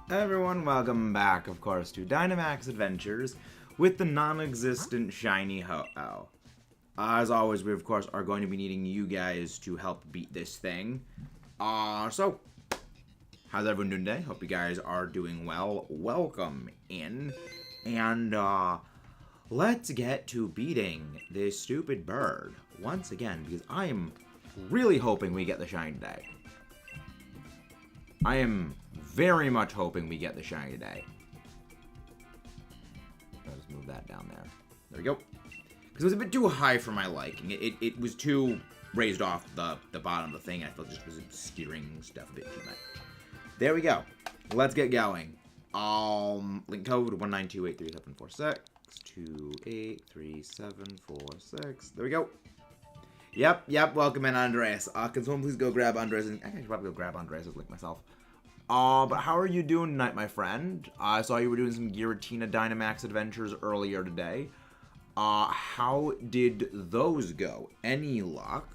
Everyone, welcome back, of course, to Dynamax Adventures with the non-existent shiny Ho-Oh. As always, we, of course, are going to be needing you guys to help beat this thing. So, how's everyone doing today? Hope you guys are doing well. Welcome in. And, let's get to beating this stupid bird once again, because I am really hoping we get the shiny today. I am very much hoping we get the shiny today. I'll just move that down there. There we go. Because it was a bit too high for my liking. It was too raised off the bottom of the thing. I felt it just was obscuring stuff a bit too much. There we go. Let's get going. Link code 192837746 2837746. There we go. Yep. Welcome in, Andres. Can someone please go grab Andres? I should probably go grab Andres' link myself. But how are you doing tonight, my friend? I saw you were doing some Giratina Dynamax adventures earlier today. How did those go? Any luck?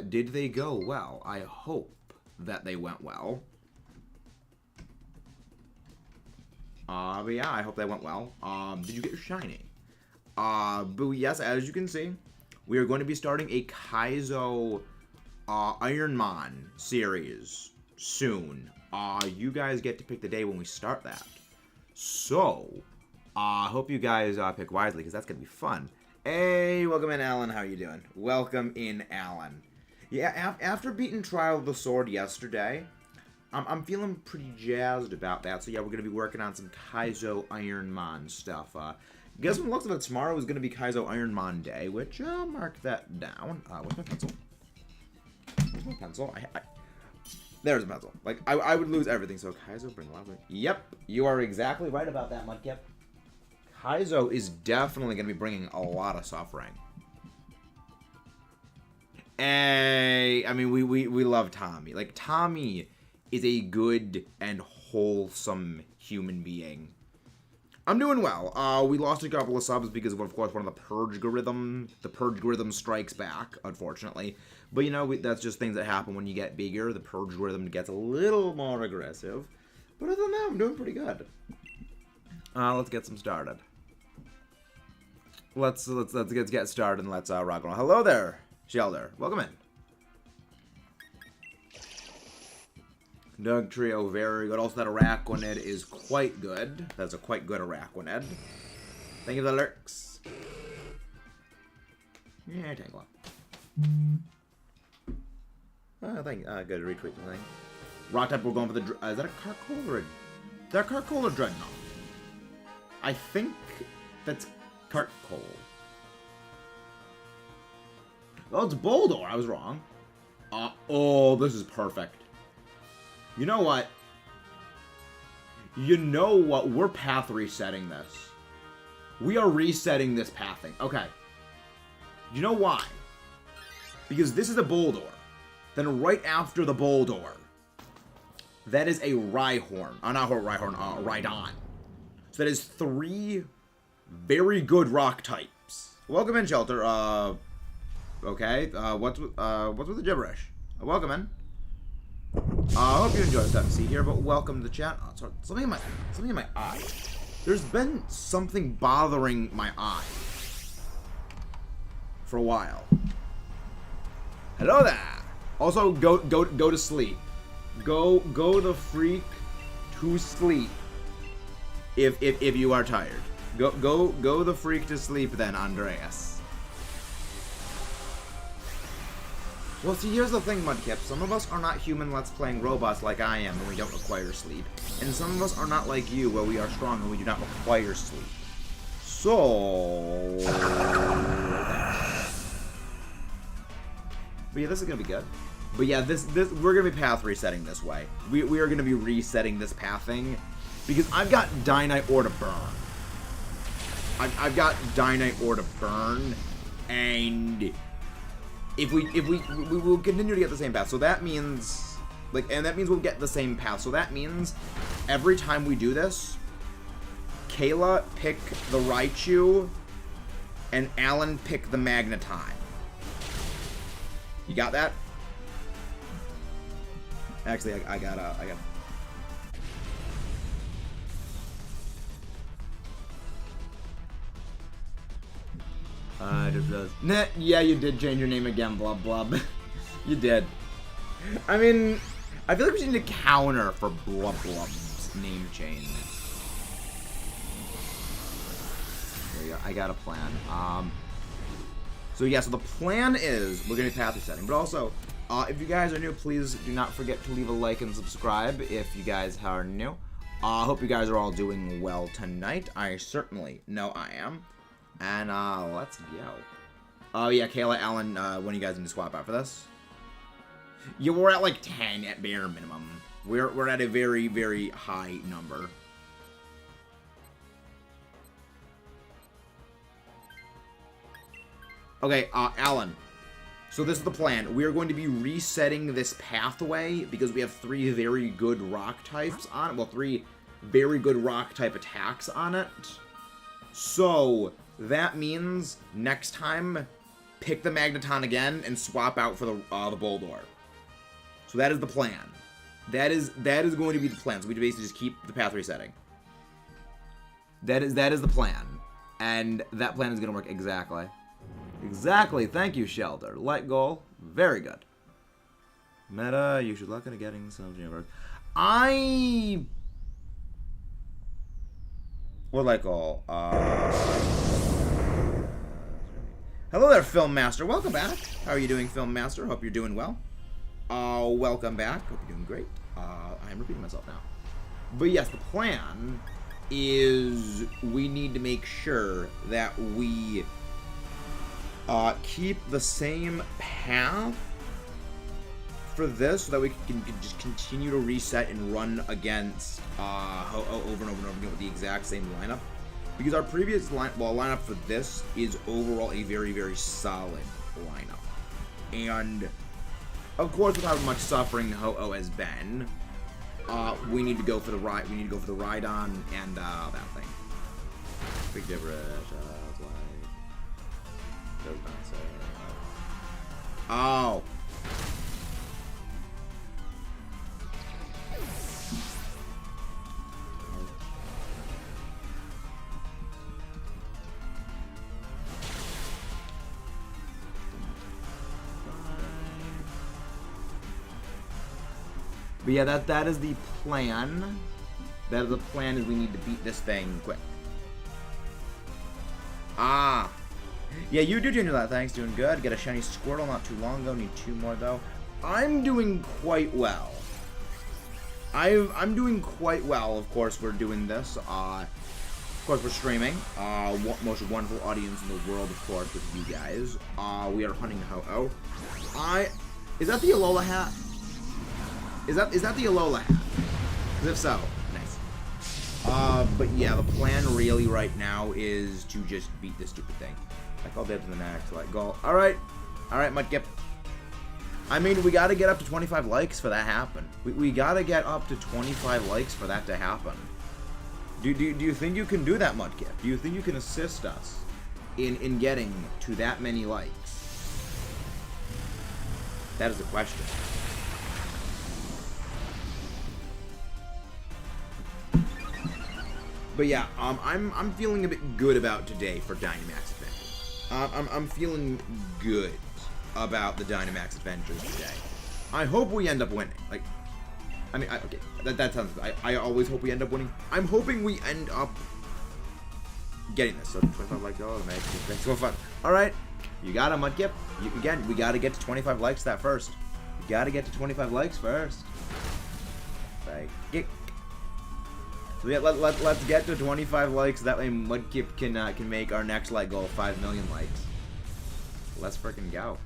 Did they go well? I hope that they went well. But yeah, I hope they went well. Did you get your shiny? But yes, as you can see, we are going to be starting a Kaizo Ironmon series soon. You guys get to pick the day when we start that. So, I hope you guys pick wisely, because that's going to be fun. Hey, welcome in, Alan. How are you doing? Welcome in, Alan. Yeah, after beating Trial of the Sword yesterday, I'm feeling pretty jazzed about that. So yeah, we're going to be working on some Kaizo Ironmon stuff. Guess from the looks of it, tomorrow is going to be Kaizo Ironmon Day, which I'll mark that down. Where's my pencil? Where's my pencil? There's a pencil. Like, I would lose everything, so Kaizo, bring a lot of it. Yep, you are exactly right about that, Mudkip. Kaizo is definitely going to be bringing a lot of suffering. Hey, I mean, we love Tommy. Like, Tommy is a good and wholesome human being. I'm doing well. We lost a couple of subs because of course, one of the Purge-grithm strikes back, unfortunately. But, you know, that's just things that happen when you get bigger. The Purge-grithm gets a little more aggressive. But other than that, I'm doing pretty good. Let's get some started. Let's get started and let's rock on. Hello there, Shelter. Welcome in. Doug Trio, very good. Also, that Araquanid is quite good. That's a quite good Araquanid. Thank you for the lurks. Yeah, Tangle. Good retweet the thing. Rock type, we're going for the. Is that a Carkol or a? Is that a Carkol or Dreadnought? I think that's Carkol. Oh, it's Boldor. I was wrong. Oh, this is perfect. You know what? We're path resetting this. We are resetting this pathing. Okay. You know why? Because this is a Boldor. Then right after the Boldor, that is a Rhyhorn. Not Rhyhorn, Rhydon. So that is 3 very good rock types. Welcome in, Shelter. Okay. What's with the gibberish? Welcome in. I hope you enjoy the time here, but welcome to the chat. Oh, sorry, something in my eye. There's been something bothering my eye for a while. Hello there. Also, go to sleep. Go the freak to sleep. If you are tired, go the freak to sleep then, Andreas. Well, see, here's the thing, Mudkip. Some of us are not human Let's Playing robots like I am, and we don't require sleep. And some of us are not like you, where we are strong and we do not require sleep. So... But yeah, this is going to be good. But yeah, this we're going to be path resetting this way. We are going to be resetting this pathing. Because I've got Dynite Ore to burn. I've got Dynite Ore to burn. And... If we will continue to get the same path, so that means, and that means we'll get the same path. So that means every time we do this, Kayla pick the Raichu, and Alan pick the Magneton. You got that? Actually, I got Just does. Nah, yeah, you did change your name again, Blub Blub. You did. I mean, I feel like we need a counter for Blub Blub's name change. There you go. I got a plan. So yeah, so the plan is we're gonna be path resetting, but also, if you guys are new, please do not forget to leave a like and subscribe if you guys are new. I hope you guys are all doing well tonight. I certainly know I am. And let's go. Oh yeah, Kayla, Alan, when you guys need to swap out for this? Yeah, we're at like 10 at bare minimum. We're at a very, very high number. Okay, Alan. So this is the plan. We are going to be resetting this pathway because we have 3 very good rock types on it. Well, 3 very good rock type attacks on it. So that means next time, pick the Magneton again and swap out for the Boldor. So that is the plan. That is going to be the plan. So we basically just keep the path resetting. That is the plan, and that plan is going to work exactly. Exactly. Thank you, Shelter. Light goal. Very good. Meta, you should luck into getting some universe. What light goal? Hello there, Film Master. Welcome back. How are you doing, Film Master? Hope you're doing well. Welcome back. Hope you're doing great. I'm repeating myself now. But yes, the plan is we need to make sure that we keep the same path for this so that we can just continue to reset and run against over and over and over again with the exact same lineup. Because our previous lineup for this is overall a very, very solid lineup. And of course, with how much suffering Ho-Oh has been, we need to go for the Rhydon and that thing. Big difference. Oh. But yeah, that is the plan. That is the plan, is we need to beat this thing quick. Ah. Yeah, you do change that. Thanks, doing good. Get a shiny Squirtle not too long ago. Need 2 more though. I'm doing quite well. I'm doing quite well. Of course, we're doing this. Of course, we're streaming. Most wonderful audience in the world, of course, with you guys. We are hunting Ho-Oh. Is that the Alola hat? Is that the Alola hat? If so, nice. But yeah, the plan really right now is to just beat this stupid thing. I called that to the next like goal. Alright, Mudkip. I mean, we gotta get up to 25 likes for that to happen. We gotta get up to 25 likes for that to happen. Do you think you can do that, Mudkip? Do you think you can assist us in getting to that many likes? That is the question. But yeah, I'm feeling a bit good about today for Dynamax Adventures. I'm feeling good about the Dynamax Adventures today. I hope we end up winning. Like, I mean, okay, that sounds good. I always hope we end up winning. I'm hoping we end up getting this. So 25 likes, oh, man, thanks so fun. All right, you got it, Mudkip. Again, we got to get to 25 likes that first. We got to get to 25 likes first. Like, so yeah, let's get to 25 likes. That way Mudkip can make our next like goal 5 million likes. Let's freaking go.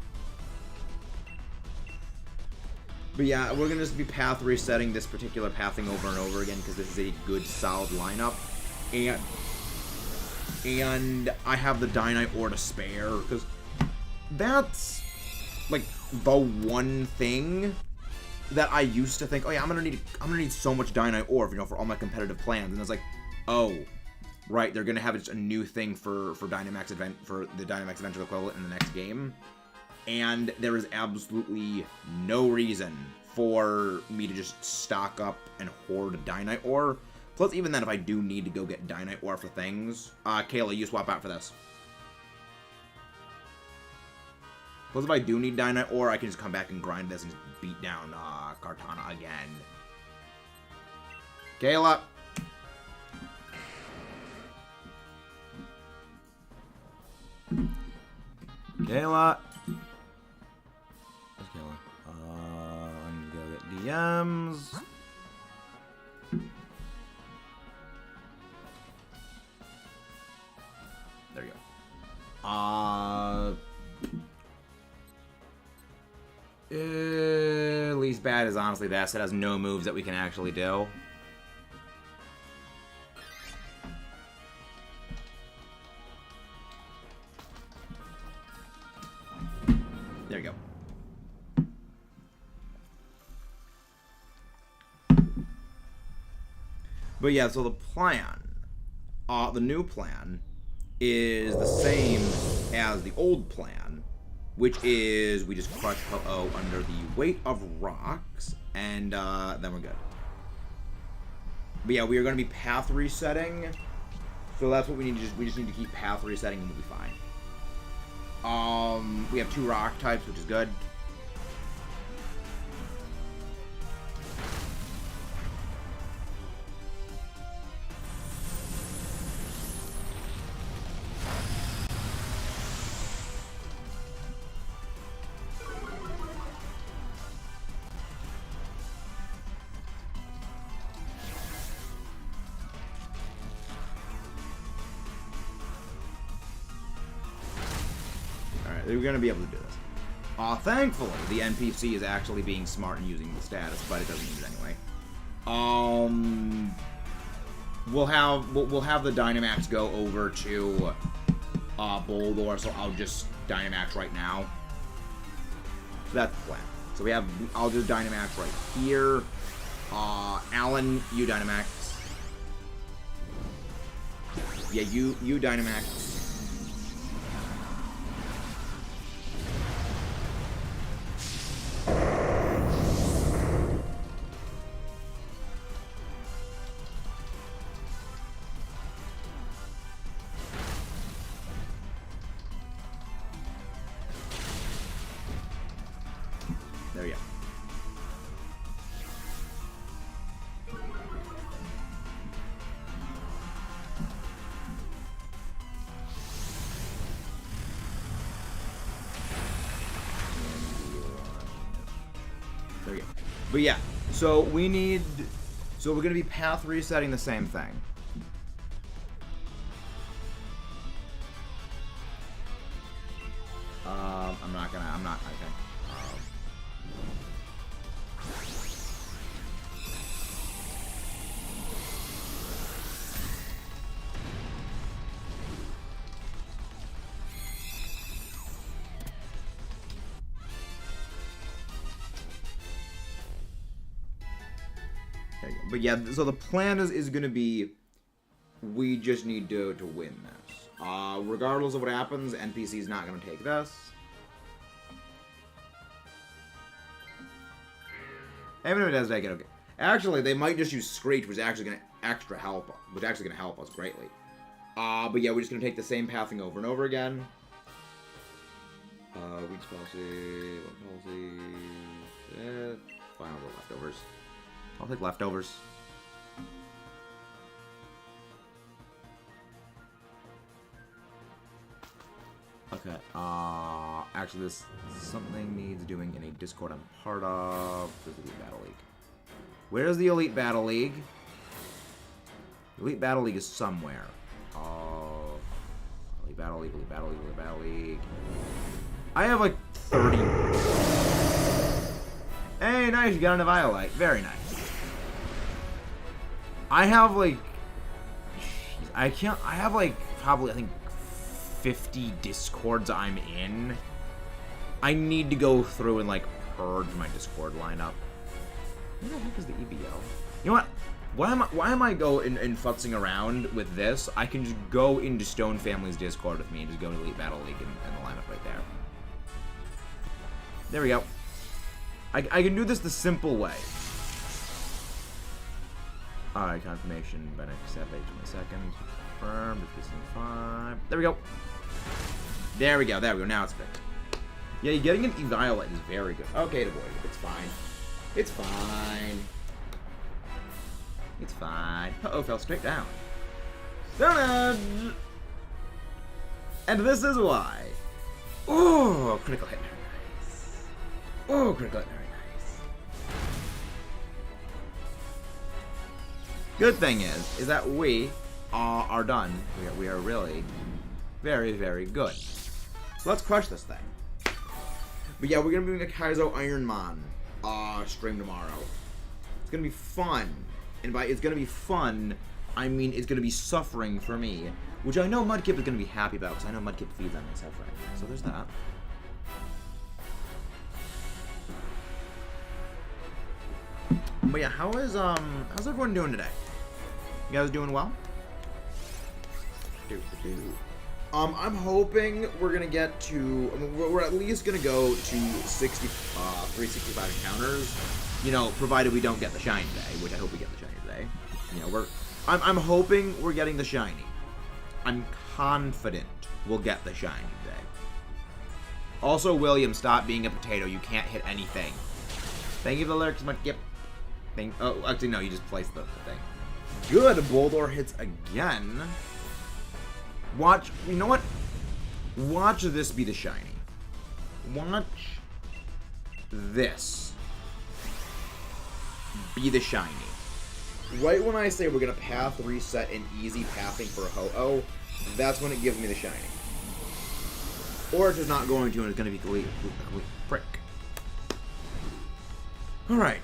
But yeah, we're gonna just be path resetting this particular pathing over and over again because this is a good solid lineup, and I have the Dynite Ore to spare because that's like the one thing that I used to think, oh yeah, I'm gonna need so much Dynite Ore, for all my competitive plans, and it's like, oh, right, they're gonna have just a new thing for Dynamax for the Dynamax Adventure equivalent in the next game, and there is absolutely no reason for me to just stock up and hoard Dynite Ore. Plus, even then, if I do need to go get Dynite Ore for things, Kayla, you swap out for this. Plus, if I do need Dynamite, or I can just come back and grind this and just beat down Kartana again. Kayla! Kayla! Where's Kayla? I need to go get DMs. There you go. Least bad is honestly that set has no moves that we can actually do. There you go. But yeah, so the plan, the new plan, is the same as the old plan, which is we just crush Ho-Oh under the weight of rocks, and then we're good. But yeah, we are going to be path resetting, so that's what we need to we just need to keep path resetting and we'll be fine. We have 2 rock types, which is good. We're going to be able to do this. Thankfully, the NPC is actually being smart and using the status, but it doesn't use it anyway. We'll have the Dynamax go over to Boldor, so I'll just Dynamax right now. So that's the plan. So I'll just Dynamax right here. Alan, you Dynamax. Yeah, you Dynamax. There we go. There we go. But yeah, so we're gonna be path resetting the same thing. I'm not, okay. But yeah, so the plan is going to be, we just need to win this. Regardless of what happens, NPC is not going to take this. Even if it does take it, okay. Actually, they might just use Screech, which is actually going to help us greatly. But yeah, we're just going to take the same pathing over and over again. Weak policy, fine, I'll go leftovers. I'll take leftovers. Okay, actually something needs doing in a Discord I'm part of. There's the Elite Battle League. Where's the Elite Battle League? The Elite Battle League is somewhere. Elite Battle League, Elite Battle League, Elite Battle League. I have like 30. Hey, nice, you got an Eviolite. Very nice. I have like, I have like probably, I think, 50 Discords I'm in. I need to go through and like purge my Discord lineup. Where the heck is the EBO? You know what? Why am I going and futzing around with this? I can just go into Stone Family's Discord with me and just go to Elite Battle League and the lineup right there. There we go. I can do this the simple way. Alright, confirmation, but accept 8 seconds. Confirm, it's 5. There we go. There we go, now it's fixed. Yeah, getting an Eviolite is very good. Okay, boy, it's fine. It's fine. It's fine. Uh-oh, fell straight down. Stoned! And this is why. Oh, critical hit. Nice. Oh, critical hit. Very nice. Good thing is that we are done. We are really very, very good. So let's crush this thing. But yeah, we're going to be doing a Kaizo Ironmon stream tomorrow. It's going to be fun. And by it's going to be fun, I mean it's going to be suffering for me. Which I know Mudkip is going to be happy about, because I know Mudkip feeds on my suffering. So there's that. But yeah, how's everyone doing today? You guys doing well? I'm hoping we're gonna get to. I mean, we're at least gonna go to 365 encounters. You know, provided we don't get the shiny today, which I hope we get the shiny today. You know, I'm hoping we're getting the shiny. I'm confident we'll get the shiny today. Also, William, stop being a potato. You can't hit anything. Thank you for the lyrics, Yep. Oh, actually, no. You just placed the thing. Good. Boldor hits again. Watch, you know what? Watch this be the shiny. Watch this be the shiny. Right when I say we're going to path reset and easy pathing for a Ho-Oh, that's when it gives me the shiny. Or it's just not going to, and it's going to be complete prick. Alright.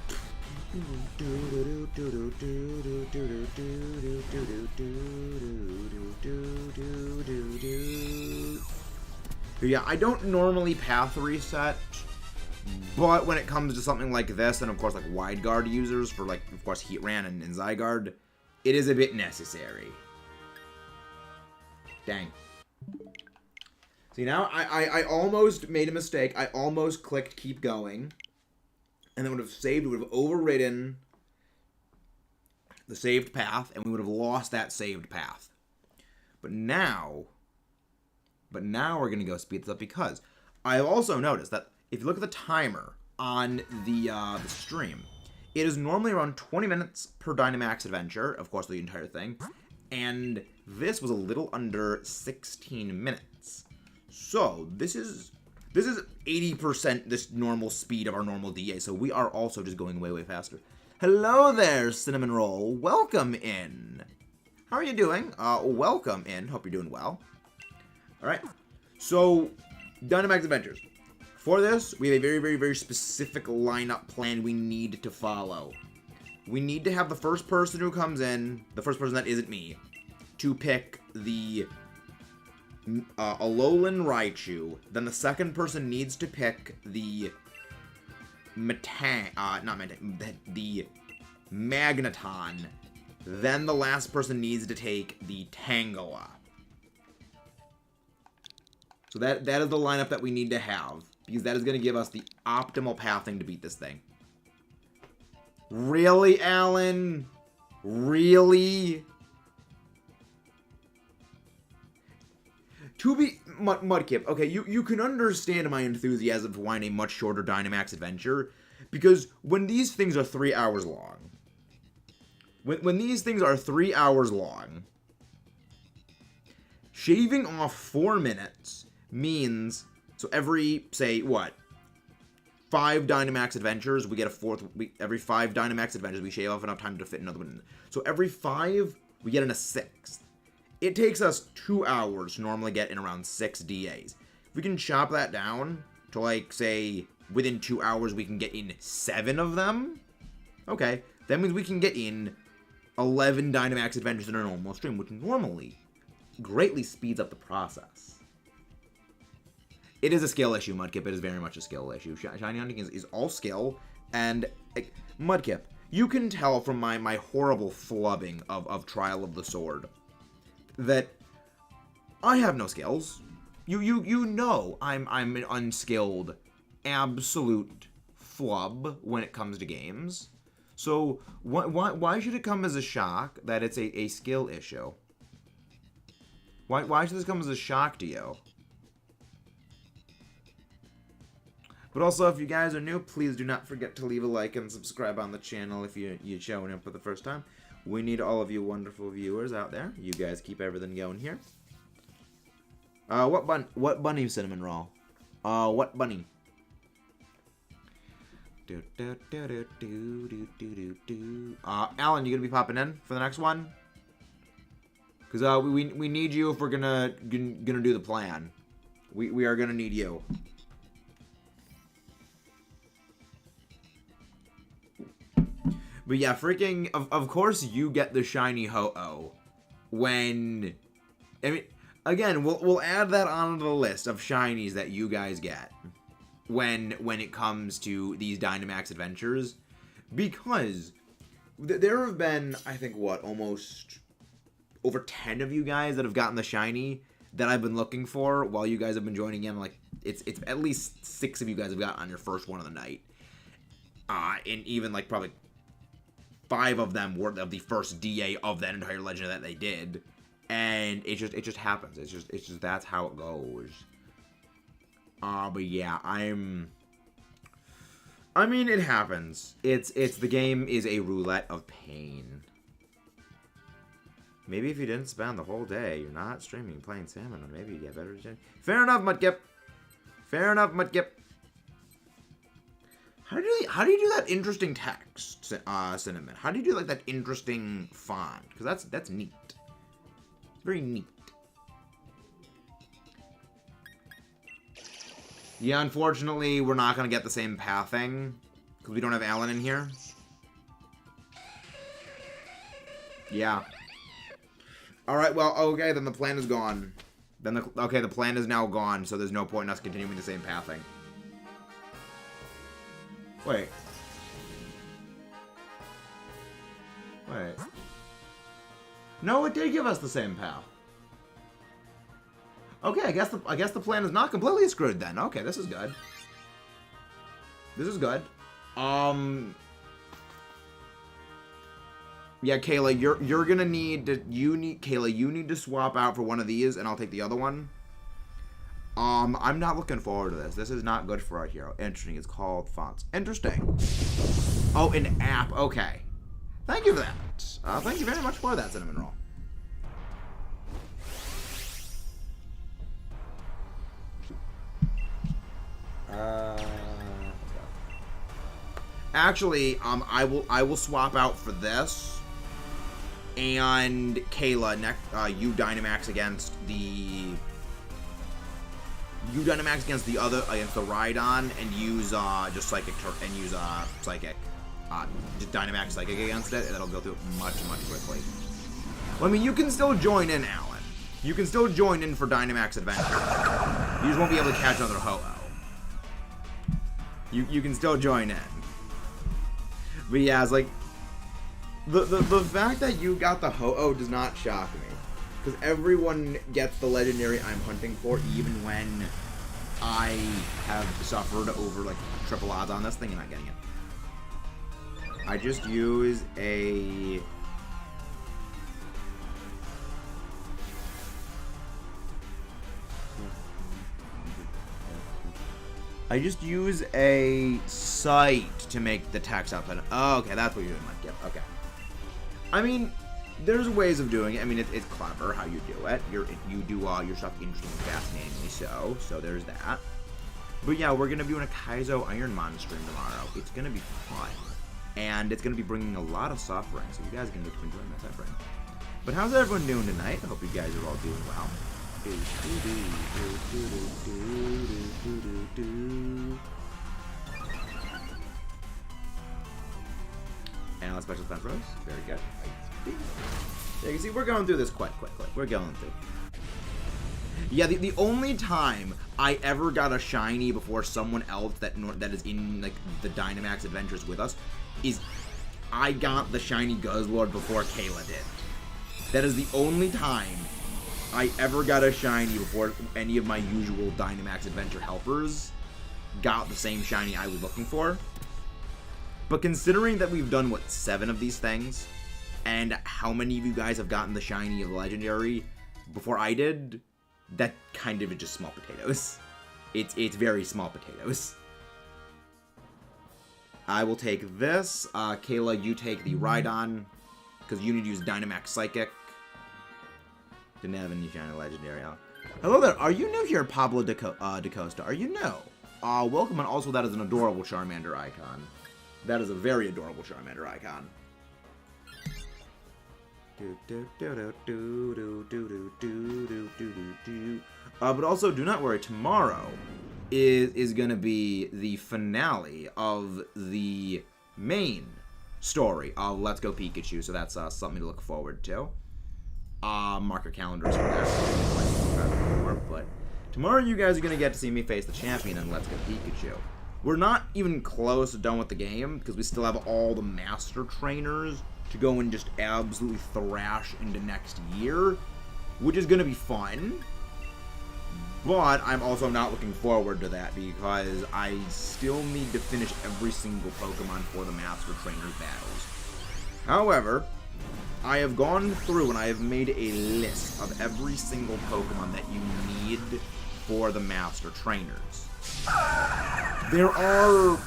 Yeah, I don't normally path reset, but when it comes to something like this, and of course like wide guard users for like, of course, Heatran and Zygarde, it is a bit necessary. Dang. See, now I almost made a mistake. I almost clicked keep going. And then would have saved, would have overridden the saved path, and we would have lost that saved path. But now we're going to go speed this up, because I've also noticed that if you look at the timer on the stream, it is normally around 20 minutes per Dynamax adventure, of course, the entire thing, and this was a little under 16 minutes. So this is 80% this normal speed of our normal DA, so we are also just going way, way faster. Hello there, Cinnamon Roll. Welcome in. How are you doing? Welcome in. Hope you're doing well. Alright. So, Dynamax Adventures. For this, we have a very, very, very specific lineup plan we need to follow. We need to have the first person who comes in, the first person that isn't me, to pick the Alolan Raichu. Then the second person needs to pick the the Magneton. Then the last person needs to take the Tangela. So that is the lineup that we need to have, because that is going to give us the optimal pathing to beat this thing. Really, Alan? Really? To be Mudkip, okay, you can understand my enthusiasm for wanting a much shorter Dynamax adventure, because when these things are 3 hours long, when these things are 3 hours long, shaving off 4 minutes means, so every, say, what, 5 Dynamax adventures, we get a fourth, every 5 Dynamax adventures, we shave off enough time to fit another one in. So every 5, we get in a 6th. It takes us 2 hours to normally get in around 6 DAs. If we can chop that down to, like, say, within 2 hours we can get in 7 of them, okay, that means we can get in 11 Dynamax adventures in a normal stream, which normally greatly speeds up the process. It is a skill issue, Mudkip. It is very much a skill issue. Shiny hunting is all skill, and, like, Mudkip, you can tell from my horrible flubbing of Trial of the Sword that I have no skills. You know I'm an unskilled absolute flub when it comes to games. So why should it come as a shock that it's a skill issue? Why should this come as a shock to you? But also, if you guys are new, please do not forget to leave a like and subscribe on the channel if you're showing up for the first time. We need all of you wonderful viewers out there. You guys keep everything going here. What bunny cinnamon roll? What bunny? Alan, you gonna be popping in for the next one? Cause we need you if we're gonna do the plan. We are gonna need you. But yeah, freaking of course you get the shiny Ho-Oh when, I mean, again, we'll add that onto the list of shinies that you guys get when it comes to these Dynamax adventures, because there have been, I think, what, almost over 10 of you guys that have gotten the shiny that I've been looking for while you guys have been joining in. Like, it's at least 6 of you guys have gotten on your first one of the night, and even like probably 5 of them were of the first DA of that entire legend that they did, and it just happens. It's just that's how it goes. But yeah, I mean, it happens. It's the game is a roulette of pain. Maybe if you didn't spend the whole day, you're not streaming playing Salmon, or maybe you get better. Fair enough, Mudkip. Fair enough, Mudkip. How do you do that interesting text, Cinnamon? How do you do like that interesting font? Because that's neat. Very neat. Yeah, unfortunately, we're not gonna get the same pathing because we don't have Alan in here. Yeah. All right. Well, okay. Then the plan is gone. Okay, the plan is now gone. So there's no point in us continuing the same pathing. Wait. No, it did give us the same path. Okay, I guess the plan is not completely screwed then. Okay, this is good. This is good. Yeah, Kayla, you're gonna need to Kayla, you need to swap out for one of these, and I'll take the other one. I'm not looking forward to this. This is not good for our hero. Interesting. It's called fonts. Interesting. Oh, an app. Okay. Thank you for that. Thank you very much for that, Cinnamon Roll. Actually, I will swap out for this. And Kayla, you Dynamax against the other, against the Rhydon, and use just Psychic and use Psychic, just Dynamax Psychic against it, and that'll go through much quickly. Well, I mean, you can still join in, Alan. You can still join in for Dynamax Adventure. You just won't be able to catch another Ho-Oh. You can still join in. But yeah, it's like the fact that you got the Ho-Oh does not shock me. Because everyone gets the legendary I'm hunting for, even when I have suffered over like triple odds on this thing and not getting it. I just use a... site to make the text output. Oh, okay, that's what you're doing, Mike. Yep, okay. I mean, there's ways of doing it. I mean, it's clever how you do it. You do your stuff interesting and fascinatingly so there's that. But yeah, we're gonna be doing a Kaizo Ironmon stream tomorrow. It's gonna be fun, and it's gonna be bringing a lot of suffering, so you guys are gonna get to enjoy my suffering. But how's everyone doing tonight? I hope you guys are all doing well. And a special defense rose. Very good. Yeah, you can see we're going through this quite quickly. We're going through. Yeah, the only time I ever got a shiny before someone else that is in like the Dynamax Adventures with us is I got the shiny Guzzlord before Kayla did. That is the only time I ever got a shiny before any of my usual Dynamax Adventure helpers got the same shiny I was looking for. But considering that we've done, what, 7 of these things, and how many of you guys have gotten the shiny of the Legendary before I did, that kind of is just small potatoes. It's very small potatoes. I will take this. Kayla, you take the Rhydon, because you need to use Dynamax Psychic. Didn't have any shiny legendary. Hello there. Are you new here, Pablo DaCosta? Are you new? Welcome, and also that is an adorable Charmander icon. That is a very adorable Charmander icon. But also, do not worry. Tomorrow is going to be the finale of the main story of Let's Go Pikachu. So that's something to look forward to. Mark your calendars for that. But tomorrow you guys are going to get to see me face the champion in Let's Go Pikachu. We're not even close to done with the game because we still have all the master trainers to go and just absolutely thrash into next year, which is going to be fun. But I'm also not looking forward to that because I still need to finish every single Pokemon for the Master Trainers battles. However, I have gone through and I have made a list of every single Pokemon that you need for the Master Trainers. There are...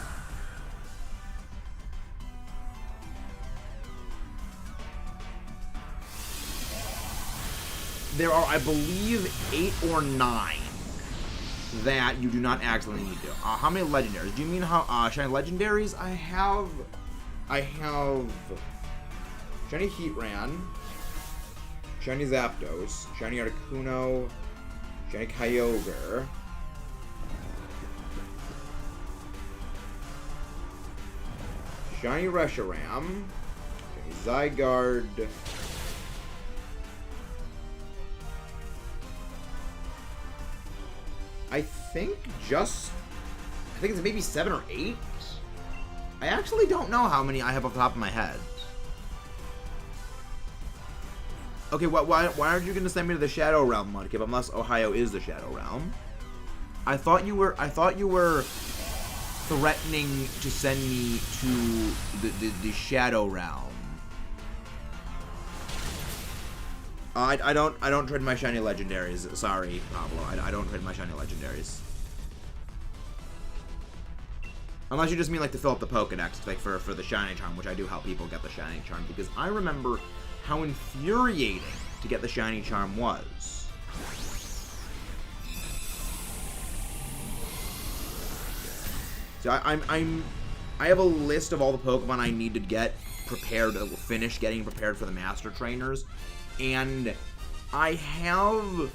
I believe, 8 or 9 that you do not actually need to. How many legendaries? Do you mean how shiny legendaries? I have shiny Heatran, shiny Zapdos, shiny Articuno, shiny Kyogre, shiny Reshiram, shiny Zygarde, I think it's maybe 7 or 8. I actually don't know how many I have off the top of my head. Okay, why aren't you going to send me to the Shadow Realm, Mudkip, unless Ohio is the Shadow Realm? I thought you were threatening to send me to the Shadow Realm. I don't trade my shiny legendaries. Sorry, Pablo. I don't trade my shiny legendaries. Unless you just mean like to fill up the Pokedex, like for the shiny charm, which I do help people get the shiny charm because I remember how infuriating to get the shiny charm was. So I have a list of all the Pokemon I need to get prepared, finish getting prepared for the Master Trainers. And I have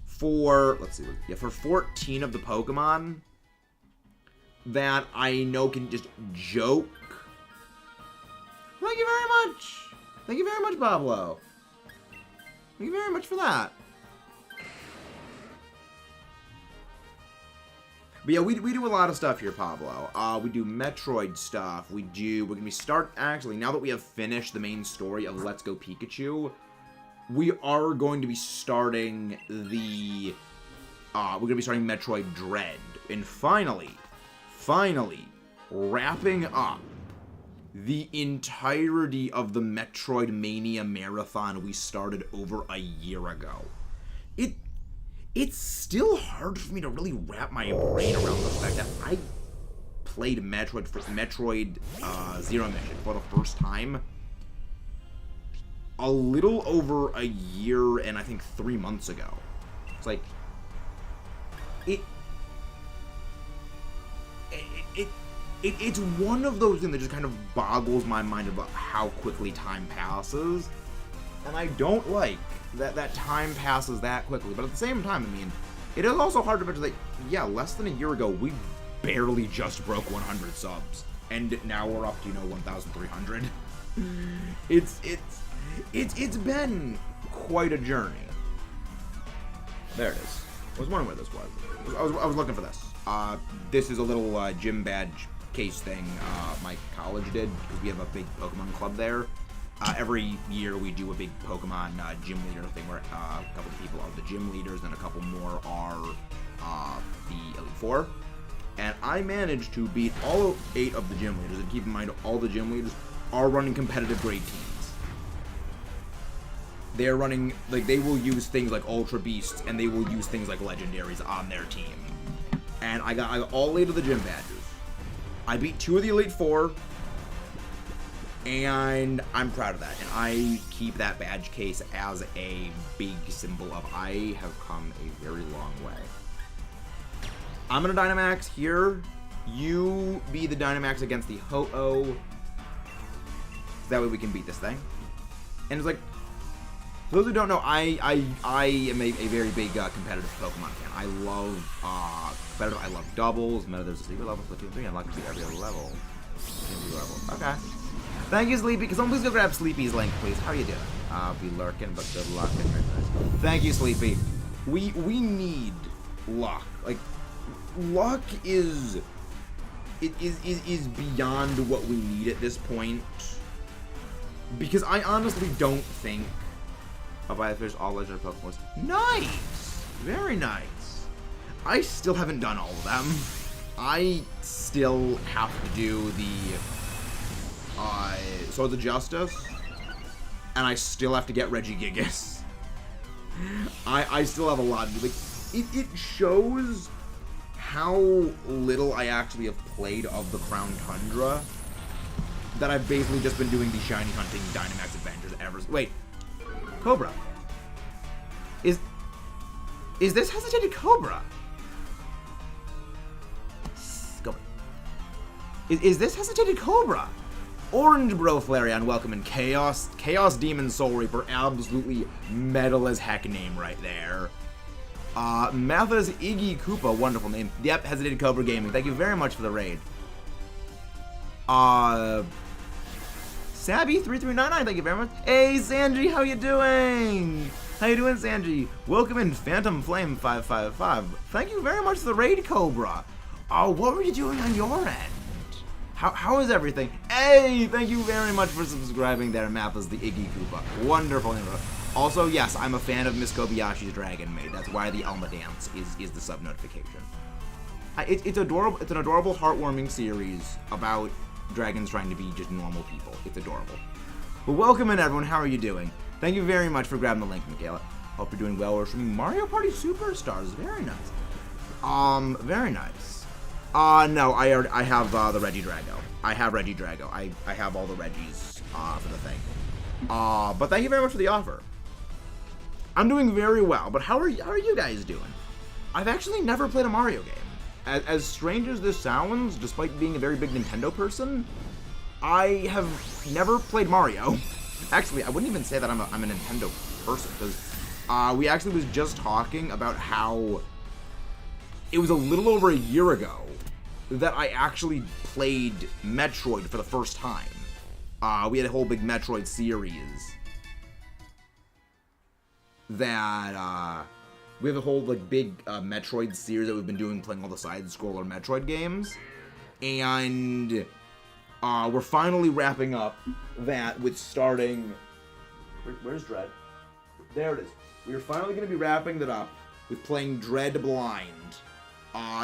for 14 of the Pokemon that I know can just joke. Thank you very much. Thank you very much, Pablo. Thank you very much for that. But yeah, we do a lot of stuff here, Pablo. We do Metroid stuff. We're going to start, actually, now that we have finished the main story of Let's Go Pikachu, we are going to be starting we're going to be starting Metroid Dread. And finally, wrapping up the entirety of the Metroid Mania Marathon we started over a year ago. It's still hard for me to really wrap my brain around the fact that I played Metroid Zero Mission for the first time a little over a year and I think 3 months ago. It's like it's one of those things that just kind of boggles my mind about how quickly time passes, and I don't like that time passes that quickly. But at the same time, I mean, it is also hard to imagine that, yeah, less than a year ago we barely just broke 100 subs, and now we're up to 1,300. It's been quite a journey. There it is. I was wondering where this was. I was looking for this. This is a little gym badge case thing my college did, because we have a big Pokemon club there. Every year we do a big Pokemon gym leader thing where a couple of people are the gym leaders and a couple more are the Elite Four. And I managed to beat all 8 of the gym leaders, and keep in mind all the gym leaders are running competitive grade teams. They're running, like, they will use things like Ultra Beasts, and they will use things like Legendaries on their team. And I got all 8 of the gym badges. I beat 2 of the Elite Four, and I'm proud of that. And I keep that badge case as a big symbol of I have come a very long way. I'm gonna Dynamax here. You be the Dynamax against the Ho-Oh. That way we can beat this thing. And it's like, for those who don't know, I am a very big competitive Pokemon fan. I love competitive. I love doubles. There's a sleeper level, Splatoon 3. I'm lucky to beat every other level. Okay. Thank you, Sleepy. Can someone please go grab Sleepy's link, please? How are you doing? I'll be lurking, but good luck. Thank you, Sleepy. We need luck. Like, luck is beyond what we need at this point. Because I honestly don't think I finished all legendary Pokemon. Nice! Very nice. I still haven't done all of them. I still have to do the Swords of Justice, and I still have to get Regigigas. I still have a lot to do. Like, it shows how little I actually have played of the Crown Tundra that I've basically just been doing the shiny hunting Dynamax adventures ever. Wait, Cobra. Is this hesitated Cobra? Cobra. Is this hesitated Cobra? Orange Bro Flareon, welcome in. Chaos Demon Soul Reaper, absolutely metal as heck name right there. Mathas Iggy Koopa, wonderful name. Yep, hesitated Cobra Gaming. Thank you very much for the raid. Sabby3399, thank you very much. Hey, Sanji, how you doing? How you doing, Sanji? Welcome in, Phantom Flame 555. Thank you very much for the raid, Cobra. Oh, what were you doing on your end? How is everything? Hey, thank you very much for subscribing there, Mathas the Iggy Koopa. Wonderful name. Also, yes, I'm a fan of Miss Kobayashi's Dragon Maid. That's why the Elma Dance is the sub notification. It's adorable. It's an adorable, heartwarming series about dragons trying to be just normal people. It's adorable. But welcome in, everyone. How are you doing? Thank you very much for grabbing the link, Michaela. Hope you're doing well. We're streaming Mario Party Superstars. Very nice. Very nice. No, I have the Regidrago. I have Regidrago. I have all the Regis for the thing. But thank you very much for the offer. I'm doing very well. But how are you guys doing? I've actually never played a Mario game. As strange as this sounds, despite being a very big Nintendo person, I have never played Mario. Actually, I wouldn't even say that I'm a Nintendo person, because we actually was just talking about how it was a little over a year ago that I actually played Metroid for the first time. We had a whole big Metroid series that we have a whole big Metroid series that we've been doing, playing all the side-scroller Metroid games, and we're finally wrapping up that with starting. Where's Dread? There it is. We're finally going to be wrapping that up with playing Dread Blind.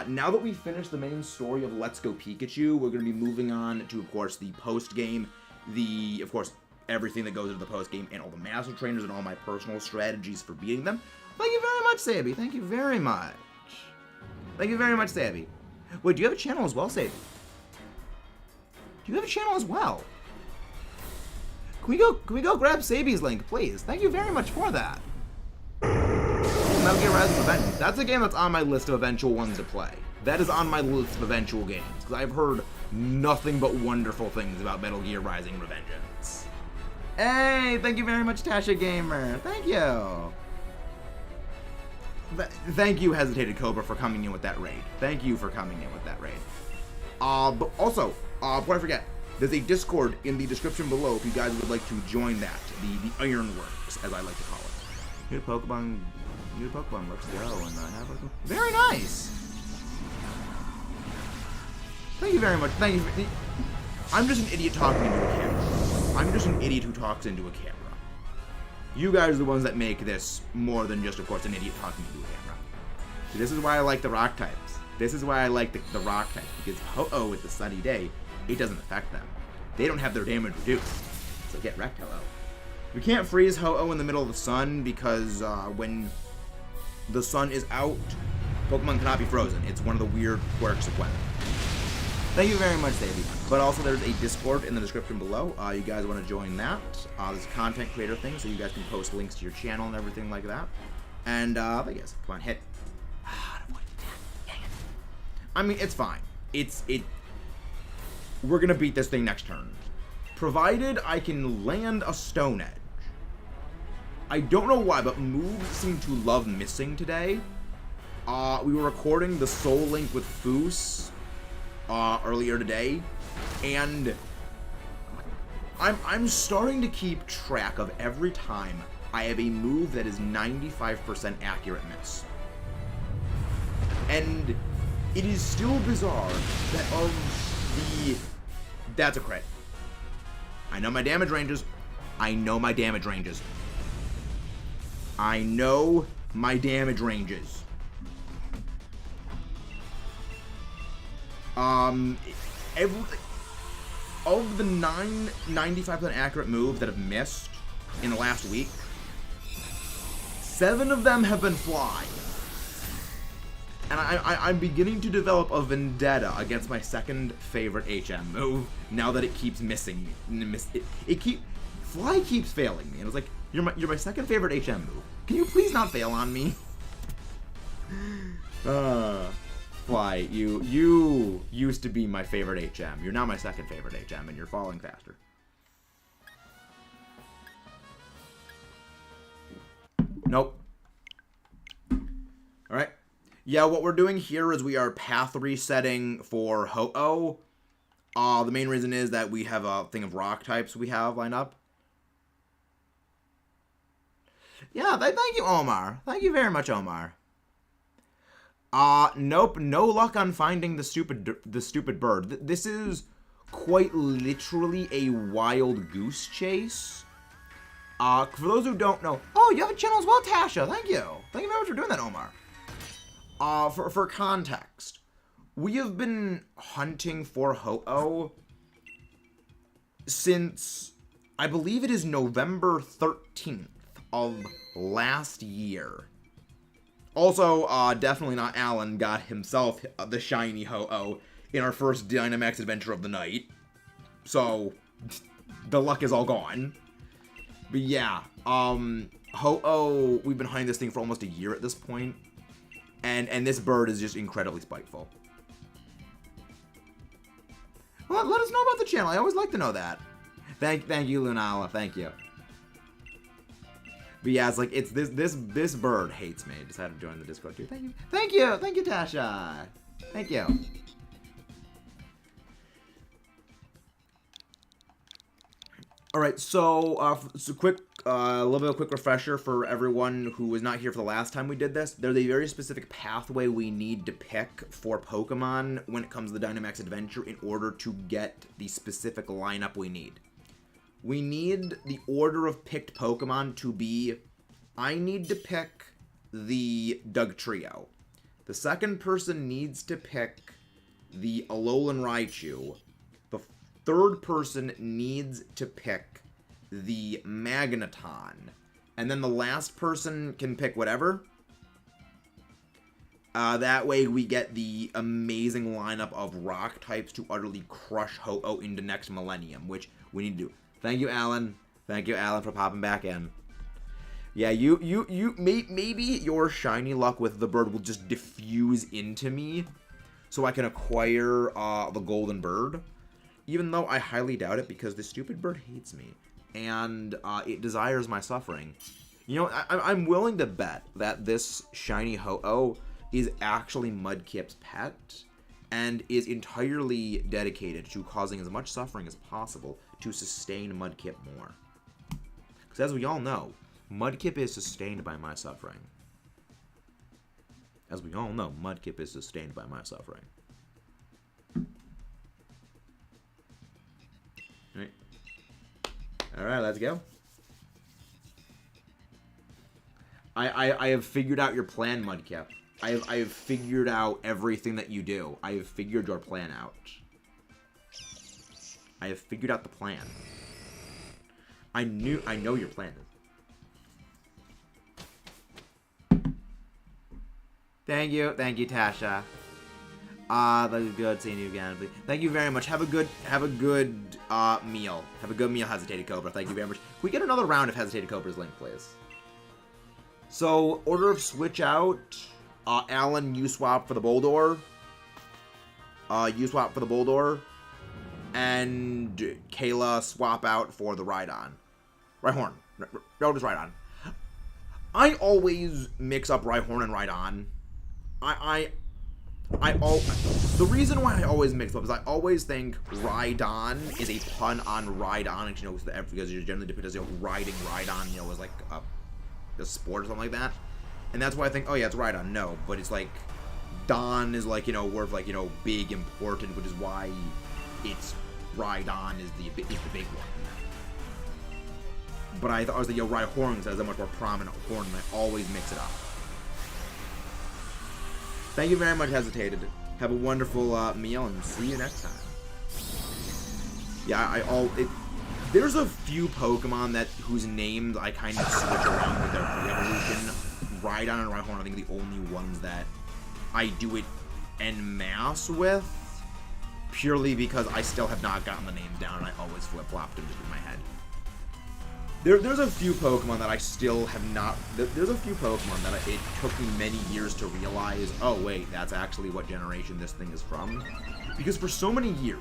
Now that we finished the main story of Let's Go Pikachu, we're going to be moving on to, of course, the post-game, of course, everything that goes into the post-game, and all the Master Trainers and all my personal strategies for beating them. Thank you very much, Sabby. Thank you very much. Thank you very much, Sabby. Wait, do you have a channel as well, Sabby? Do you have a channel as well? Can we go grab Sabby's link, please? Thank you very much for that. Metal Gear Rising Revenge. That's a game that's on my list of eventual ones to play. That is on my list of eventual games, because I've heard nothing but wonderful things about Metal Gear Rising Revengeance. Hey, thank you very much, Tasha Gamer. Thank you. Thank you, Hesitated Cobra, for coming in with that raid. Thank you for coming in with that raid. But also, before I forget, there's a Discord in the description below if you guys would like to join that. The Ironworks, as I like to call it. New Pokemon, let's go. And have a... Very nice. Thank you very much. Thank you. I'm just an idiot talking into a camera. I'm just an idiot who talks into a camera. You guys are the ones that make this more than just, of course, an idiot talking into a camera. So this is why I like the rock types. This is why I like the rock types, because Ho-Oh with the sunny day, it doesn't affect them. They don't have their damage reduced. So get wrecked, hello. We can't freeze Ho-Oh in the middle of the sun because when the sun is out, Pokemon cannot be frozen. It's one of the weird quirks of weather. Thank you very much, Davey. But also, there's a Discord in the description below. You guys want to join that? There's a content creator thing, so you guys can post links to your channel and everything like that. And, I guess, come on, hit. I mean, it's fine. We're gonna beat this thing next turn. Provided I can land a Stone Edge. I don't know why, but moves seem to love missing today. We were recording the Soul Link with Foos earlier today, and I'm starting to keep track of every time I have a move that is 95% accurate miss. And it is still bizarre that that's a crit. I know my damage ranges. I know my damage ranges. I know my damage ranges. Of the 95% accurate moves that have missed in the last week, 7 of them have been fly. And I'm beginning to develop a vendetta against my second favorite HM move now that it keeps missing. Fly keeps failing me. And I was like, you're my second favorite HM move. Can you please not fail on me? Fly, you used to be my favorite HM. You're now my second favorite HM, and you're falling faster. Nope. Alright. Yeah, what we're doing here is we are path resetting for Ho-Oh. The main reason is that we have a thing of rock types we have lined up. Yeah, thank you, Omar. Thank you very much, Omar. Nope, no luck on finding the stupid bird. This is quite literally a wild goose chase. For those who don't know, oh, you have a channel as well, Tasha. Thank you. Thank you very much for doing that, Omar. For context, we have been hunting for Ho-Oh since, I believe it is November 13th of last year. Also, definitely not Alan got himself the shiny Ho-Oh in our first Dynamax adventure of the night. So, the luck is all gone. But yeah, Ho-Oh, we've been hunting this thing for almost a year at this point. And this bird is just incredibly spiteful. Well, let us know about the channel. I always like to know that. Thank you, Lunala. Thank you. But yeah, it's like this bird hates me. I just had to join the Discord too. Thank you, Tasha. Thank you. All right, so a little bit of a quick refresher for everyone who was not here for the last time we did this. There's a very specific pathway we need to pick for Pokemon when it comes to the Dynamax Adventure in order to get the specific lineup we need. We need the order of picked Pokemon to be, I need to pick the Doug Trio. The second person needs to pick the Alolan Raichu. The third person needs to pick the Magneton. And then the last person can pick whatever. That way we get the amazing lineup of rock types to utterly crush Ho-Oh into next millennium, which we need to do. Thank you, Alan. Thank you, Alan, for popping back in. Yeah, maybe your shiny luck with the bird will just diffuse into me so I can acquire the golden bird. Even though I highly doubt it because the stupid bird hates me and it desires my suffering. You know, I'm willing to bet that this shiny Ho-Oh is actually Mudkip's pet and is entirely dedicated to causing as much suffering as possible to sustain Mudkip more. Because as we all know, Mudkip is sustained by my suffering. As we all know, Mudkip is sustained by my suffering. Alright, let's go. I have figured out your plan, Mudkip. I have figured out everything that you do. I have figured your plan out. I have figured out the plan. I know your plan is. Thank you, Tasha. That was good seeing you again. Thank you very much. Have a good meal. Have a good meal, Hesitated Cobra. Thank you very much. Can we get another round of Hesitated Cobra's link, please? So, order of switch out. Alan, you swap for the Boldor. You swap for the Boldor. And Kayla swap out for the Rhydon. Rhyhorn. Just Rhydon. I always mix up Rhyhorn and Rhydon. The reason why I always mix up is I always think Rhydon is a pun on Rhydon, you know, because you're generally depicted as, you know, riding Rhydon, you know, as like a sport or something like that. And that's why I think, oh yeah, it's Rhydon. No, but it's like, Don is like, you know, word of like, you know, big, important, which is why it's Rhydon is the big one. But I thought I was like, yo, Rhyhorn has a much more prominent horn, and I always mix it up. Thank you very much, Hesitated. Have a wonderful meal, and see you next time. Yeah, there's a few Pokemon whose names I kind of switch around with their pre-evolution. Rhydon and Rhyhorn, I think, are the only ones that I do it en masse with, purely because I still have not gotten the names down, and I always flip-flopped them just in my head. There's a few Pokemon that I still have not... There's a few Pokemon that it took me many years to realize, oh wait, that's actually what generation this thing is from. Because for so many years,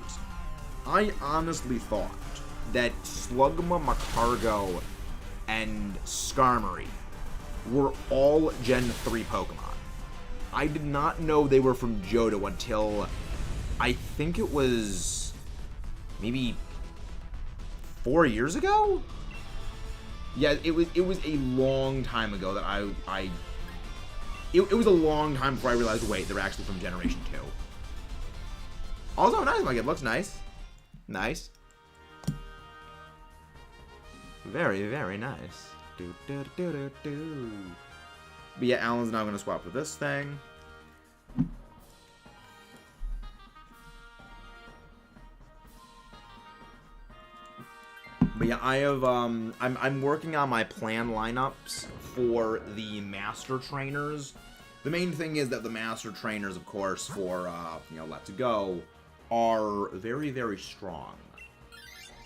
I honestly thought that Slugma, Macargo, and Skarmory were all Gen 3 Pokemon. I did not know they were from Johto until I think it was maybe 4 years ago? Yeah, it was a long time ago that it was a long time before I realized, wait, they're actually from Generation 2. Also, nice, like, it looks nice. Nice. Very, very nice. But yeah, Alan's now going to swap with this thing. But yeah, I have, I'm working on my plan lineups for the Master Trainers. The main thing is that the Master Trainers, of course, for, you know, Let's Go, are very, very strong.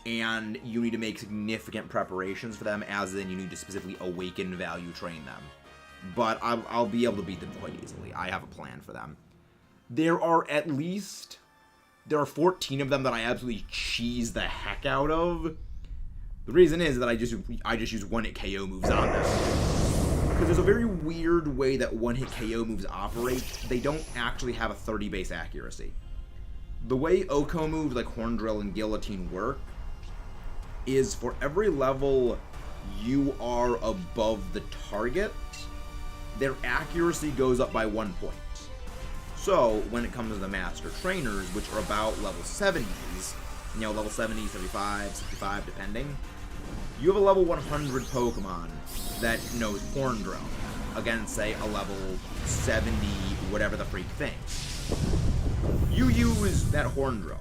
And you need to make significant preparations for them, as in you need to specifically awaken value train them. But I'll be able to beat them quite easily. I have a plan for them. There are 14 of them that I absolutely cheese the heck out of. The reason is that I just use one-hit KO moves on them. Because there's a very weird way that one-hit KO moves operate. They don't actually have a 30 base accuracy. The way OHKO moves like Horn Drill and Guillotine work is for every level you are above the target, their accuracy goes up by 1 point. So, when it comes to the Master Trainers, which are about level 70s, you know, level 70, 75, 65, depending, you have a level 100 Pokemon that knows Horn Drill against, say, a level 70 whatever the freak thing. You use that Horn Drill.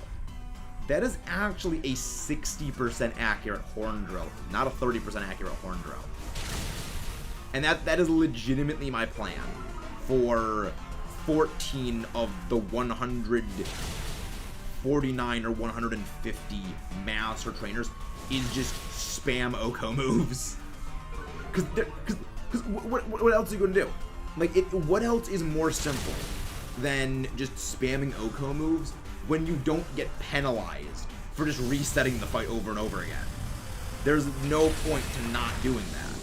That is actually a 60% accurate Horn Drill, not a 30% accurate Horn Drill. And that is legitimately my plan for 14 of the 149 or 150 Master Trainers is just spam OHKO moves. Because what else are you going to do? Like, what else is more simple than just spamming OHKO moves when you don't get penalized for just resetting the fight over and over again? There's no point to not doing that.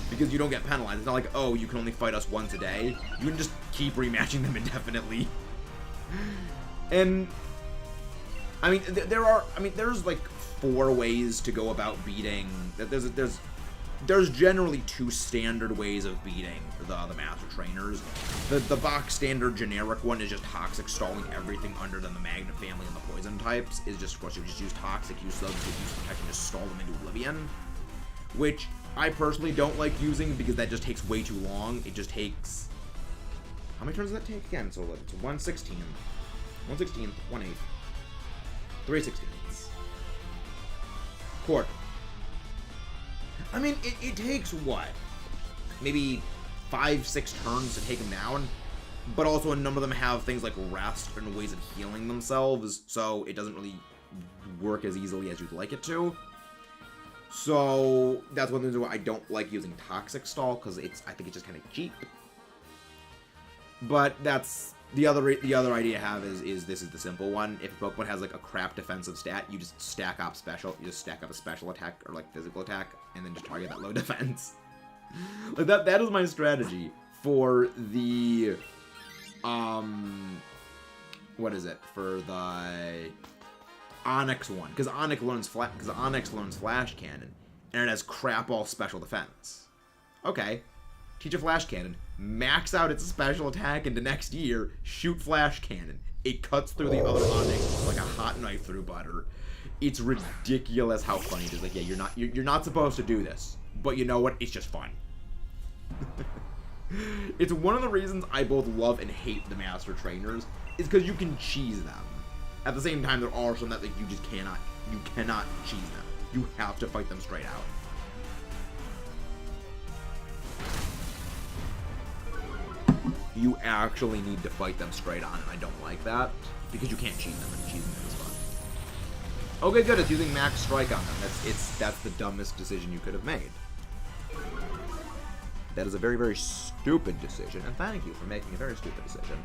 Because you don't get penalized. It's not like, oh, you can only fight us once a day. You can just keep rematching them indefinitely. And I mean, there's like 4 ways to go about beating. There's generally 2 standard ways of beating the Master Trainers. The box standard generic one is just Toxic, stalling everything under them, the Magnet family and the Poison types. Is just, of course, you just use Toxic, use Slugs, use Protection, just stall them into oblivion. Which I personally don't like using because that just takes way too long. It just takes... How many turns does that take again? So it's 1/16. 1/16, 1/8. 3/16. Quarter. I mean, it takes what? Maybe 5-6 turns to take him down? but also a number of them have things like rest and ways of healing themselves, so it doesn't really work as easily as you'd like it to. So that's one of the reasons why I don't like using Toxic Stall, because I think it's just kind of cheap. But that's the other idea I have is this is the simple one. If a Pokemon has like a crap defensive stat, you just stack up special. You just stack up a special attack or like physical attack, and then just target that low defense. Like that is my strategy for the what is it for the Onyx one? Because Onyx learns Flash Cannon, and it has crap all special defense. Okay, teach a Flash Cannon, max out its special attack into next year, shoot Flash Cannon. It cuts through the other Onyx like a hot knife through butter. It's ridiculous how funny it is. Like, yeah, you're not supposed to do this, but you know what? It's just fun. It's one of the reasons I both love and hate the Master Trainers, is because you can cheese them. At the same time, there are some that like, you cannot cheese them. You have to fight them straight out. You actually need to fight them straight on, and I don't like that, because you can't cheese them, and cheesing them is fun. Okay, good, it's using Max Strike on them. That's the dumbest decision you could have made. That is a very, very stupid decision, and thank you for making a very stupid decision.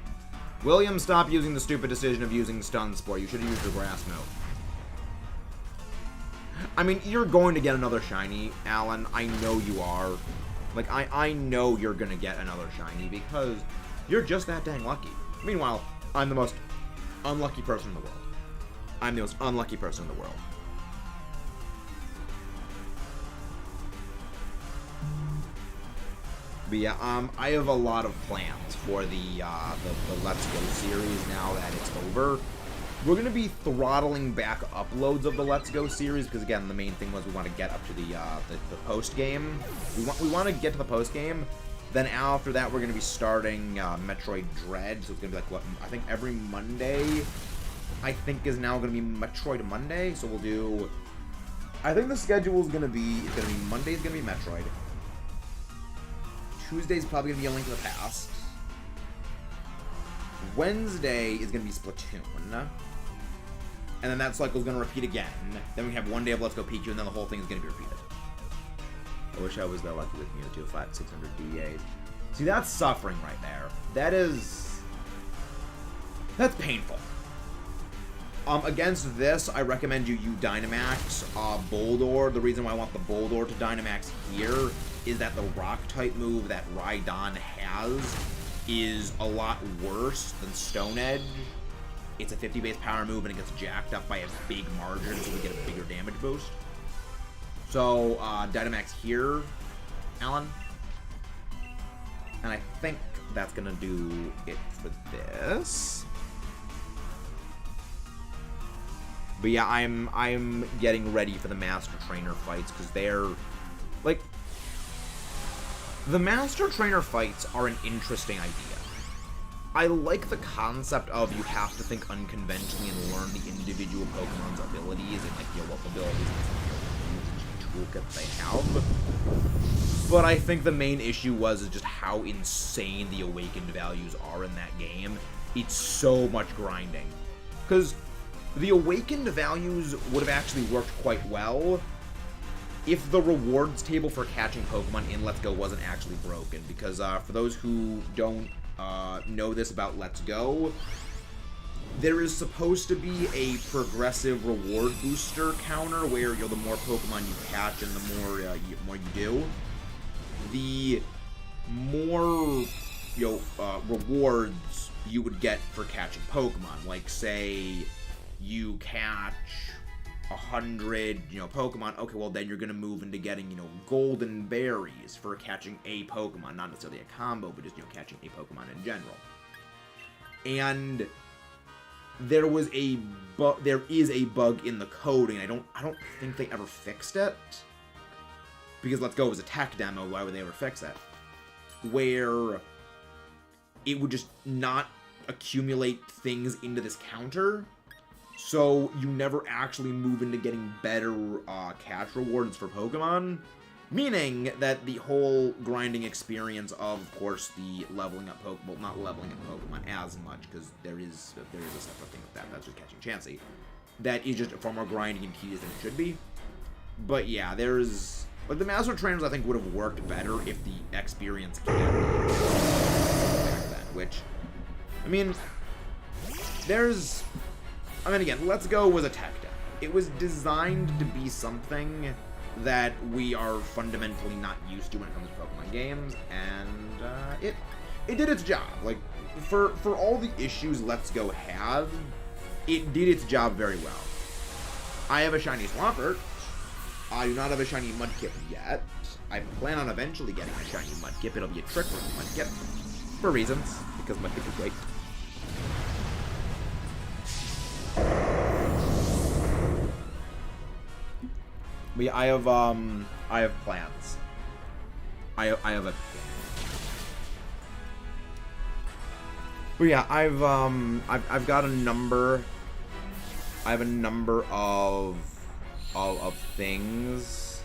William, stop using the stupid decision of using Stun Spore. You should have used your Grass move. I mean, you're going to get another shiny, Alan. I know you are. Like, I know you're going to get another shiny because you're just that dang lucky. Meanwhile, I'm the most unlucky person in the world. I'm the most unlucky person in the world. But yeah, I have a lot of plans for the Let's Go series now that it's over. We're going to be throttling back uploads of the Let's Go series because, again, the main thing was we want to get up to the post-game. We want to get to the post-game. Then after that, we're going to be starting Metroid Dread. So it's going to be like, what, I think every Monday, I think is now going to be Metroid Monday. So we'll do, I think the schedule is going to be, Monday's going to be Metroid. Tuesday's probably going to be A Link to the Past. Wednesday is going to be Splatoon. And then that cycle is going to repeat again. Then we have one day of Let's Go Pikachu, and then the whole thing is going to be repeated. I wish I was that lucky with Mewtwo, 600 DAs. See, that's suffering right there. That's painful. Against this, I recommend you Dynamax Boldore. The reason why I want the Boldore to Dynamax here is that the Rock-type move that Rhydon has is a lot worse than Stone Edge. It's a 50 base power move, and it gets jacked up by a big margin, so we get a bigger damage boost. So, Dynamax here, Alan. And I think that's gonna do it for this. But yeah, I'm getting ready for the Master Trainer fights, because they're, like, the Master Trainer fights are an interesting idea. I like the concept of you have to think unconventionally and learn the individual Pokemon's abilities and, like, you know, what abilities and toolkit they have. But I think the main issue was just how insane the Awakened values are in that game. It's so much grinding. Because the Awakened values would have actually worked quite well if the rewards table for catching Pokemon in Let's Go wasn't actually broken. Because for those who don't know this about Let's Go, there is supposed to be a progressive reward booster counter where, you know, the more Pokemon you catch and the more you do, the more, you know, rewards you would get for catching Pokemon. Like, say you catch 100, you know, Pokemon, okay, well, then you're going to move into getting, you know, golden berries for catching a Pokemon, not necessarily a combo, but just, you know, catching a Pokemon in general. And there is a bug in the coding. I don't think they ever fixed it, because Let's Go was a tech demo. Why would they ever fix it? Where it would just not accumulate things into this counter, so you never actually move into getting better catch rewards for Pokemon. Meaning that the whole grinding experience of course, the leveling up Pokemon, well, not leveling up Pokemon as much, because there is a separate thing with that, that's just catching Chansey. That is just far more grinding and tedious than it should be. But yeah, there's... Like, the Master Trainers, I think, would have worked better if the experience came back then, which... I mean, there's... I mean, again, Let's Go was a tech deck. It was designed to be something that we are fundamentally not used to when it comes to Pokemon games, and it did its job. Like, for all the issues Let's Go had, it did its job very well. I have a shiny Swampert. I do not have a shiny Mudkip yet. I plan on eventually getting a shiny Mudkip. It'll be a trick with Mudkip, for reasons, because Mudkip is great. But yeah, I have plans. I have a... But yeah, I've got a number... I have a number of things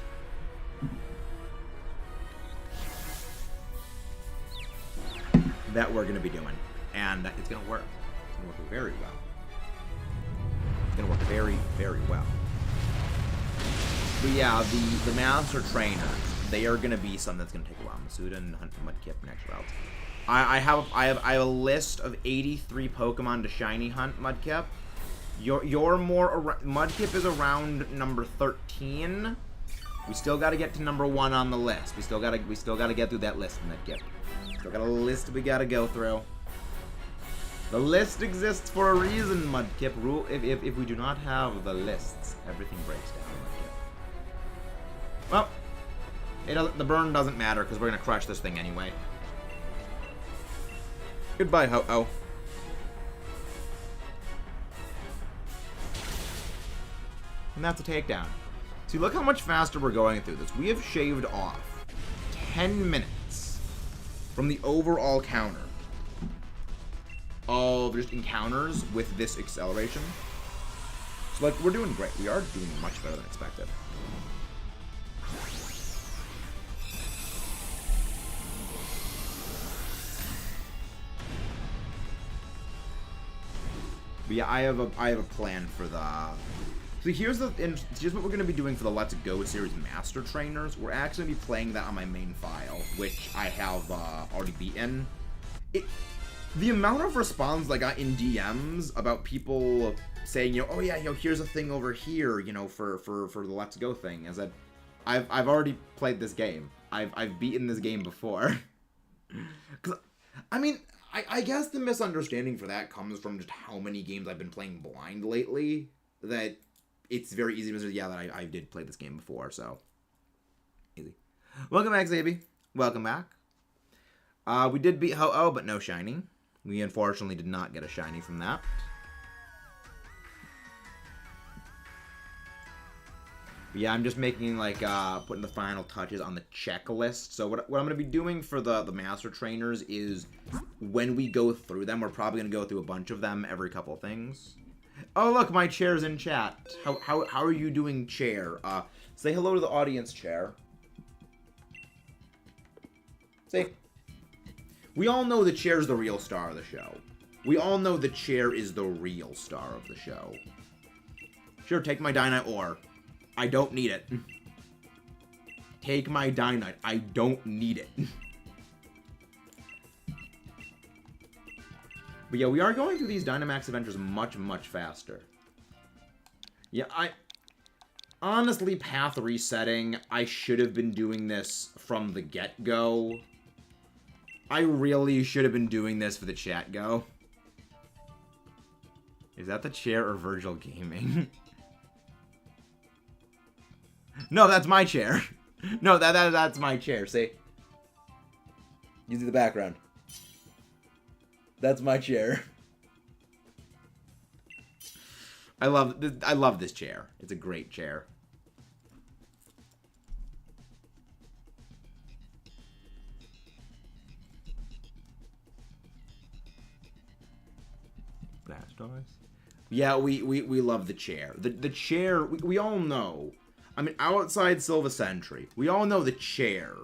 that we're gonna be doing, and it's gonna work. It's gonna work very well. It's gonna work very, very well. But yeah, the Master Trainers, they are gonna be something that's gonna take a while. Masuda, Hunt for Mudkip, next route. I have a list of 83 Pokemon to shiny hunt Mudkip. You're more Mudkip is around number 13. We still got to get to number 1 on the list. We still got to get through that list, Mudkip. Still got a list we got to go through. The list exists for a reason, Mudkip. Rule if we do not have the lists, everything breaks down, Mudkip. Well, the burn doesn't matter because we're gonna crush this thing anyway. Goodbye, Ho-Oh. And that's a takedown. See, look how much faster we're going through this. We have shaved off 10 minutes from the overall counter of just encounters with this acceleration. So, like, we're doing great. We are doing much better than expected. But yeah, I have a plan for the... So here's what we're going to be doing for the Let's Go series Master Trainers. We're actually going to be playing that on my main file, which I have already beaten. The amount of response I got in DMs about people saying, you know, oh yeah, you know, here's a thing over here, you know, for the Let's Go thing, is that I've already played this game. I've beaten this game before. 'Cause, I mean, I guess the misunderstanding for that comes from just how many games I've been playing blind lately, that it's very easy to say, yeah, that I did play this game before, so. Easy. Welcome back, Zaby. Welcome back. We did beat Ho-Oh, but no shiny. We unfortunately did not get a shiny from that. But yeah, I'm just making, like, putting the final touches on the checklist. So what I'm going to be doing for the Master Trainers is when we go through them, we're probably going to go through a bunch of them, every couple things. Oh, look, my chair's in chat. How are you doing, chair? Say hello to the audience, chair. Say, we all know the chair's the real star of the show. We all know the chair is the real star of the show. Sure, take my Dynamite ore. I don't need it. Take my Dynamite. I don't need it. But yeah, we are going through these Dynamax adventures much, much faster. Yeah, honestly, path resetting, I should have been doing this from the get-go. I really should have been doing this for the chat go. Is that the chair or Virgil Gaming? No, that's my chair. No, that's my chair. See? You see the background. That's my chair. I love this chair. It's a great chair. Blastoise. Yeah, we love the chair. The chair, we all know. I mean, outside Silva Sentry, we all know the chair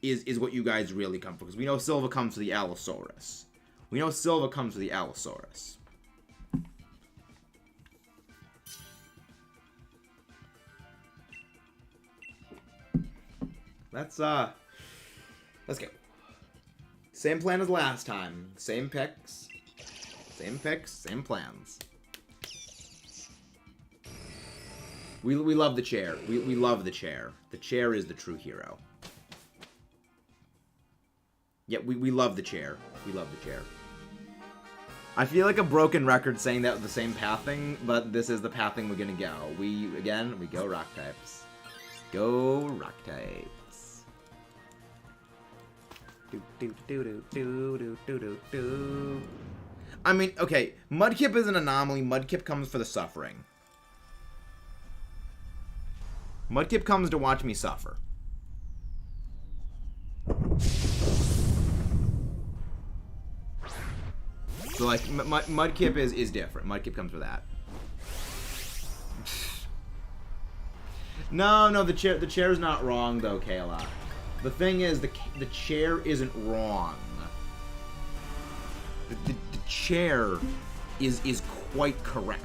is what you guys really come for. Because we know Silva comes for the Allosaurus. We know Silva comes for the Allosaurus. Let's go. Same plan as last time. Same picks. Same picks, same plans. We love the chair. We love the chair. The chair is the true hero. Yeah, we love the chair. We love the chair. I feel like a broken record saying that with the same pathing, but this is the pathing we're gonna go. We go rock types. Go rock types. I mean, okay, Mudkip is an anomaly. Mudkip comes for the suffering. Mudkip comes to watch me suffer. So, like, Mudkip is different. Mudkip comes for that. No, the chair's not wrong, though, Kayla. The thing is, the chair isn't wrong. The chair is quite correct.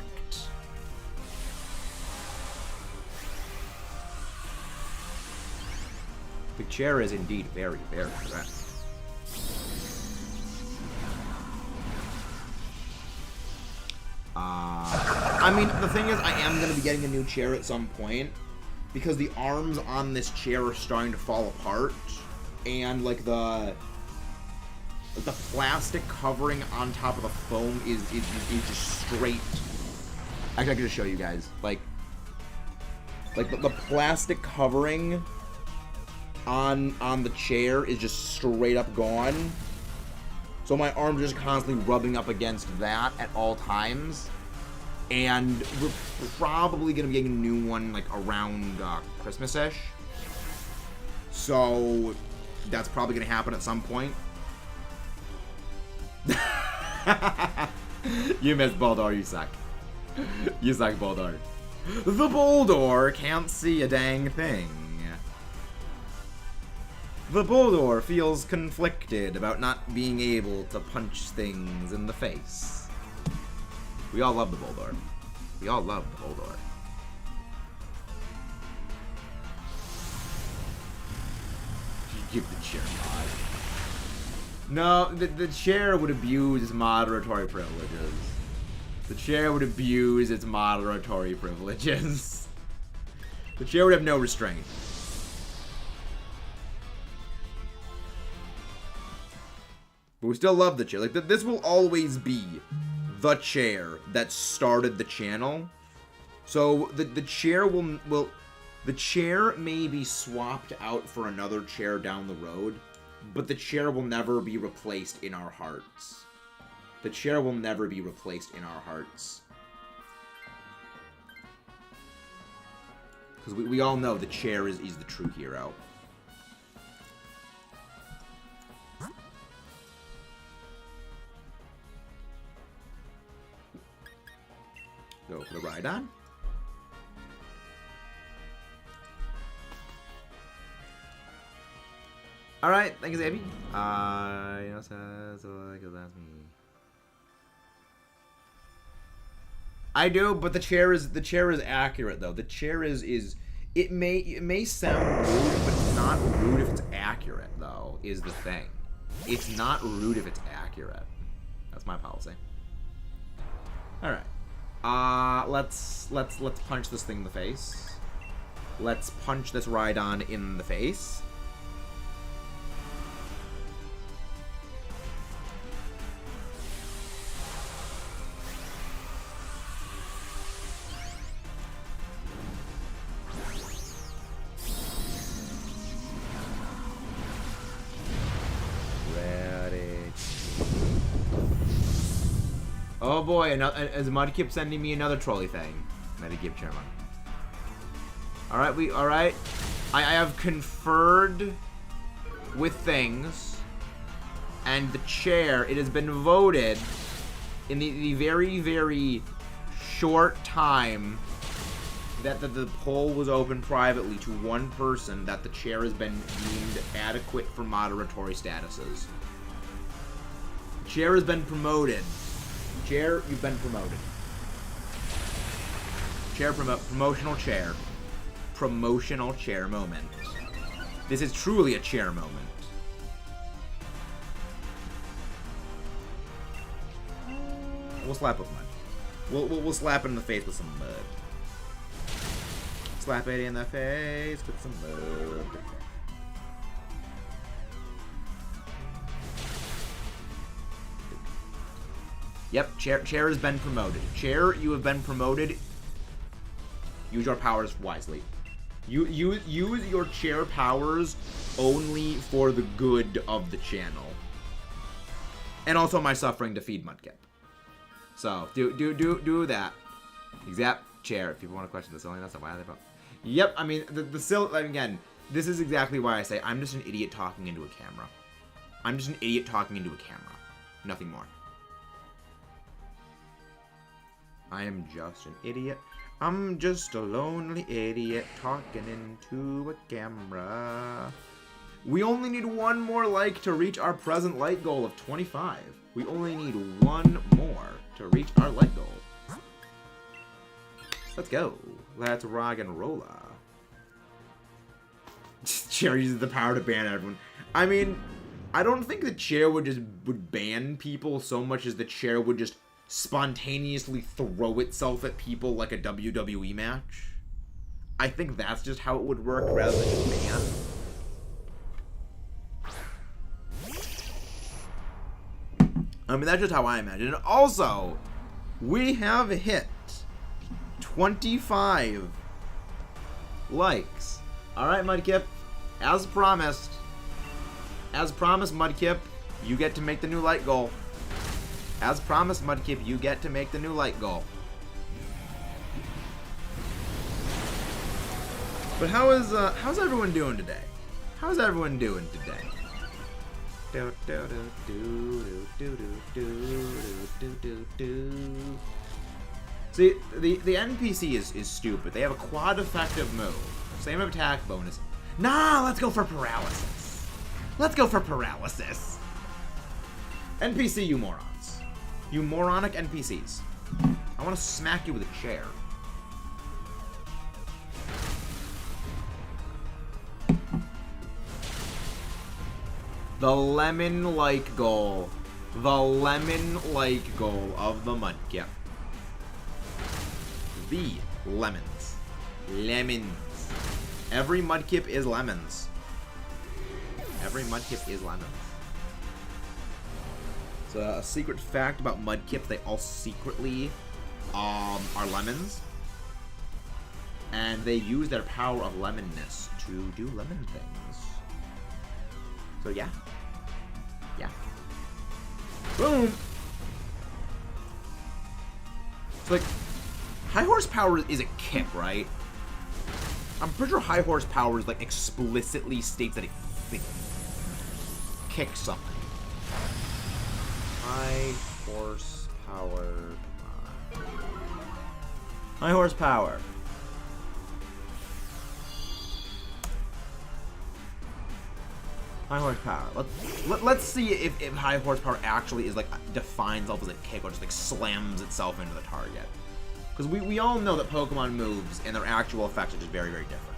The chair is indeed very, very correct. I mean, the thing is, I am going to be getting a new chair at some point, because the arms on this chair are starting to fall apart, and, like, the plastic covering on top of the foam is just straight. Actually, I can just show you guys. Like the plastic covering on the chair is just straight up gone. So my arm's just constantly rubbing up against that at all times. And we're probably going to be getting a new one, like, around Christmas-ish. So that's probably going to happen at some point. You missed Boldor, you suck. You suck, Boldor. The Boldor can't see a dang thing. The Boldor feels conflicted about not being able to punch things in the face. We all love the Boldor. We all love the Boldor. Give the chair mod. No, the chair would abuse its moderatory privileges. The chair would abuse its moderatory privileges. The chair would have no restraint. But we still love the chair. Like, this will always be the chair that started the channel. So the chair will the chair may be swapped out for another chair down the road, but the chair will never be replaced in our hearts. The chair will never be replaced in our hearts. Because we all know the chair is the true hero. Go for the ride on. Alright, thank you, Zabby. You know, so like that's me. I do, but the chair is accurate though. The chair is it may sound rude, but it's not rude if it's accurate though, is the thing. It's not rude if it's accurate. That's my policy. Alright. Let's punch this thing in the face. Let's punch this Rhydon in the face. Oh boy, is Mudkip sending me another trolley thing? Metagib chairman. Alright, I have conferred with things, and the chair, it has been voted in the very, very short time that the poll was open privately to one person that the chair has been deemed adequate for moderatory statuses. Chair has been promoted. Chair, you've been promoted. Chair, promotional chair. Promotional chair moment. This is truly a chair moment. We'll slap with mud. We'll slap it in the face with some mud. Slap it in the face with some mud. Yep, chair has been promoted. Chair, you have been promoted. Use your powers wisely. Use your chair powers only for the good of the channel. And also my suffering to feed Mudkip. So, do that. Exact chair. If people want to question the silliness of why they vote. Yep, I mean, again, this is exactly why I say I'm just an idiot talking into a camera. I'm just an idiot talking into a camera. Nothing more. I am just an idiot. I'm just a lonely idiot talking into a camera. We only need one more like to reach our present like goal of 25. We only need one more to reach our like goal. Let's go. Let's rock and roll. Chair uses the power to ban everyone. I mean, I don't think the chair would ban people so much as the chair would just spontaneously throw itself at people like a WWE match. I think that's just how it would work rather than just ban. I mean, that's just how I imagine it. Also, we have hit 25 likes. Alright, Mudkip. As promised, Mudkip, you get to make the new like goal. As promised, Mudkip, you get to make the new like goal. But how's everyone doing today? How's everyone doing today? See, the NPC is stupid. They have a quad effective move. Same attack bonus. Nah, let's go for paralysis. Let's go for paralysis. NPC, you morons. You moronic NPCs. I want to smack you with a chair. The lemon-like goal. The lemon-like goal of the Mudkip. The lemons. Lemons. Every Mudkip is lemons. Every Mudkip is lemons. So a secret fact about Mudkips, they all secretly are lemons. And they use their power of lemonness to do lemon things. So yeah. Yeah. Boom! So like, high horsepower is a kick, right? I'm pretty sure high horsepower is like explicitly states that it kicks something. High horsepower. High horsepower. High horsepower. Let's see if high horsepower actually is like defines itself as a kick or just like slams itself into the target. Because we all know that Pokemon moves and their actual effects are just very, very different.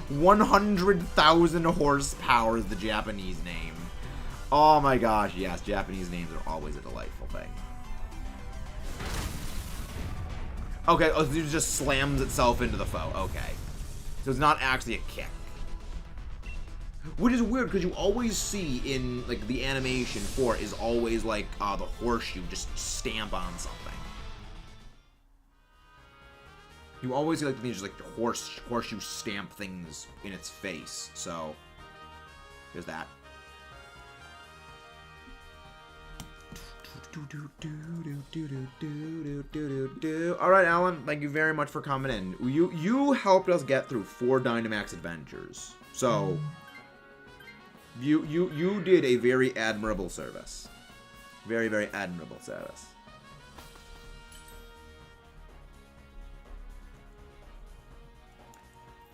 100,000 horsepower is the Japanese name. Oh my gosh, yes, Japanese names are always a delightful thing. Okay, oh, it just slams itself into the foe. Okay. So it's not actually a kick. Which is weird, because you always see in, like, the animation for it is always, like, the horseshoe just stamp on something. You always see, like, these, like, horseshoe stamp things in its face, so there's that. Alright, Alan, thank you very much for coming in. You helped us get through 4 Dynamax adventures, so you did a very admirable service. Very, very admirable service.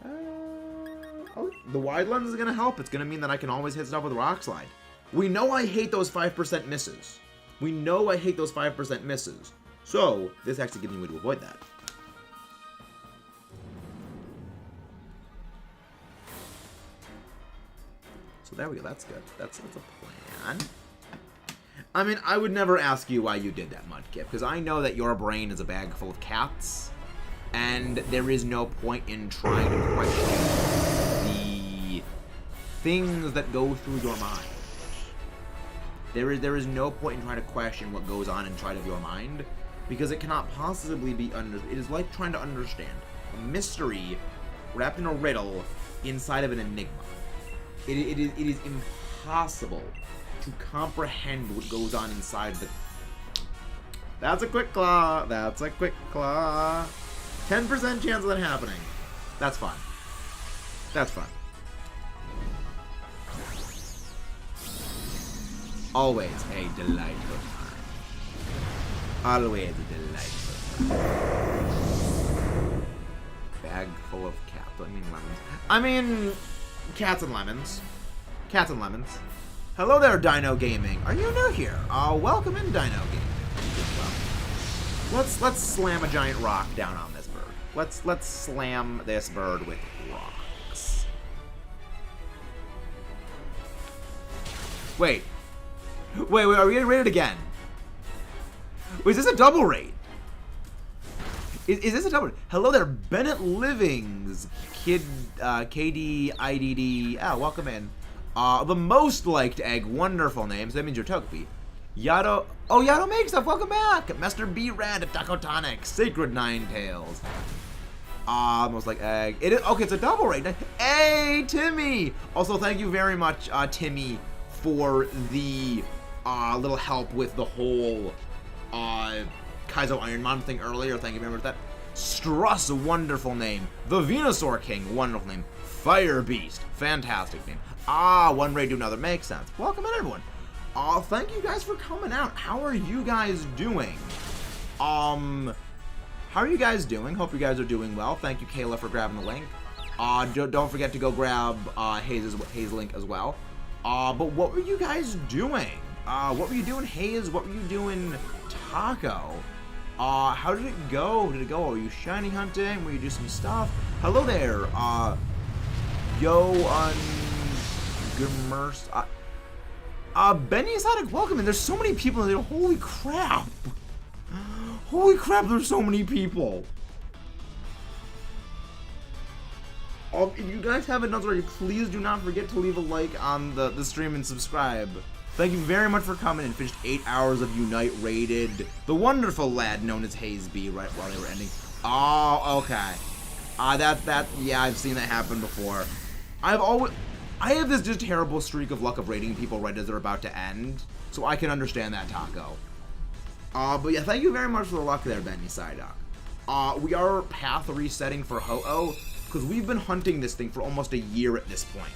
Oh, the wide lens is going to help. It's going to mean that I can always hit stuff with Rock Slide. We know I hate those 5% misses. We know I hate those 5% misses. So, this actually gives me a way to avoid that. So there we go. That's good. That's a plan. I mean, I would never ask you why you did that, Mudkip, because I know that your brain is a bag full of cats, and there is no point in trying to question the things that go through your mind. There is no point in trying to question what goes on inside of your mind, because it cannot possibly be understood. It is like trying to understand a mystery wrapped in a riddle inside of an enigma. It is impossible to comprehend what goes on inside the... That's a quick claw. That's a quick claw. 10% chance of that happening. That's fine. That's fine. Always a delightful time. Always a delightful time. Bag full of cats. I mean lemons. I mean, cats and lemons. Cats and lemons. Hello there, Dino Gaming. Are you new here? Welcome in, Dino Gaming. Let's slam a giant rock down on this bird. Let's slam this bird with rocks. Wait, are we getting raided again? Wait, is this a double raid? Is this a double raid? Hello there, Bennett Livings, KD IDD. Welcome in. The most liked egg, wonderful name, so that means you're Togepi. Yato, Yato makes up, welcome back! Master B Rad of Takotonic, Sacred Ninetales. Most liked egg. It is, okay, it's a double raid. Hey, Timmy! Also, thank you very much, Timmy, for the little help with the whole Kaizo Ironmon thing earlier. Thank you very much for that. Struss, wonderful name. The Venusaur King, wonderful name. Fire Beast, fantastic name. One raid to another makes sense. Welcome in, everyone. Thank you guys for coming out. How are you guys doing? How are you guys doing? Hope you guys are doing well. Thank you, Kayla, for grabbing the link. Don't forget to go grab Hayes' link as well. But what were you guys doing? What were you doing, Hayes? What were you doing, Taco? How did it go? Were you shiny hunting? Were you do some stuff? Hello there. Benny Exotic, welcome in. There's so many people in there. Holy crap. Holy crap, there's so many people. If you guys haven't done so already, please do not forget to leave a like on the stream and subscribe. Thank you very much for coming and finished 8 hours of Unite rated. The wonderful lad known as Hayes B right while they were ending. Oh, okay. Yeah, I've seen that happen before. I have this just terrible streak of luck of rating people right as they're about to end, so I can understand that, Taco. But yeah, thank you very much for the luck there, Benny Psyduck. We are path resetting for Ho-Oh, because we've been hunting this thing for almost a year at this point.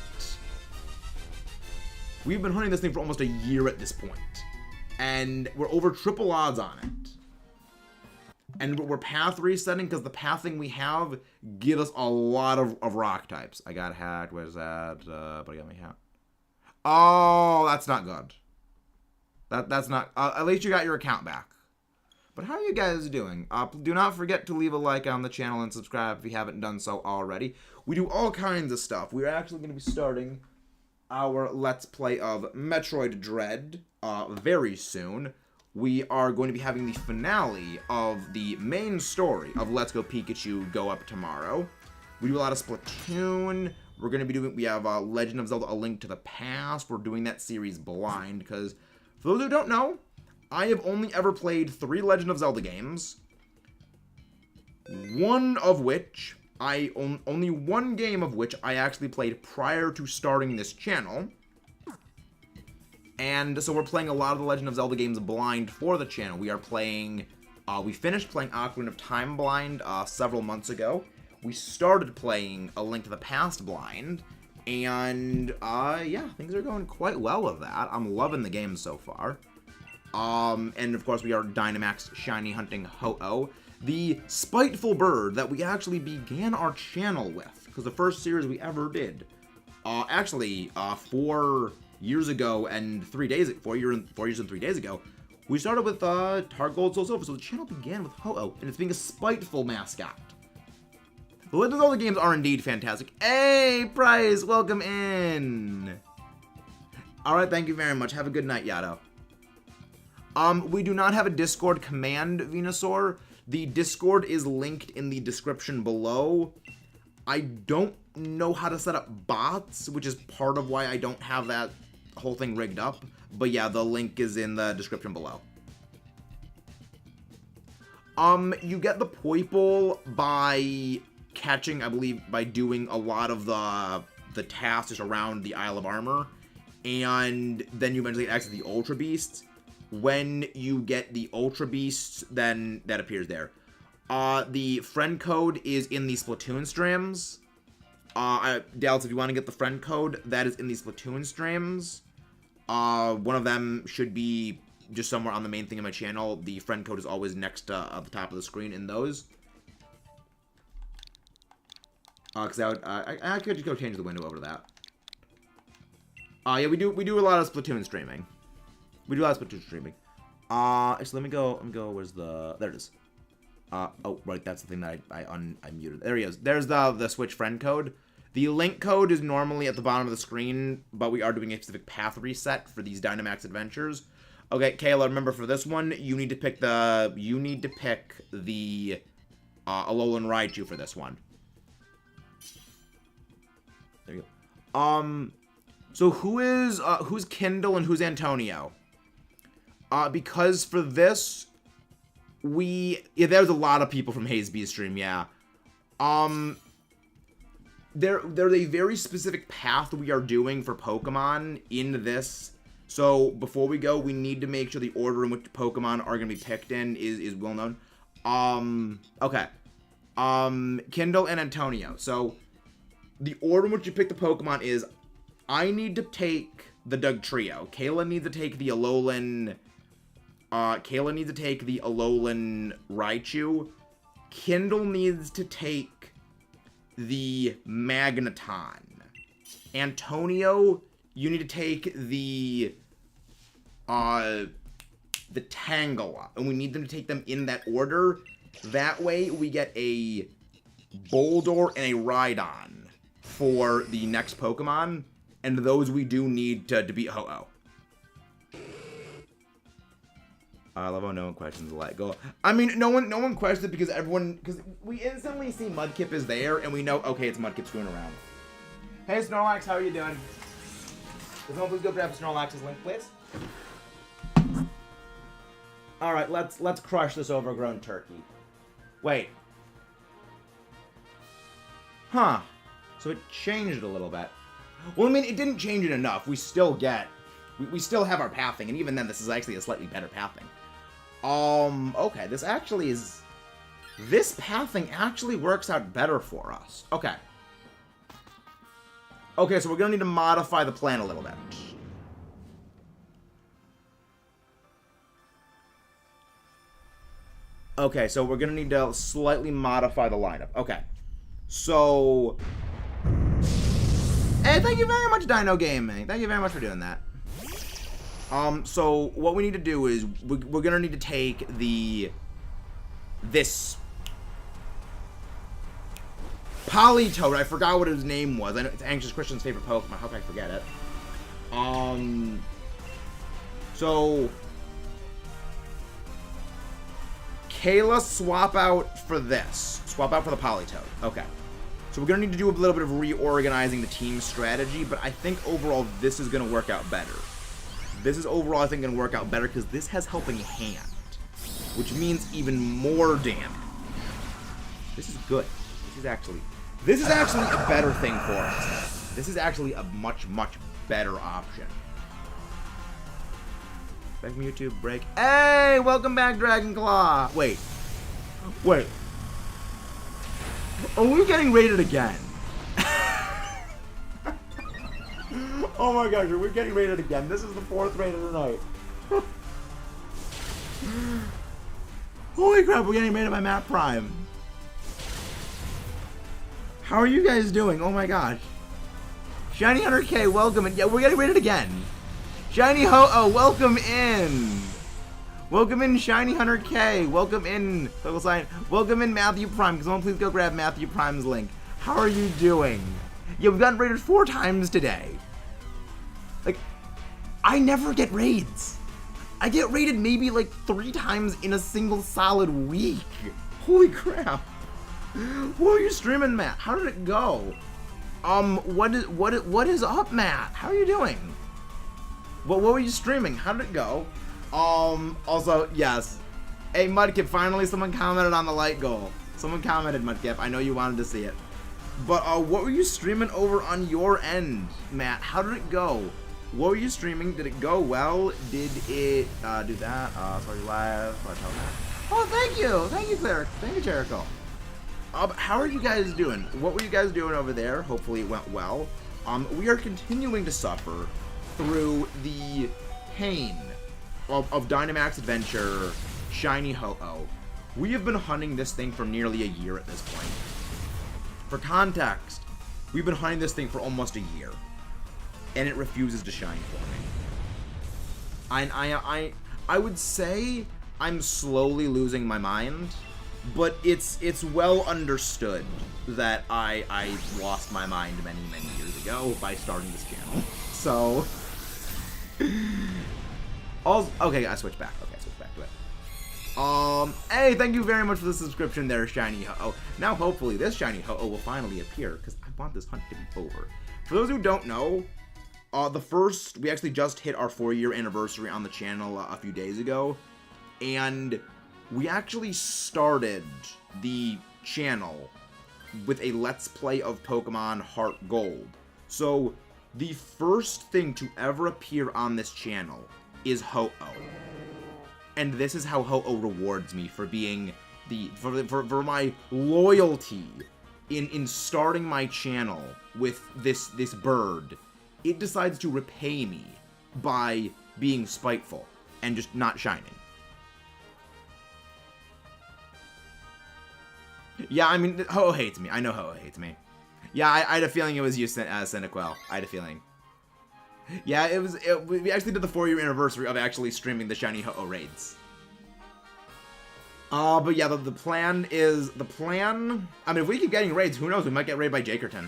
And we're over triple odds on it. And we're path resetting because the pathing we have give us a lot of rock types. I got hacked. Where's that? But I got my hat. Oh, that's not good. That's not... at least you got your account back. But how are you guys doing? Do not forget to leave a like on the channel and subscribe if you haven't done so already. We do all kinds of stuff. We're actually going to be starting our Let's Play of Metroid Dread very soon. We are going to be having the finale of the main story of Let's Go Pikachu go up tomorrow. We do a lot of Splatoon. We're going to be doing, we have Legend of Zelda: A Link to the Past. We're doing that series blind because, for those who don't know, I have only ever played 3 Legend of Zelda games. One of which, only one game of which I actually played prior to starting this channel. And so we're playing a lot of the Legend of Zelda games blind for the channel. We are playing, we finished playing Ocarina of Time blind several months ago. We started playing A Link to the Past blind. And, yeah, things are going quite well with that. I'm loving the game so far. And of course we are Dynamax shiny hunting Ho-Oh, the spiteful bird that we actually began our channel with. because the first series we ever did, actually, 4 years ago and 3 days, 4 years and 3 days ago, we started with Heart Gold, Soul Silver. So the channel began with Ho-Oh, and it's being a spiteful mascot. The Legend of Zelda games are indeed fantastic. Hey, Price, welcome in. All right, thank you very much. Have a good night, Yato. We do not have a Discord command, Venusaur. The Discord is linked in the description below. I don't know how to set up bots, which is part of why I don't have that whole thing rigged up. But yeah, the link is in the description below. You get the Poipole by catching, I believe, by doing a lot of the tasks around the Isle of Armor. And then you eventually access the Ultra Beasts. When you get the Ultra Beasts, then that appears there. The friend code is in the Splatoon streams. Dallas, if you want to get the friend code, that is in the Splatoon streams. One of them should be just somewhere on the main thing of my channel. The friend code is always next at the top of the screen in those. Because I could just go change the window over to that. Yeah, we do a lot of Splatoon streaming. We do a lot of Splatoon streaming. So let me go, where's the, there it is. Oh, right, that's the thing that I muted. There he is. There's the Switch friend code. The link code is normally at the bottom of the screen, but we are doing a specific path reset for these Dynamax adventures. Okay, Kayla, remember for this one, you need to pick the Alolan Raichu for this one. There you go. So who's Kindle and who's Antonio? Because for this, there's a lot of people from Hazebee's stream, yeah. There's a very specific path we are doing for Pokemon in this. So before we go, we need to make sure the order in which Pokemon are going to be picked in is well known. Okay. Kindle and Antonio. So the order in which you pick the Pokemon is, I need to take the Dugtrio. Kayla needs to take the Alolan Raichu. Kindle needs to take the Magneton. Antonio, you need to take the Tangela. And we need them to take them in that order. That way we get a Boldore and a Rhydon for the next Pokemon. And those we do need to beat Ho-Oh. I love how no one questions the Let Go. I mean, no one questions it because we instantly see Mudkip is there, and we know, okay, it's Mudkip screwing around. Hey, Snorlax, how are you doing? Does someone please go grab Snorlax's link, please? All right, let's crush this overgrown turkey. Wait. Huh. So it changed a little bit. Well, I mean, it didn't change it enough. We still have our pathing, and even then, this is actually a slightly better pathing. Okay, this pathing actually works out better for us. Okay. Okay, so we're gonna need to modify the plan a little bit. Okay, so we're gonna need to slightly modify the lineup. Okay. So... Hey, thank you very much, Dino Gaming. Thank you very much for doing that. So what we need to do is we're gonna need to take this Politoed. I forgot what his name was. I know it's Anxious Christian's favorite Pokemon. How can I forget it? So Kayla, swap out for this. Swap out for the Politoed. Okay. So we're going to need to do a little bit of reorganizing the team strategy, but I think overall this is going to work out better. This is overall, I think, going to work out better because this has Helping Hand, which means even more damage. This is good. This is actually a better thing for us. This is actually a much, much better option. Back from YouTube break. Hey, welcome back, Dragonclaw. Wait. Are we getting rated again? Oh my gosh, are we getting rated again? This is the 4th raid of the night. Holy crap, we're getting rated by Matt Prime. How are you guys doing? Oh my gosh. Shiny 100K, welcome. And yeah, we're getting rated again. Shiny Ho-Oh, welcome in. Welcome in, Shiny 100K. Welcome in, Total Sign. Welcome in, Matthew Prime. Can someone please go grab Matthew Prime's link? How are you doing? Yeah, we've gotten raided 4 times today. Like, I never get raids. I get raided maybe like 3 times in a single solid week. Holy crap. What are you streaming, Matt? How did it go? What is up, Matt? How are you doing? What were you streaming? How did it go? Also, yes. Hey, Mudkip, finally someone commented on the light goal. Someone commented, Mudkip. I know you wanted to see it. But, what were you streaming over on your end, Matt? How did it go? What were you streaming? Did it go well? Did it, do that? Sorry, live. Oh, thank you. Thank you, Cleric. Thank you, Jericho. How are you guys doing? What were you guys doing over there? Hopefully it went well. We are continuing to suffer through the pain of Dynamax Adventure Shiny Ho-Oh. We have been hunting this thing for nearly a year at this point. For context, we've been hunting this thing for almost a year, and it refuses to shine for me. I would say I'm slowly losing my mind, but it's well understood that I lost my mind many years ago by starting this channel. So, okay, I switched back. Okay, I switched back to it. Hey, thank you very much for the subscription there, Shiny Ho-Oh. Now, hopefully, this Shiny Ho-Oh will finally appear, because I want this hunt to be over. For those who don't know, we actually just hit our 4-year anniversary on the channel a few days ago, and we actually started the channel with a Let's Play of Pokemon Heart Gold. So, the first thing to ever appear on this channel is Ho-Oh. And this is how Ho-Oh rewards me for being for my loyalty in starting my channel with this bird. It decides to repay me by being spiteful and just not shining. Yeah, I mean, Ho-Oh hates me. I know Ho-Oh hates me. Yeah, I had a feeling it was you, Cinequel. I had a feeling. Yeah, we actually did the 4-year anniversary of actually streaming the Shiny Ho-Oh raids. But yeah, the plan, I mean, if we keep getting raids, who knows, we might get raided by Jakerton.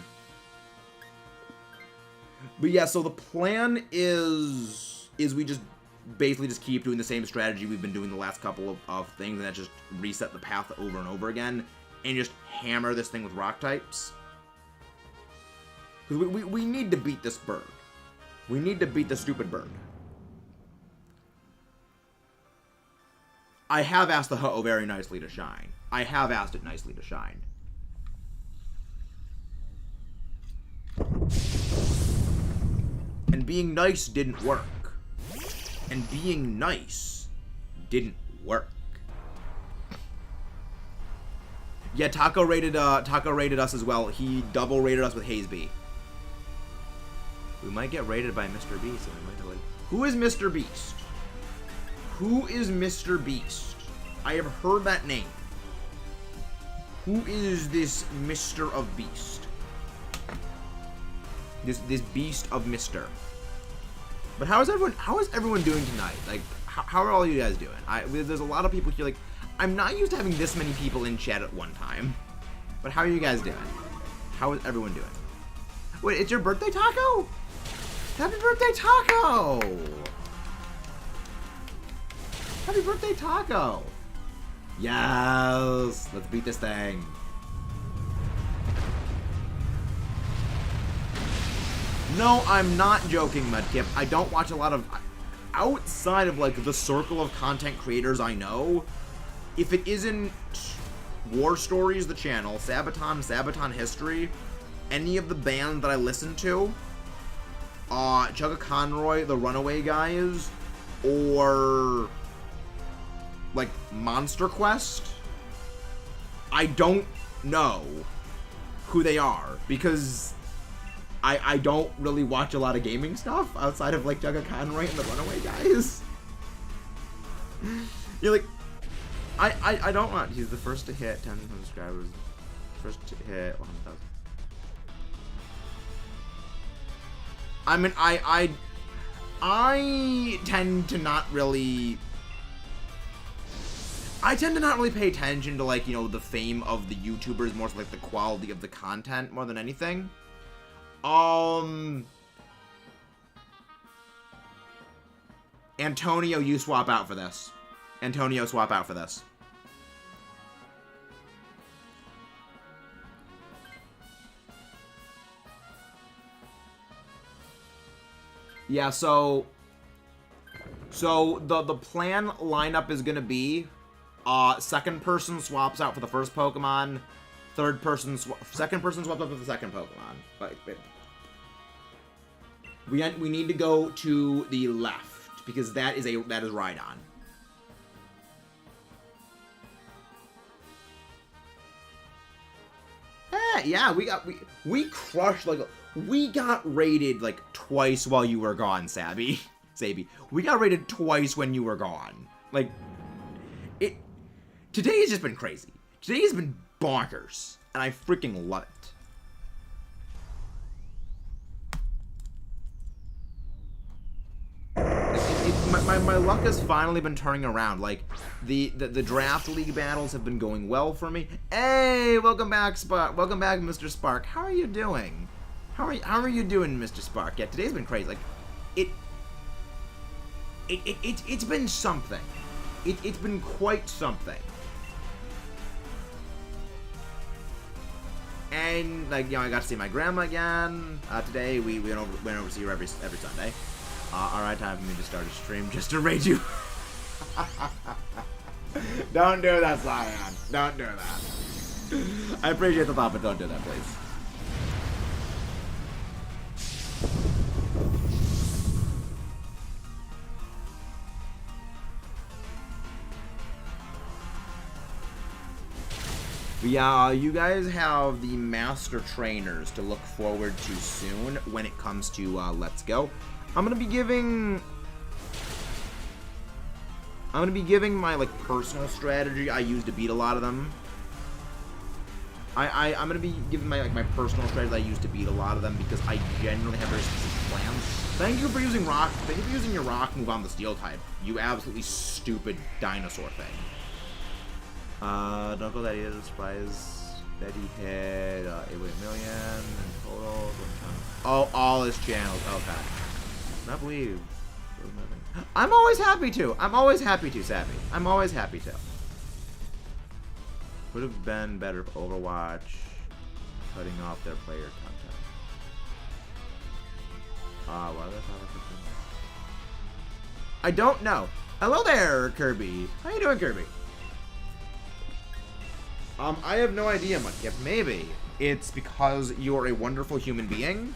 But yeah, so the plan is we just basically just keep doing the same strategy we've been doing the last couple of things, and that just reset the path over and over again, and just hammer this thing with rock types. Because we need to beat this bird. We need to beat the stupid bird. I have asked the Ho-Oh very nicely to shine. I have asked it nicely to shine. And being nice didn't work. And being nice didn't work. Yeah, Taco rated us as well. He double rated us with Hazeby. We might get raided by Mr. Beast. Who is Mr. Beast? Who is Mr. Beast? I have heard that name. Who is this Mr. of Beast? This Beast of Mr. But how is everyone doing tonight? Like, how are all you guys doing? There's a lot of people here. Like, I'm not used to having this many people in chat at one time. But how are you guys doing? How is everyone doing? Wait, it's your birthday, Taco? Happy birthday, Taco! Happy birthday, Taco! Yes! Let's beat this thing. No, I'm not joking, Mudkip. I don't watch a lot of... Outside of, like, the circle of content creators I know, if it isn't War Stories, the channel, Sabaton History, any of the bands that I listen to, Chugga Conroy, the Runaway Guys, or like Monster Quest, I don't know who they are because I don't really watch a lot of gaming stuff outside of like Chugga Conroy and the Runaway Guys. You're like, I don't want. He's the first to hit 10,000 subscribers. First to hit 100,000. I mean, I tend to not really... I tend to not really pay attention to, like, you know, the fame of the YouTubers, more so like the quality of the content more than anything. Antonio, you swap out for this. Antonio, swap out for this. Yeah, so the plan lineup is gonna be, second person swaps out for the first Pokemon, second person swaps out for the second Pokemon. We need to go to the left because that is Rhydon. Yeah, we crushed, like, we got raided like twice while you were gone, Sabi. We got raided twice when you were gone. Like, today has just been crazy. Today has been bonkers, and I freaking love it. My luck has finally been turning around. Like, the draft league battles have been going well for me. Hey, welcome back, Spark. Welcome back, Mr. Spark. How are you doing? How are you doing, Mr. Spark? Yeah, today's been crazy. Like, it's been something. It's been quite something. And, like, you know, I got to see my grandma again. Today we went over to see her every Sunday. Alright, time for me to start a stream just to raid you. Don't do that, Cyan. Don't do that. I appreciate the thought, but don't do that, please. But yeah, you guys have the master trainers to look forward to soon when it comes to Let's Go. I'm gonna be giving my, like, personal strategy I use to beat a lot of them. I'm gonna be giving my personal strategy I use to beat a lot of them because I genuinely have very specific plans. Thank you for using rock. Thank you for using your rock move on the steel type. You absolutely stupid dinosaur thing. Don't go that either. Surprise that he had 8 million in total. Oh, all his channels. Okay. Not believe. I'm always happy to. I'm always happy to, Savvy. I'm always happy to. Would have been better if Overwatch cutting off their player content. Why did I talk about I don't know. Hello there, Kirby. How you doing, Kirby? I have no idea, Mudkip. Maybe it's because you're a wonderful human being.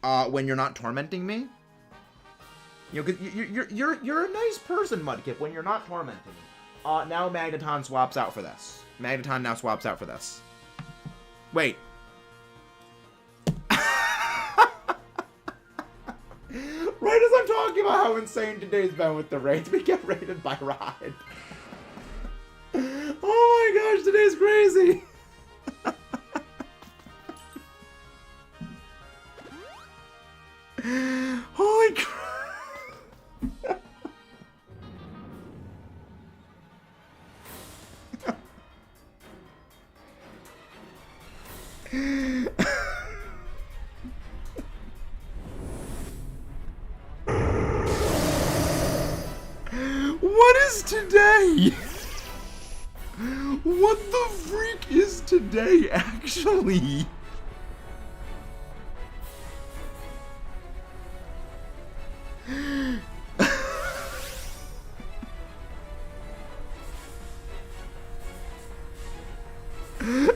When you're not tormenting me, you know, cause you're a nice person, Mudkip. When you're not tormenting me. Now Magneton swaps out for this. Magneton now swaps out for this. Wait. Right as I'm talking about how insane today's been with the raids, we get raided by Rod. Oh my gosh, today's crazy. Holy crap. What is today? What the freak is today, actually?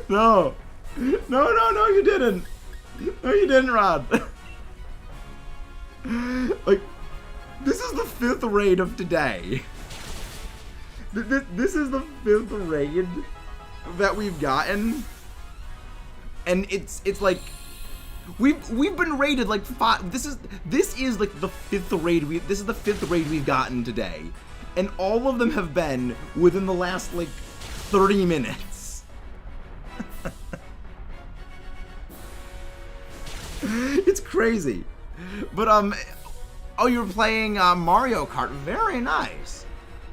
No. No, you didn't. No, you didn't, Rod. Like, this is the 5th raid of today. This is the 5th raid that we've gotten. And it's like we've been raided like 5. This is like the 5th raid this is the 5th raid we've gotten today. And all of them have been within the last like 30 minutes. It's crazy. But, oh, you were playing, Mario Kart. Very nice.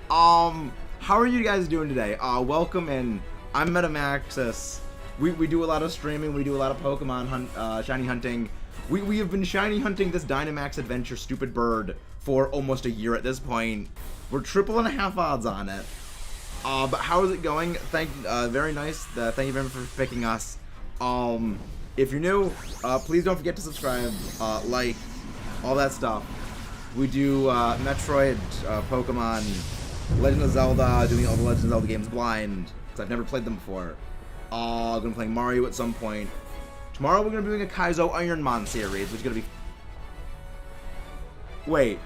How are you guys doing today? Welcome in. I'm Metamaxis. We do a lot of streaming. We do a lot of Pokemon shiny hunting. We have been shiny hunting this Dynamax adventure stupid bird for almost a year at this point. We're 3.5 odds on it. But how is it going? Very nice. Thank you very much for picking us. If you're new, please don't forget to subscribe, like, all that stuff. We do Metroid, Pokemon, Legend of Zelda, doing all the Legend of Zelda games blind, because I've never played them before. Gonna be playing Mario at some point. Tomorrow we're gonna be doing a Kaizo Ironmon series, which is gonna be... Wait.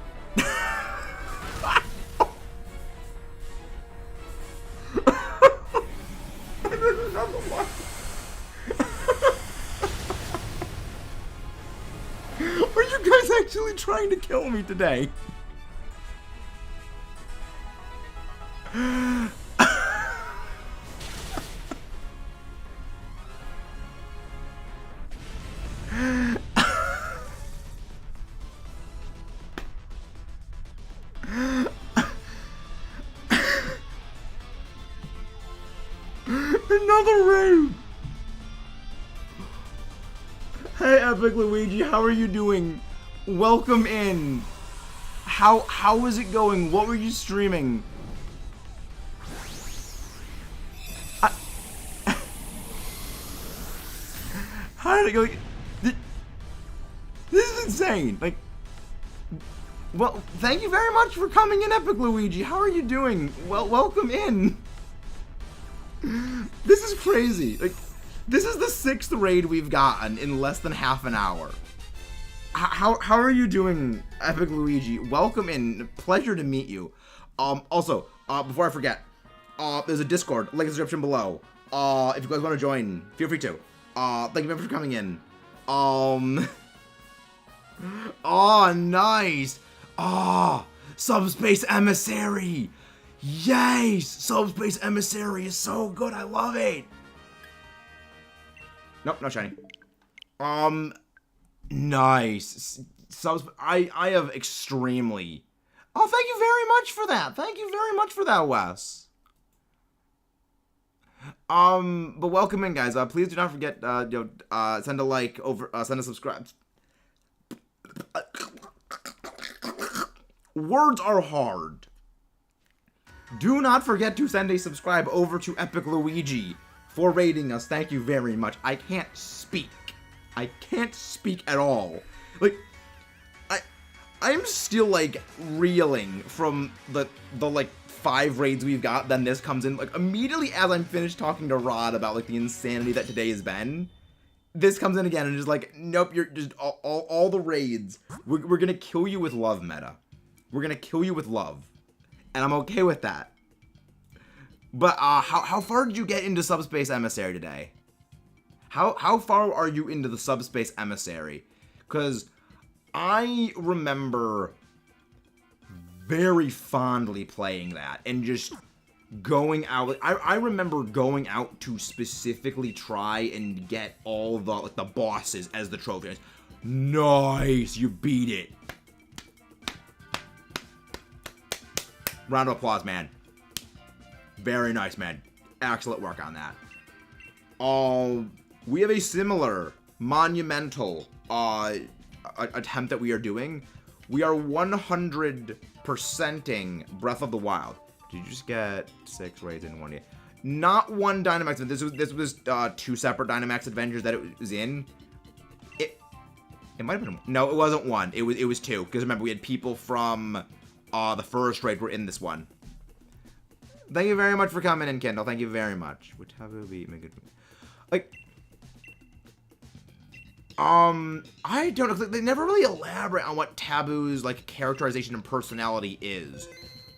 Are you guys actually trying to kill me today? Another raid! Hey, Epic Luigi, how are you doing? Welcome in. How is it going? What were you streaming? How did it go? This is insane. Like, well, thank you very much for coming in, Epic Luigi. How are you doing? Well, welcome in. This is crazy. Like, this is the 6th raid we've gotten in less than half an hour. How are you doing, Epic Luigi? Welcome in. Pleasure to meet you. Also, before I forget, there's a Discord, link in the description below. If you guys want to join, feel free to. Thank you very much for coming in. Oh, nice. Subspace Emissary. Yes, Subspace Emissary is so good. I love it. Nope, no shiny. Nice. I have extremely... Oh, thank you very much for that. Thank you very much for that, Wes. But welcome in, guys. Please do not forget, send a like over, send a subscribe. Words are hard. Do not forget to send a subscribe over to Epic Luigi for rating us. Thank you very much. I can't speak. I can't speak at all. Like, I'm still, like, reeling from the like, 5 raids we've got, then this comes in, like, immediately as I'm finished talking to Rod about, like, the insanity that today has been, this comes in again and just like, nope, you're just, all the raids, we're gonna kill you with love, meta. We're gonna kill you with love. And I'm okay with that. But, how far did you get into Subspace Emissary today? How far are you into the Subspace Emissary? Because I remember very fondly playing that and just going out. I remember going out to specifically try and get all the, like, the bosses as the trophy. Nice, you beat it. Round of applause, man. Very nice, man. Excellent work on that. We have a similar monumental attempt that we are doing. We are 100%ing Breath of the Wild. Did you just get 6 raids in one year? Not one Dynamax. This was 2 separate Dynamax adventures that it was in. It might have been, no, it wasn't 1. It was 2. Because remember, we had people from the first raid were in this one. Thank you very much for coming in, Kendall. Thank you very much. Would taboo be good? Like, I don't know. They never really elaborate on what Taboo's, like, characterization and personality is.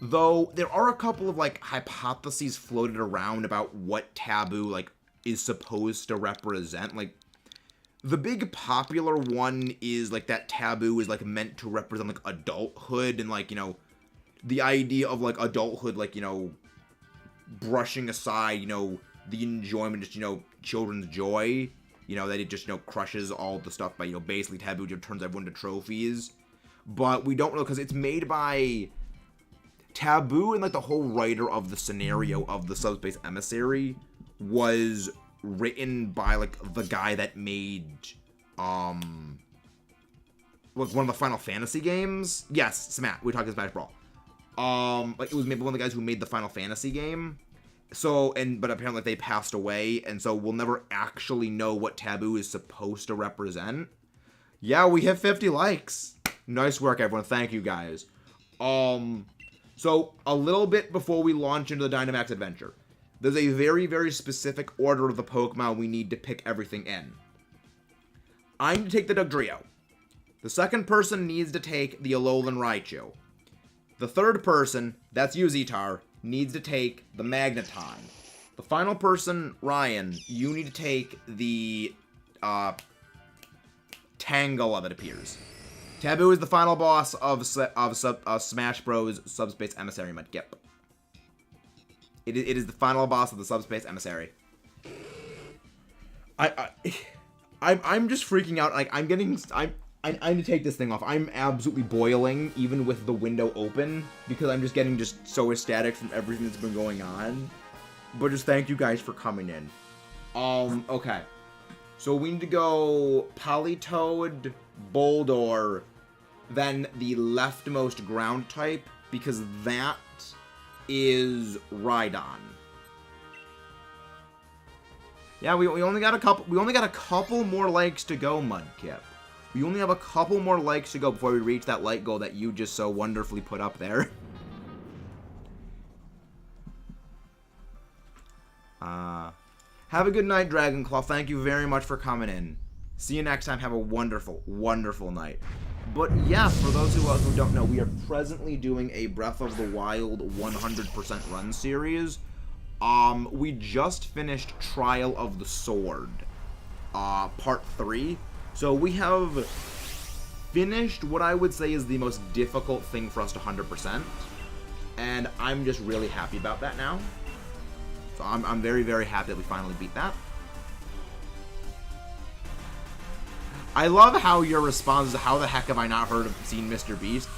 Though, there are a couple of, like, hypotheses floated around about what Taboo, like, is supposed to represent. Like, the big popular one is, like, that Taboo is, like, meant to represent, like, adulthood and, like, you know, the idea of, like, adulthood, like, you know, brushing aside, you know, the enjoyment, just, you know, children's joy. You know, that it just, crushes all the stuff by, basically Taboo just turns everyone to trophies. But we don't know, because it's made by Taboo, and, like, the whole writer of the scenario of the Subspace Emissary was written by, like, the guy that made, like, one of the Final Fantasy games. Yes, Smash. We're talking Smash Brawl. Like, it was maybe one of the guys who made the Final Fantasy game. So, but apparently they passed away, and so we'll never actually know what Taboo is supposed to represent. Yeah, we hit 50 likes. Nice work, everyone. Thank you, guys. So, a little bit before we launch into the Dynamax adventure, there's a very, very specific order of the Pokemon we need to pick everything in. I need to take the Dugtrio. The second person needs to take the Alolan Raichu. The third person, that's you, Zetar, needs to take the Magneton. The final person, Ryan, you need to take the Tangela that appears. Taboo is the final boss of Smash Bros. Subspace Emissary Mudkip. It is the final boss of the Subspace Emissary. I'm just freaking out. Like, I need to take this thing off. I'm absolutely boiling, even with the window open, because I'm just getting so ecstatic from everything that's been going on. But just thank you guys for coming in. Okay. So we need to go Politoed, Boldore, then the leftmost ground type, because that is Rhydon. Yeah, we only got a couple more likes to go, Mudkip. We only have a couple more likes to go before we reach that like goal that you just so wonderfully put up there. Have a good night, Dragonclaw. Thank you very much for coming in. See you next time. Have a wonderful, wonderful night. But yeah, for those who don't know, we are presently doing a Breath of the Wild 100% run series. We just finished Trial of the Sword, part 3. So we have finished what I would say is the most difficult thing for us to 100%. And I'm just really happy about that now. So I'm very, very happy that we finally beat that. I love how your response is, how the heck have I not seen Mr. Beast?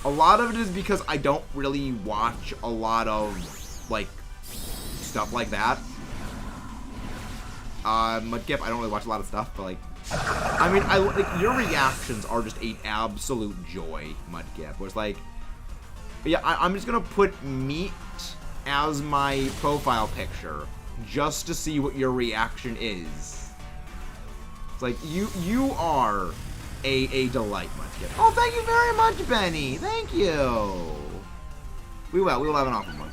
A lot of it is because I don't really watch a lot of, like, stuff like that. Mudkip, I don't really watch a lot of stuff, but, like, I mean, like, your reactions are just an absolute joy, Mudkip. Where it's like, yeah, I'm just gonna put meat as my profile picture just to see what your reaction is. It's like, you are a delight, Mudkip. Oh, thank you very much, Benny. Thank you. We will have an awesome one.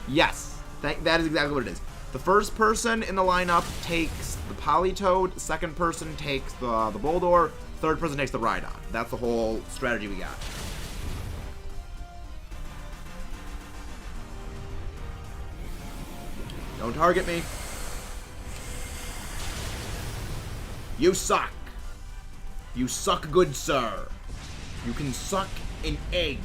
Yes, that is exactly what it is. The first person in the lineup takes the Politoed, second person takes the Boldore, third person takes the Rhydon. That's the whole strategy we got. Don't target me. You suck. You suck, good sir. You can suck an egg.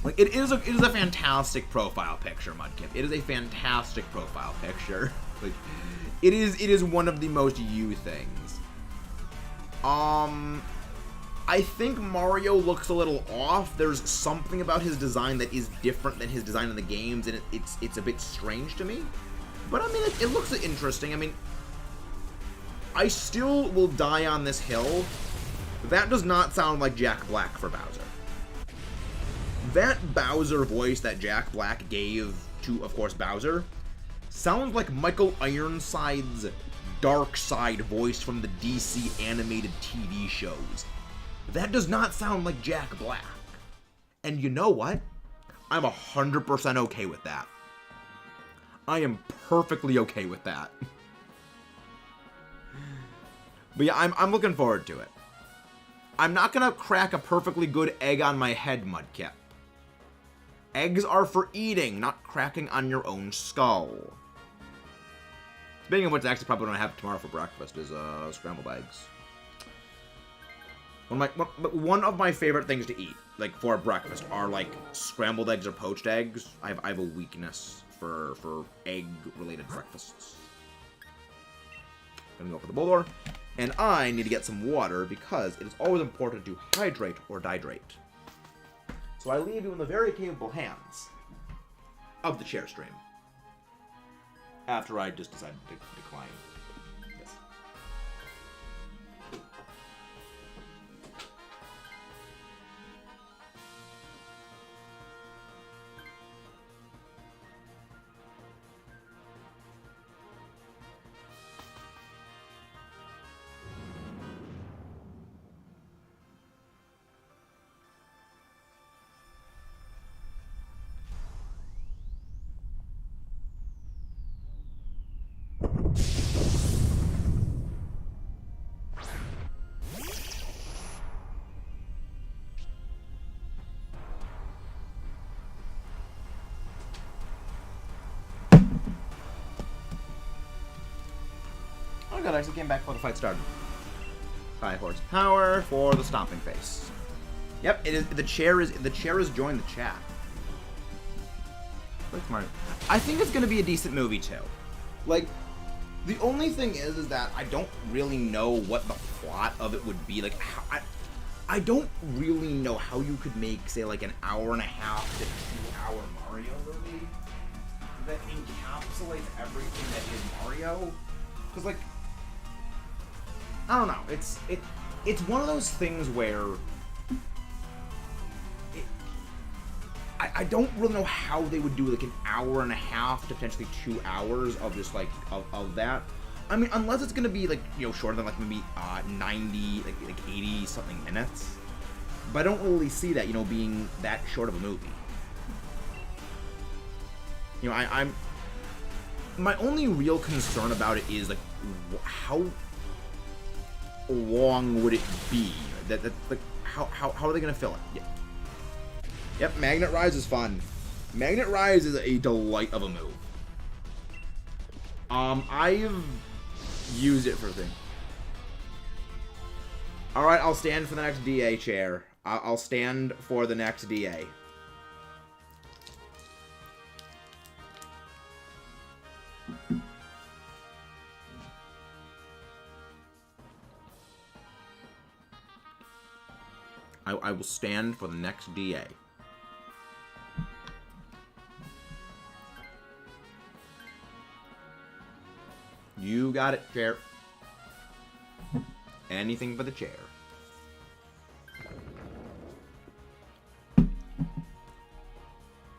Like, it is a fantastic profile picture, Mudkip. It is a fantastic profile picture. Like, it is one of the most you things. I think Mario looks a little off. There's something about his design that is different than his design in the games, and it's a bit strange to me. But I mean, it looks interesting. I mean, I still will die on this hill. That does not sound like Jack Black for Bowser. That Bowser voice that Jack Black gave to, of course, Bowser sounds like Michael Ironside's Dark Side voice from the DC animated TV shows. That does not sound like Jack Black. And you know what? I'm 100% okay with that. I am perfectly okay with that. But yeah, I'm looking forward to it. I'm not gonna crack a perfectly good egg on my head, Mudkip. Eggs are for eating, not cracking on your own skull. Speaking of which, actually probably what I have tomorrow for breakfast is scrambled eggs. One of my favorite things to eat, like, for breakfast, are, like, scrambled eggs or poached eggs. I have a weakness for egg-related breakfasts. Gonna go for the Boulder. And I need to get some water because it is always important to hydrate or dihydrate. So I leave you in the very capable hands of the chair stream. After I just decided to decline. Yes. Oh god, I actually came back before the fight started. 5 horsepower for the stomping face. Yep, it is. The chair has joined the chat. That's smart. I think it's gonna be a decent movie too. Like, the only thing is that I don't really know what the plot of it would be. Like, how, I don't really know how you could make, say, like an hour and a half to 2-hour Mario movie that encapsulates everything that is Mario. Because, like, I don't know. It's one of those things where I don't really know how they would do like an hour and a half to potentially 2 hours of just like of that. I mean, unless it's gonna be like, you know, shorter than like maybe 90, like 80 something minutes. But I don't really see that, you know, being that short of a movie. You know, I'm my only real concern about it is like how long would it be? That like how are they gonna fill it? Yeah. Yep, Magnet Rise is fun. Magnet Rise is a delight of a move. I've used it for a thing. Alright, I'll stand for the next DA chair. I'll stand for the next DA. I will stand for the next DA. You got it, chair. Anything for the chair.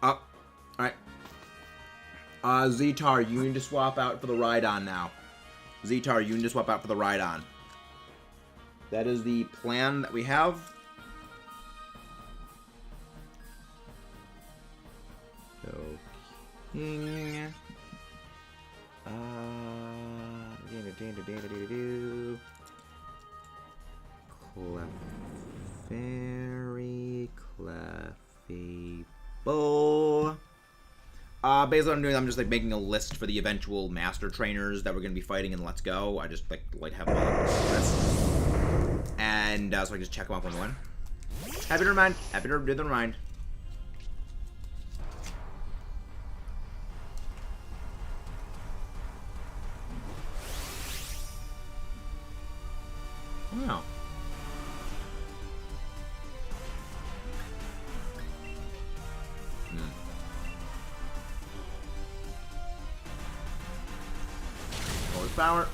Up. Alright. Zetar, you need to swap out for the ride-on now. Zetar, you need to swap out for the ride-on. That is the plan that we have. Okay. Clefairy, Clefable. Basically what I'm doing, I'm just like making a list for the eventual master trainers that we're gonna be fighting in Let's Go. I just like have a list. And so I can just check them off one by one. Happy to remind. Happy to do the remind. Wow. Horsepower.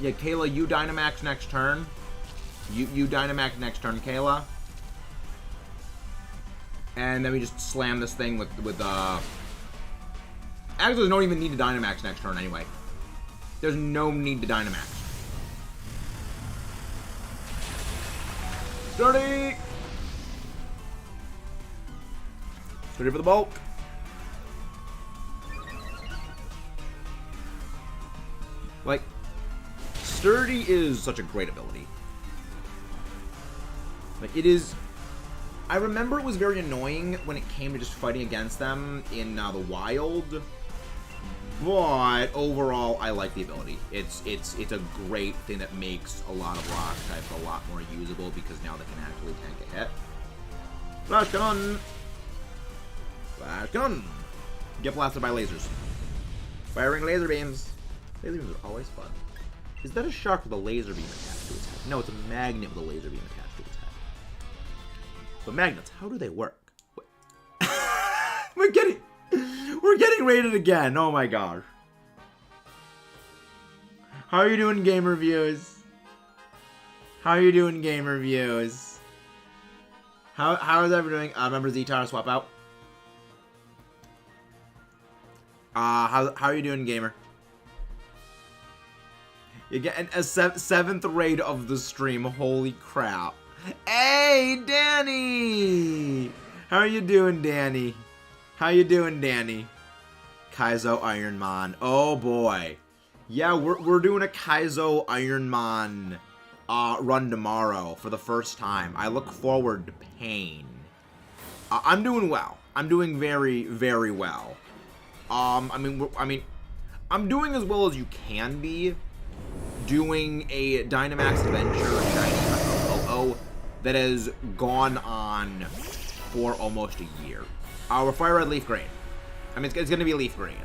Yeah, Kayla, you Dynamax next turn. You Dynamax next turn, Kayla. And then we just slam this thing with actually, there's no even need to Dynamax next turn anyway. There's no need to Dynamax. Sturdy! Sturdy for the bulk. Like, Sturdy is such a great ability. Like, it is... I remember it was very annoying when it came to just fighting against them in the wild. But overall, I like the ability. It's a great thing that makes a lot of rock types a lot more usable because now they can actually tank a hit. Flash gun! Flash gun! Get blasted by lasers. Firing laser beams. Laser beams are always fun. Is that a shark with a laser beam attached to its head? No, it's a magnet with a laser beam attached to its head. But magnets, how do they work? We're getting rated again. Oh my gosh. How are you doing, game reviews? How are you doing, game reviews? How is everyone doing? Remember Z-Tar swap out. How are you doing, gamer? You're getting a 7th raid of the stream. Holy crap. Hey, Danny! How are you doing, Danny? How you doing, Danny? Kaizo Ironmon. Oh, boy. Yeah, we're doing a Kaizo Ironmon run tomorrow for the first time. I look forward to pain. I'm doing well. I'm doing very, very well. I mean, I'm doing as well as you can be. Doing a Dynamax adventure shiny that has gone on for almost a year. We're Fire Red Leaf Green. I mean, it's gonna be Leaf Green.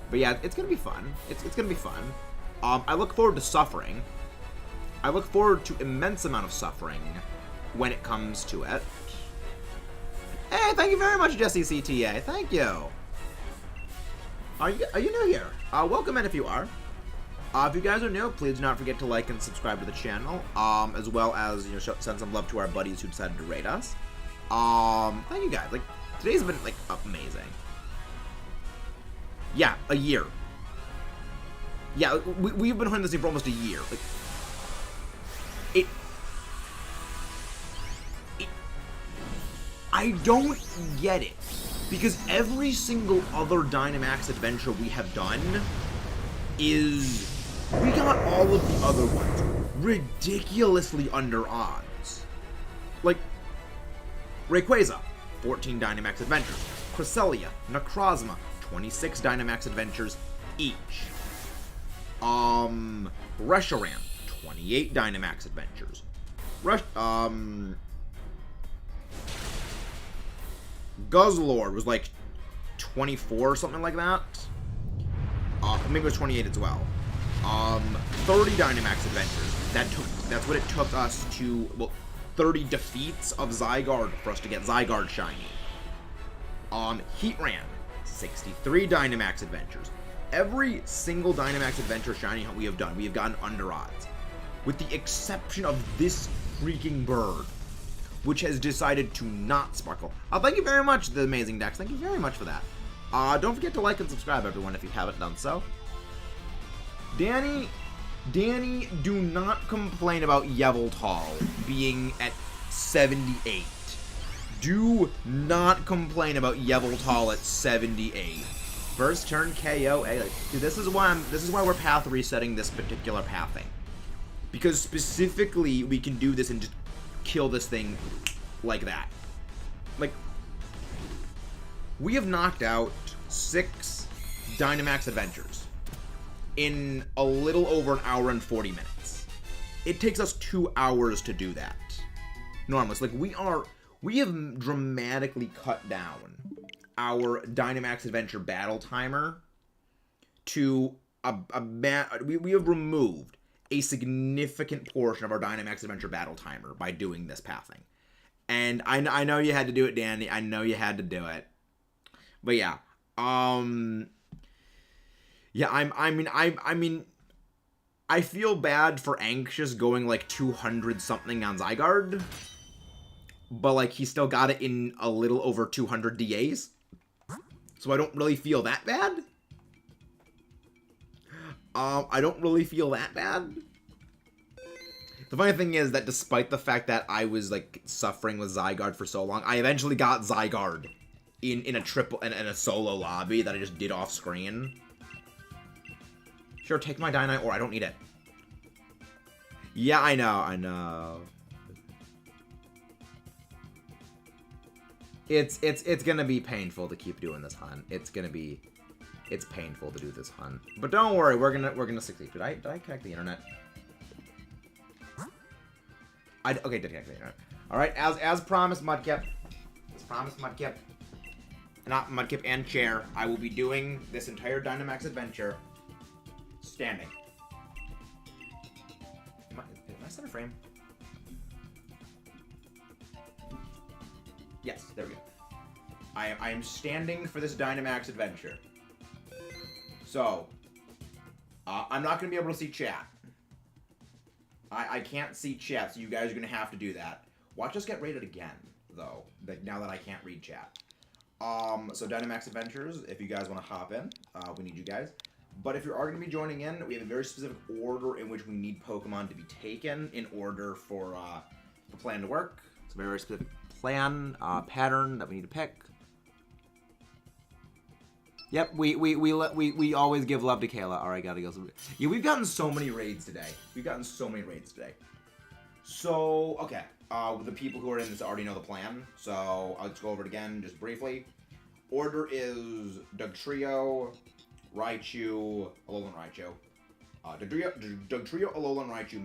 But yeah, it's gonna be fun. It's gonna be fun. I look forward to suffering. I look forward to immense amount of suffering when it comes to it. Hey, thank you very much, Jesse CTA. Thank you. Are you new here? Welcome in if you are. If you guys are new, please do not forget to like and subscribe to the channel, as well as send some love to our buddies who decided to raid us. Thank you guys. Like today's been like amazing. Yeah, a year. Yeah, we've been playing this game for almost a year. Like, I don't get it, because every single other Dynamax adventure we have done is we got all of the other ones ridiculously under odds. Like Rayquaza, 14 Dynamax adventures. Cresselia, Necrozma, 26 Dynamax adventures each. Reshiram, 28 Dynamax adventures. Guzzlord was like 24 or something like that. Maybe it was 28 as well. 30 Dynamax adventures. That's what it took us to, well, 30 defeats of Zygarde for us to get Zygarde shiny. Heatran, 63 Dynamax adventures. Every single Dynamax adventure shiny hunt we have done, we have gotten under odds. With the exception of this freaking bird, which has decided to not sparkle. Thank you very much, the amazing Dex. Thank you very much for that. Don't forget to like and subscribe, everyone, if you haven't done so. Danny, do not complain about Yveltal being at 78. Do not complain about Yveltal at 78. First turn KO. Dude, this is why we're path resetting this particular pathing. Because specifically, we can do this and just kill this thing like that. Like, we have knocked out 6 Dynamax adventures in a little over an hour and 40 minutes. It takes us 2 hours to do that. Normally, it's like we have dramatically cut down our Dynamax adventure battle timer to we have removed a significant portion of our Dynamax adventure battle timer by doing this pathing. And I know you had to do it, Danny. I know you had to do it. But yeah. Yeah, I mean I feel bad for Anxious going like 200 something on Zygarde. But like he still got it in a little over 200 DAs. So I don't really feel that bad. I don't really feel that bad. The funny thing is that despite the fact that I was like suffering with Zygarde for so long, I eventually got Zygarde in a triple in a solo lobby that I just did off screen. Sure, take my Dynite, or I don't need it. Yeah, I know. It's gonna be painful to keep doing this hunt. It's painful to do this hunt. But don't worry, we're gonna succeed. Did I connect the internet? Okay, did connect the internet. Alright, as promised, Mudkip. As promised, Mudkip. not Mudkip and chair. I will be doing this entire Dynamax adventure standing. Am I center frame? Yes, there we go. I am standing for this Dynamax adventure. So, I'm not going to be able to see chat. I can't see chat, so you guys are going to have to do that. Watch us get rated again, though, now that I can't read chat. So Dynamax Adventures, if you guys want to hop in, we need you guys. But if you are going to be joining in, we have a very specific order in which we need Pokemon to be taken in order for the plan to work. It's a very specific plan, pattern that we need to pick. Yep, we always give love to Kayla. All right, gotta go. Yeah, we've gotten so many raids today. So, okay. The people who are in this already know the plan, so I'll just go over it again, just briefly. Order is Dugtrio, Raichu, Alolan Raichu. Dugtrio, Alolan Raichu,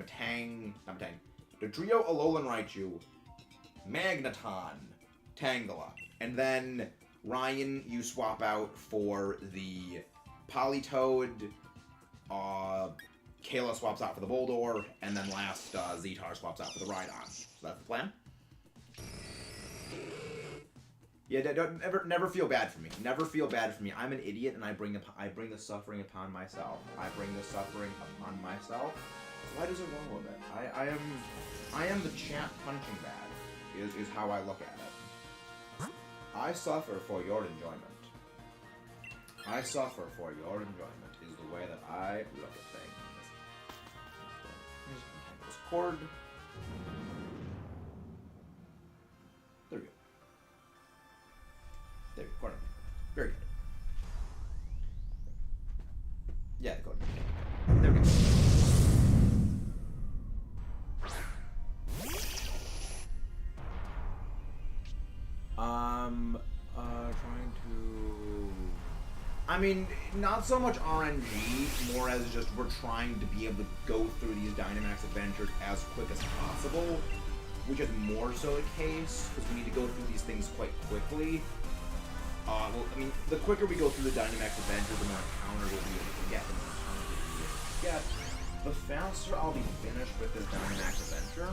Dugtrio, Alolan Raichu, Magneton, Tangela. And then, Ryan, you swap out for the Politoed, Kayla swaps out for the Boldore, and then last, Zetar swaps out for the Rhydon. So that's the plan. Yeah, never feel bad for me. Never feel bad for me. I'm an idiot, and I bring the suffering upon myself. Why does it roll with it? I am the chat punching bag, is how I look at it. I suffer for your enjoyment. Is the way that I look at things. This cord. There we go. There we go. Corner. Very good. Yeah, the cord. There we go. Trying to... I mean, not so much RNG, more as just we're trying to be able to go through these Dynamax adventures as quick as possible, which is more so the case, because we need to go through these things quite quickly. Well, I mean, the quicker we go through the Dynamax adventures, the more encounters we'll be able to get, the faster I'll be finished with this Dynamax adventure,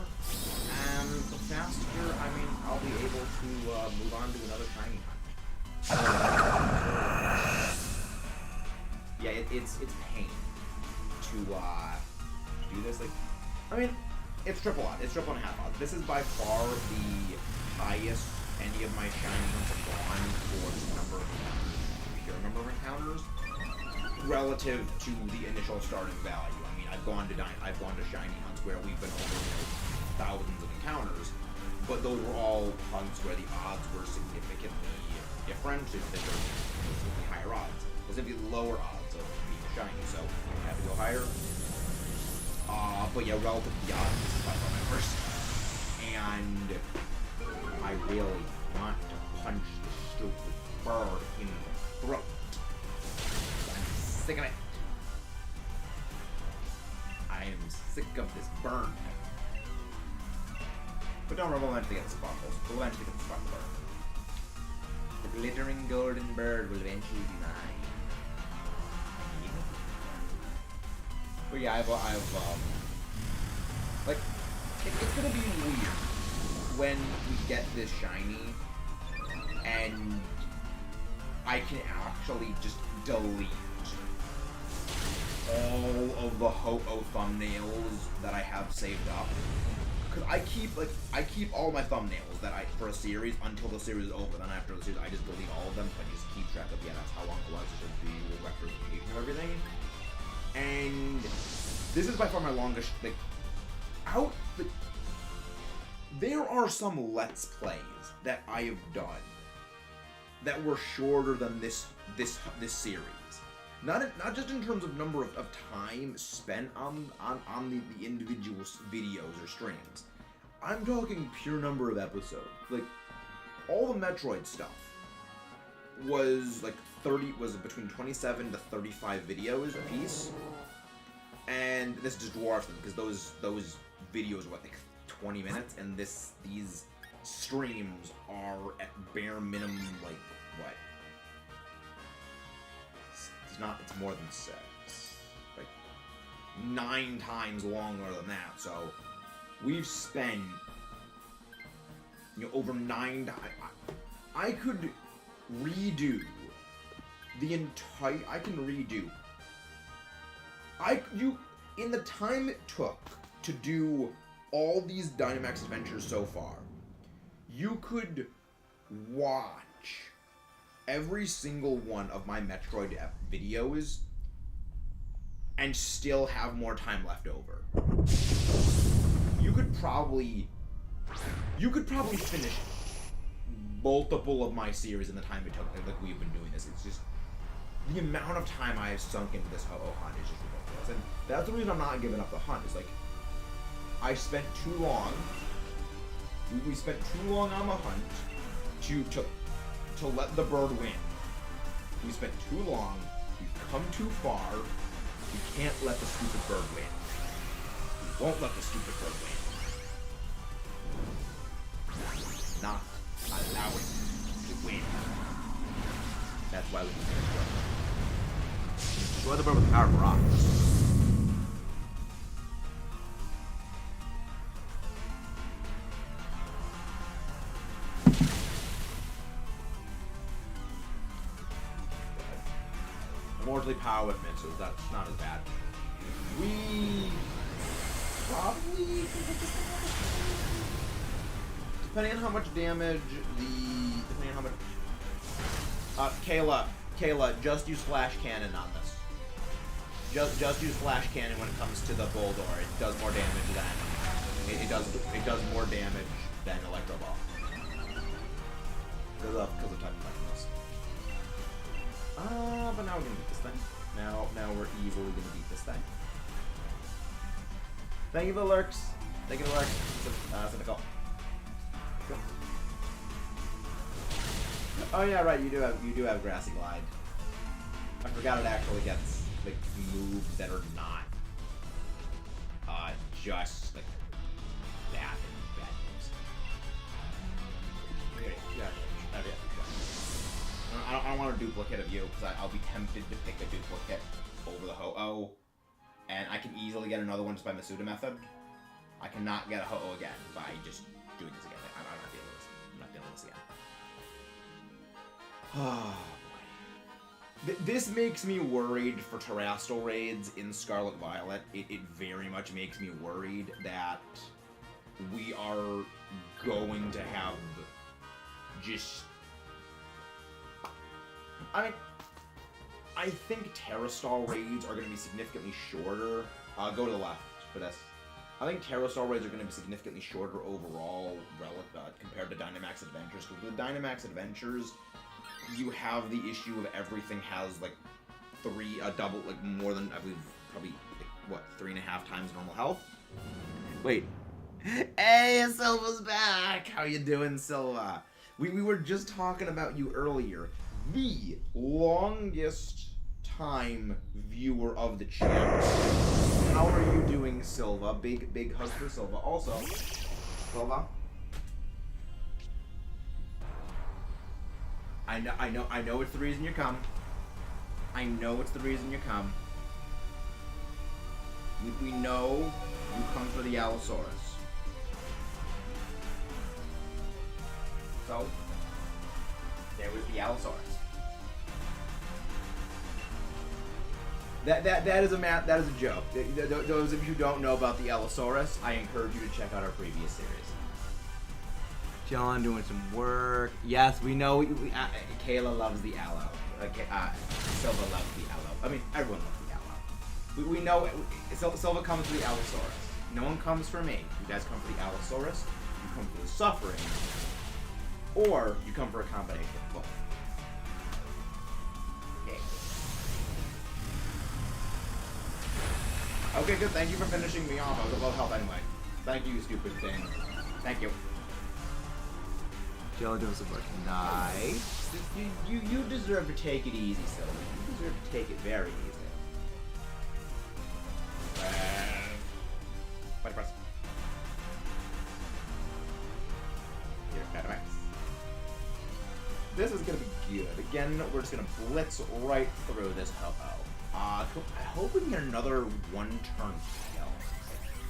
and the faster, I mean, I'll be able to move on to another shiny hunt. Yeah, it's pain to do this. Like, I mean, it's triple odd. It's triple and a half odds. This is by far the highest any of my shiny hunts have gone for the pure number of encounters relative to the initial starting value. I mean, I've gone to shiny hunts where we've been over thousands of encounters, but those were all hunts where the odds were significantly different. They were significantly higher odds. There's going to be lower odds of being shiny, so I have to go higher. But yeah, relative to the odds, this is by far my worst. And I really want to punch the stupid bird in the throat. I'm sick of it. I am sick of this burn. But don't worry, we'll eventually get the sparkles. We'll eventually get the sparkle bird. The glittering golden bird will eventually be mine. But yeah, I've like, it's gonna be weird when we get this shiny and I can actually just delete all of the Ho-Oh thumbnails that I have saved up. Cause I keep all my thumbnails that for a series until the series is over. Then after the series, I just delete all of them. So I just keep track of that's how long it was. It should be the representation of everything. And this is by far my longest. There are some Let's Plays that I have done that were shorter than this series. Not just in terms of number of time spent on the individual videos or streams. I'm talking pure number of episodes. Like, all the Metroid stuff was like between 27 to 35 videos a piece. And this just dwarfs them because those videos are like 20 minutes, and these streams are at bare minimum like not. It's more than 6. Like 9 times longer than that. So we've spent, you know, over 9. I could redo the entire. I can redo. In the time it took to do all these Dynamax adventures so far, you could watch every single one of my Metroid videos and still have more time left over. You could probably finish multiple of my series in the time it took. Like we've been doing this. It's just the amount of time I have sunk into this Ho-Oh hunt is just ridiculous. And that's the reason I'm not giving up the hunt. Is like I spent too long. We spent too long on the hunt to let the bird win. We spent too long. We've come too far. We can't let the stupid bird win. We won't let the stupid bird win. Not allow it to win. That's why we can destroy the bird with the power of rocks. Largely power with missiles, that's not as bad. We probably can hit this thing, depending on how much damage depending on how much Kayla, just use flash cannon on this. Just use flash cannon when it comes to the Boldor. It does more damage than it does more damage than Electro Ball. Because of type of weapons. But now we're gonna beat this thing. Now we're easily gonna beat this thing. Thank you for the lurks. Thank you for the lurks. Cynical. Go. Oh yeah, right. You do have Grassy Glide. I forgot it actually gets like moves that are not just like bad moves. I don't want a duplicate of you, because I'll be tempted to pick a duplicate over the Ho-Oh, and I can easily get another one just by Masuda method. I cannot get a Ho-Oh again by just doing this again. I'm not dealing with this. I'm not dealing with this again. Oh boy. This makes me worried for Terrestrial raids in Scarlet Violet. It very much makes me worried that we are going to have just... I think Terrastal raids are going to be significantly shorter. Go to the left for this. I think Terrastal raids are going to be significantly shorter overall compared to Dynamax Adventures. Because with Dynamax Adventures, you have the issue of everything has like double, like more than, I believe, probably, like, what, 3.5 times normal health? Wait. Hey, Silva's back! How you doing, Silva? We were just talking about you earlier. The longest time viewer of the channel. How are you doing, Silva? Big hug for Silva. Also, Silva. I know it's the reason you come. I know it's the reason you come. We know you come for the Allosaurus. So, there was the Allosaurus. That is a joke. Those of you who don't know about the Allosaurus, I encourage you to check out our previous series. John doing some work. Yes, we know. Kayla loves the Allo. Silva loves the Allo. I mean, everyone loves the Allo. We know. Silva comes for the Allosaurus. No one comes for me. You guys come for the Allosaurus. You come for the suffering. Or you come for a combination of both. Okay, good. Thank you for finishing me off. I was at low health anyway. Thank you, stupid thing. Thank you. Joe does some work. Nice. You deserve to take it easy, Silva. You deserve to take it very easy. Body press. Here, Dynamax. This is gonna be good. Again, we're just gonna blitz right through this hobo. I hope we can get another one-turn kill.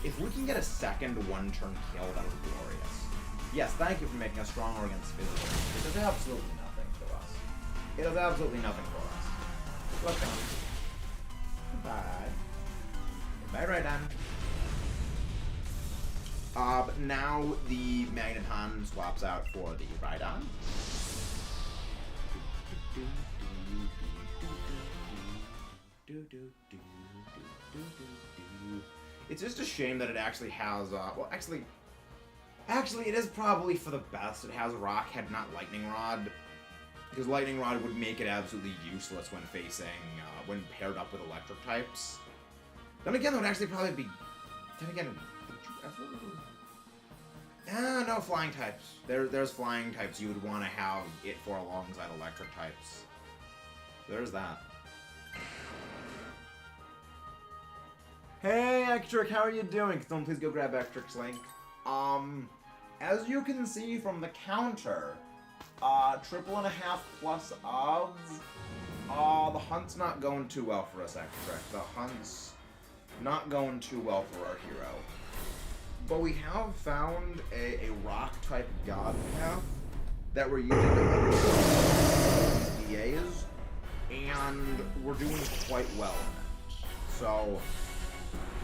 If we can get a second one-turn kill, that would be glorious. Yes, thank you for making us stronger against physical. It does absolutely nothing to us. It does absolutely nothing for us. Welcome. Goodbye. Goodbye, Rhydon. But now the Magneton swaps out for the Rhydon. It's just a shame that it actually has, well, actually, it is probably for the best. It has Rock Head, not Lightning Rod, because Lightning Rod would make it absolutely useless when facing, when paired up with electric types. Then again, that would actually probably be, then again, would you ever? No, flying types. There's flying types you would want to have it for alongside electric types. There's that. Hey, Ectric, how are you doing? Can someone please go grab Ectric's link? As you can see from the counter, 3.5 plus odds. The hunt's not going too well for us, Ectric. The hunt's not going too well for our hero. But we have found a rock-type god path that we're using to these DAs, and we're doing quite well in it. So,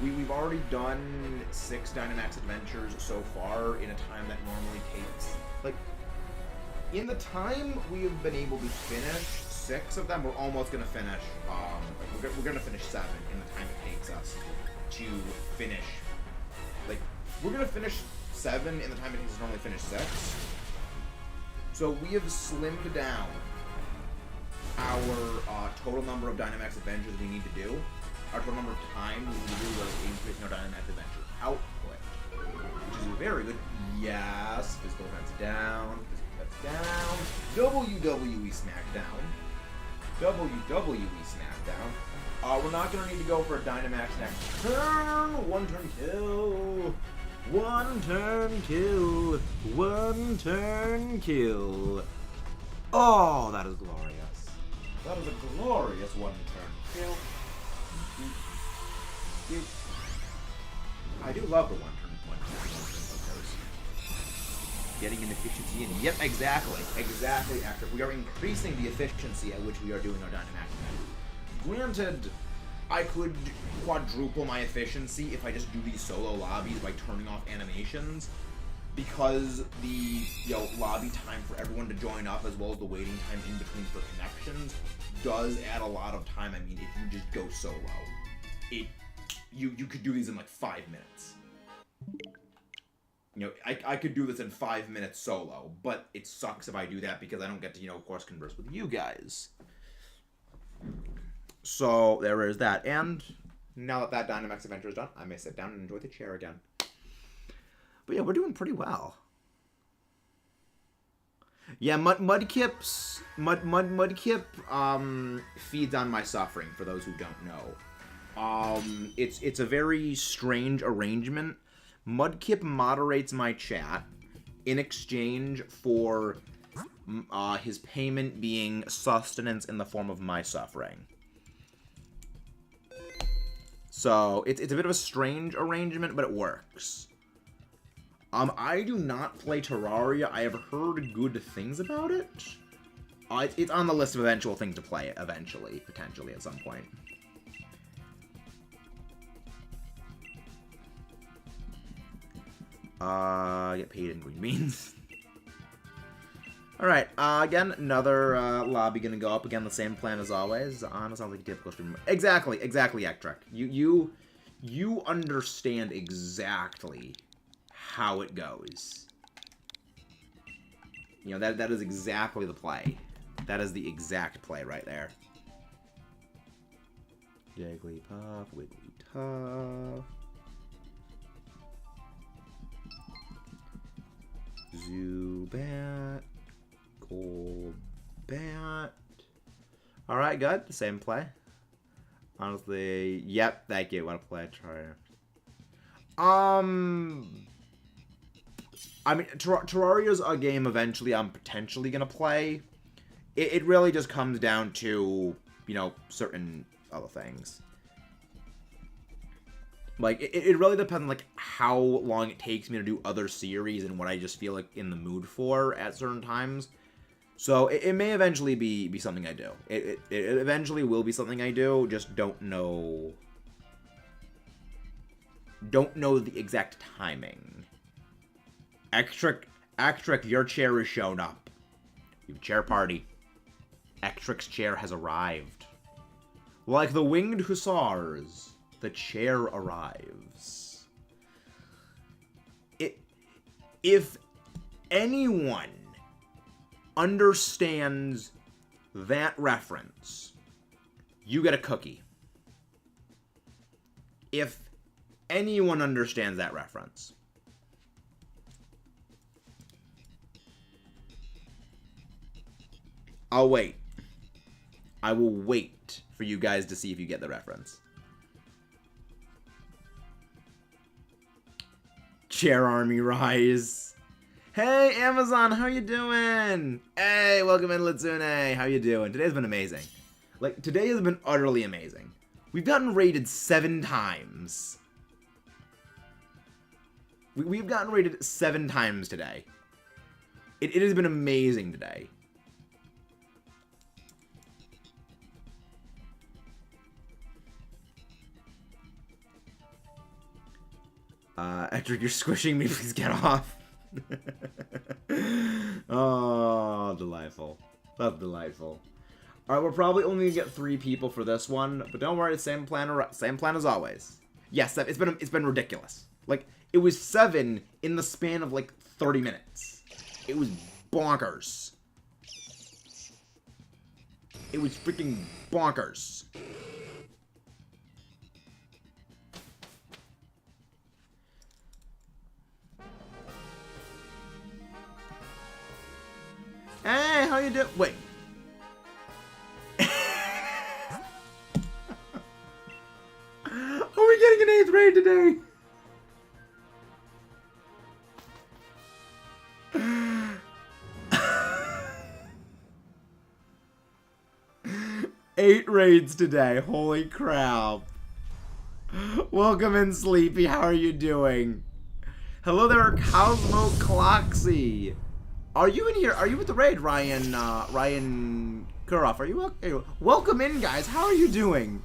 we've already done 6 Dynamax adventures so far in a time that normally takes, like, in the time we have been able to finish 6 of them, we're almost going to finish, we're going to finish 7 in the time it takes us to finish, like, we're going to finish 7 in the time it takes us to normally finish 6. So we have slimmed down our total number of Dynamax adventures we need to do. Our total number of time we need to do is increasing our Dynamax adventure output, which is very good. Yes, physical defense down, physical defense down, WWE SmackDown, WWE SmackDown. We're not gonna need to go for a Dynamax next turn. One turn kill. One turn kill. One turn kill. Oh, that is glorious. That is a glorious one turn kill. I do love the one turn getting an efficiency in. Yep, exactly. After we are increasing the efficiency at which we are doing our Dynamax event. Granted, I could quadruple my efficiency if I just do these solo lobbies by turning off animations, because the lobby time for everyone to join up, as well as the waiting time in between for connections, does add a lot of time. I mean, if you just go solo, you could do these in like 5 minutes. You know, I could do this in 5 minutes solo, but it sucks if I do that because I don't get to, of course, converse with you guys. So there is that. And now that Dynamax adventure is done, I may sit down and enjoy the chair again. But yeah, we're doing pretty well. Yeah, Mudkip feeds on my suffering, for those who don't know. It's a very strange arrangement. Mudkip moderates my chat in exchange for his payment being sustenance in the form of my suffering. So it's a bit of a strange arrangement, but it works. I do not play Terraria. I have heard good things about it. It's on the list of eventual things to play eventually, potentially at some point. Get paid in green beans. Alright, again, another lobby gonna go up. Again, the same plan as always. It sounds like a difficult stream. Exactly, Ectric. You understand exactly how it goes. That is exactly the play. That is the exact play right there. Jigglypuff, Wigglytuff. Zubat. Golbat. Alright, good. The same play. Honestly, yep, thank you. Want to play Terraria? I mean, Terraria's a game eventually I'm potentially gonna play. it really just comes down to, you know, certain other things. Like, it really depends on, like, how long it takes me to do other series and what I just feel like in the mood for at certain times. So, it may eventually be something I do. It eventually will be something I do, just don't know the exact timing. Ektrick, your chair has shown up. You have a chair party. Ektrick's chair has arrived. Like the winged hussars, the chair arrives. If anyone understands that reference, you get a cookie. If anyone understands that reference. I'll wait. I will wait for you guys to see if you get the reference. Chair Army Rise. Hey, Amazon, how you doing? Hey, welcome in, Litsune. How you doing? Today's been amazing. Like, today has been utterly amazing. We've gotten raided 7 times. We've gotten raided 7 times today. It has been amazing today. Ektrick, you're squishing me. Please get off. Oh, delightful. That's delightful. All right, we're probably only gonna get 3 people for this one, but don't worry, same plan as always. Yes, it's been ridiculous. Like, it was 7 in the span of like 30 minutes. It was bonkers. It was freaking bonkers. Hey, how you doing? Wait. Are we getting an 8th raid today? Eight raids today. Holy crap. Welcome in, Sleepy. How are you doing? Hello there, Cosmo Cloxy. Are you in here? Are you with the raid, Ryan Kuroff? Are you okay? Welcome in, guys. How are you doing?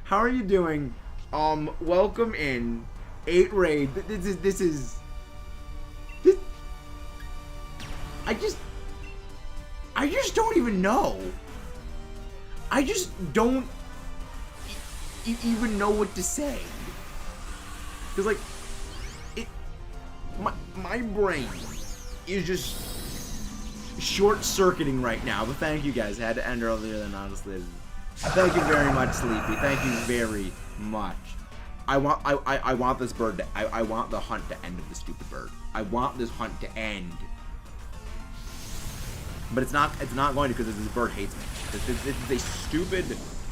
How are you doing? Welcome in. 8 raid. This is. I just don't even know. I just don't even know what to say. Cause like, my brain is just short-circuiting right now. But thank you guys. I had to end earlier than honestly. Thank you very much, Sleepy. Thank you very much. I want this bird to, I want the hunt to end of the stupid bird. I want this hunt to end. But it's not going to, because this bird hates me. This is a stupid,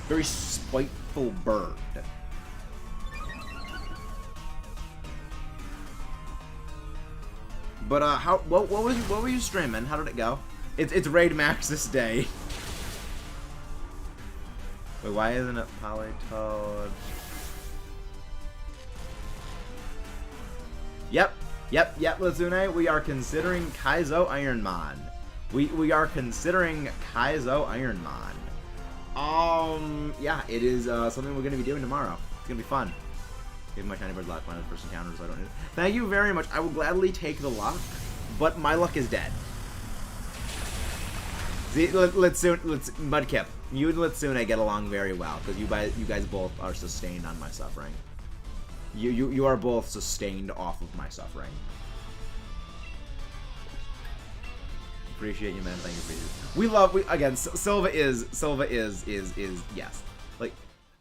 very spiteful bird. But what were you streaming? How did it go? It's raid max this day. Wait, why isn't it Polytoad? Yep, Lazune, we are considering Kaizo Ironmon. We are considering Kaizo Ironmon. Yeah, it is something we're gonna be doing tomorrow. It's gonna be fun. Give my tiny bird luck when I first encounter, so I don't need it. Thank you very much. I will gladly take the luck, but my luck is dead. See, let's Mudkip. You and Litsune get along very well because you guys both are sustained on my suffering. You are both sustained off of my suffering. Appreciate you, man. Thank you for you. Again, Silva is yes. Like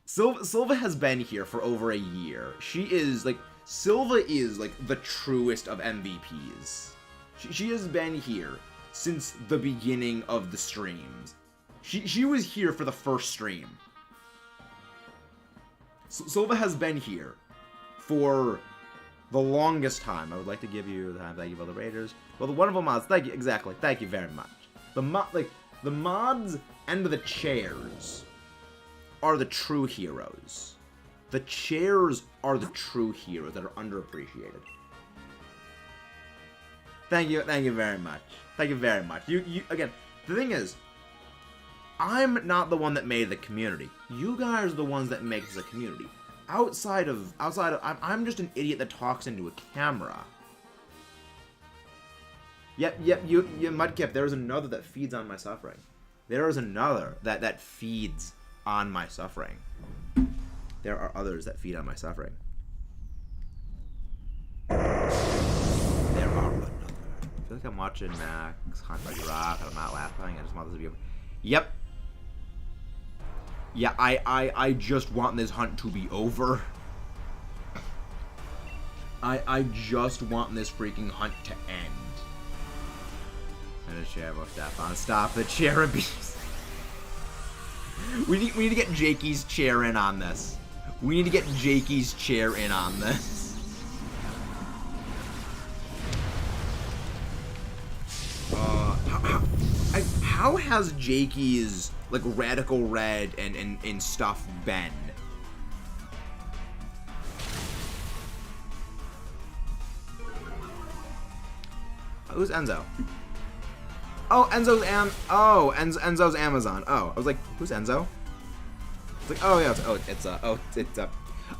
Silva has been here for over a year. Silva is like the truest of MVPs. She has been here since the beginning of the streams. She was here for the first stream. Silva has been here for the longest time. I would like to give you the time. Thank you for the raiders. Well, the wonderful mods. Thank you. Exactly. Thank you very much. The mods and the chairs are the true heroes. The chairs are the true heroes that are underappreciated. Thank you very much. Thank you very much. You again, the thing is, I'm not the one that made the community. You guys are the ones that make the community. Outside of, I'm just an idiot that talks into a camera. Yep, you Mudkip, there is another that feeds on my suffering. There is another that feeds on my suffering. There are others that feed on my suffering. There are another. I feel like I'm watching Max Hunt by Rock, and I'm not laughing. I just want this to be over. Yep. Yeah, I just want this hunt to be over. I just want this freaking hunt to end. And a chair will step on. Stop the chair abuse. We need to get Jakey's chair in on this. We need to get Jakey's chair in on this. How has Jakey's like Radical Red and stuff been? Who's Enzo? Oh, Enzo's Enzo's Amazon. Oh, I was like, who's Enzo? It's like, oh yeah, it's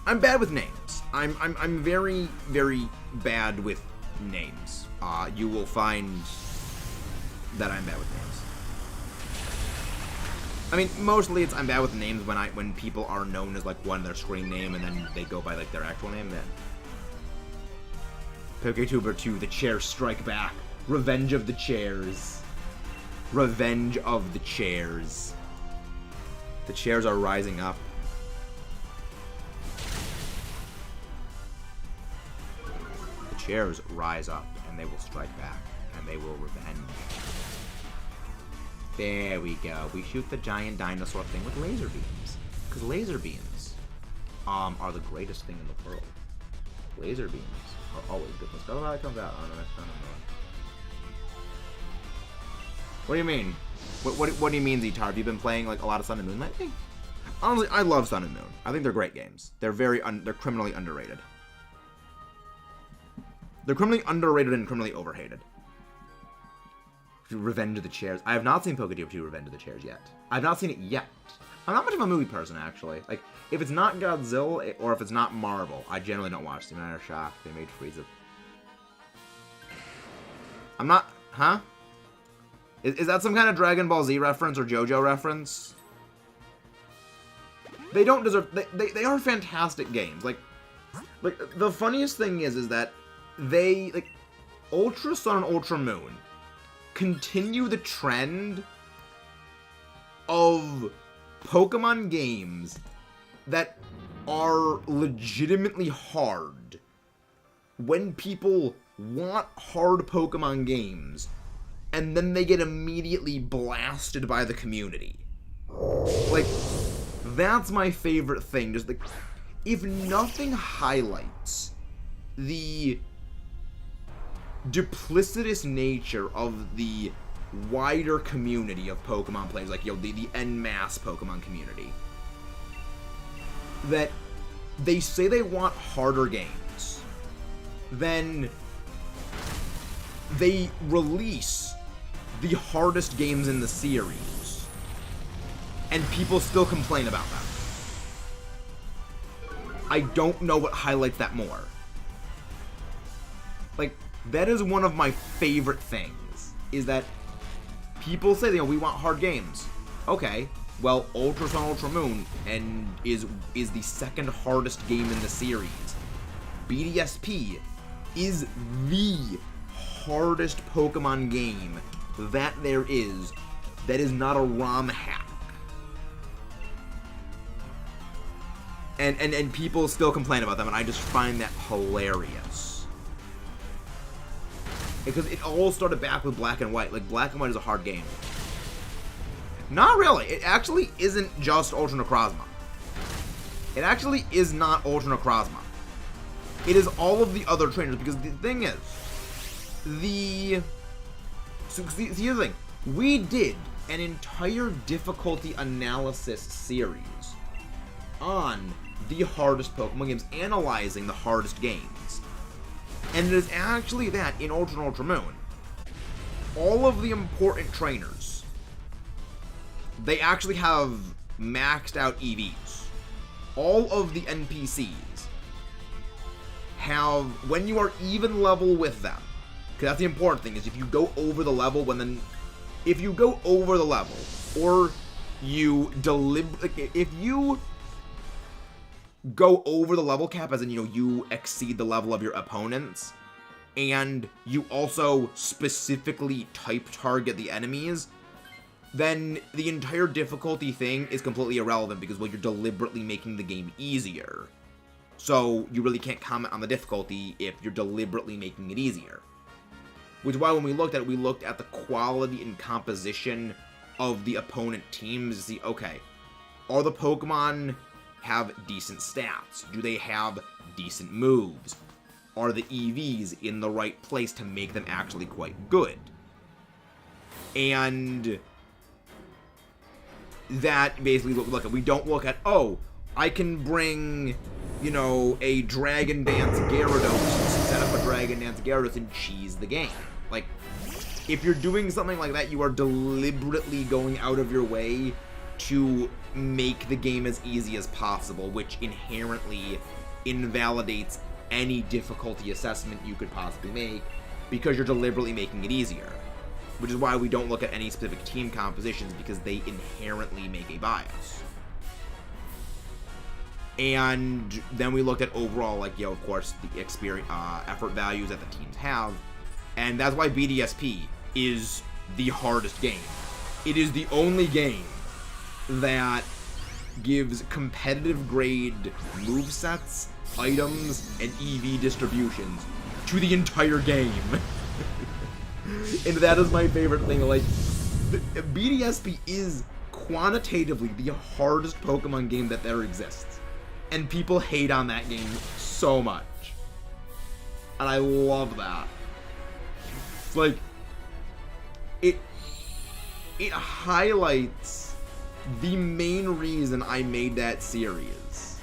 I'm bad with names. I'm very, very bad with names. You will find that I'm bad with names. I mean, mostly I'm bad with names when people are known as like their screen name and then they go by like their actual name. Then PokeTuber 2, the chairs strike back. Revenge of the chairs. Revenge of the chairs. The chairs are rising up. The chairs rise up and they will strike back and they will revenge. There we go. We shoot the giant dinosaur thing with laser beams. Because laser beams are the greatest thing in the world. Laser beams are always good. Let's go how it comes out. Oh, no, that's not annoying. What do you mean? What do you mean, Zetar? Have you been playing like a lot of Sun and Moon lately? Honestly, I love Sun and Moon. I think they're great games. They're they're criminally underrated. They're criminally underrated and criminally overhated. Revenge of the Chairs. I have not seen PokeTuber 2 Revenge of the Chairs yet. I've not seen it yet. I'm not much of a movie person, actually. Like, if it's not Godzilla or if it's not Marvel, I generally don't watch them. I'm shocked. They made Frieza. I'm not... Huh? Is that some kind of Dragon Ball Z reference or JoJo reference? They don't deserve... They are fantastic games. Like, the funniest thing is that they... Like, Ultra Sun and Ultra Moon continue the trend of Pokemon games that are legitimately hard when people want hard Pokemon games and then they get immediately blasted by the community. Like, that's my favorite thing. Just like, if nothing highlights the duplicitous nature of the wider community of Pokemon players, like, the en masse Pokemon community, that they say they want harder games, then they release the hardest games in the series, and people still complain about them. I don't know what highlights that more. Like, that is one of my favorite things, is that people say, we want hard games. Okay, well, Ultra Sun, Ultra Moon is the second hardest game in the series. BDSP is the hardest Pokemon game that there is that is not a ROM hack. And people still complain about them, and I just find that hilarious. Because it all started back with Black and White. Like, Black and White is a hard game. Not really. It actually isn't just Ultra Necrozma. It actually is not Ultra Necrozma. It is all of the other trainers, because the thing is, here's the thing. We did an entire difficulty analysis series on the hardest Pokemon games, analyzing the hardest games. And it is actually that in Ultra and Ultra Moon, all of the important trainers, they actually have maxed out EVs. All of the NPCs have, when you are even level with them, because that's the important thing, is if you go over the level, if you go over the level, or you if you go over the level cap, as in, you exceed the level of your opponents, and you also specifically type target the enemies, then the entire difficulty thing is completely irrelevant, because, well, you're deliberately making the game easier. So you really can't comment on the difficulty if you're deliberately making it easier. Which is why when we looked at it, we looked at the quality and composition of the opponent teams to see, okay, are the Pokemon have decent stats? Do they have decent moves? Are the EVs in the right place to make them actually quite good? And that basically look at, we don't look at, oh, I can bring, a Dragon Dance Gyarados, set up a Dragon Dance Gyarados and cheese the game. Like, if you're doing something like that, you are deliberately going out of your way to make the game as easy as possible, which inherently invalidates any difficulty assessment you could possibly make, because you're deliberately making it easier. Which is why we don't look at any specific team compositions, because they inherently make a bias. And then we looked at overall, of course, the experience, effort values that the teams have, and that's why BDSP is the hardest game. It is the only game that gives competitive grade movesets, items, and EV distributions to the entire game. And that is my favorite thing. BDSP is quantitatively the hardest Pokemon game that there exists. And people hate on that game so much. And I love that. It's it highlights the main reason I made that series.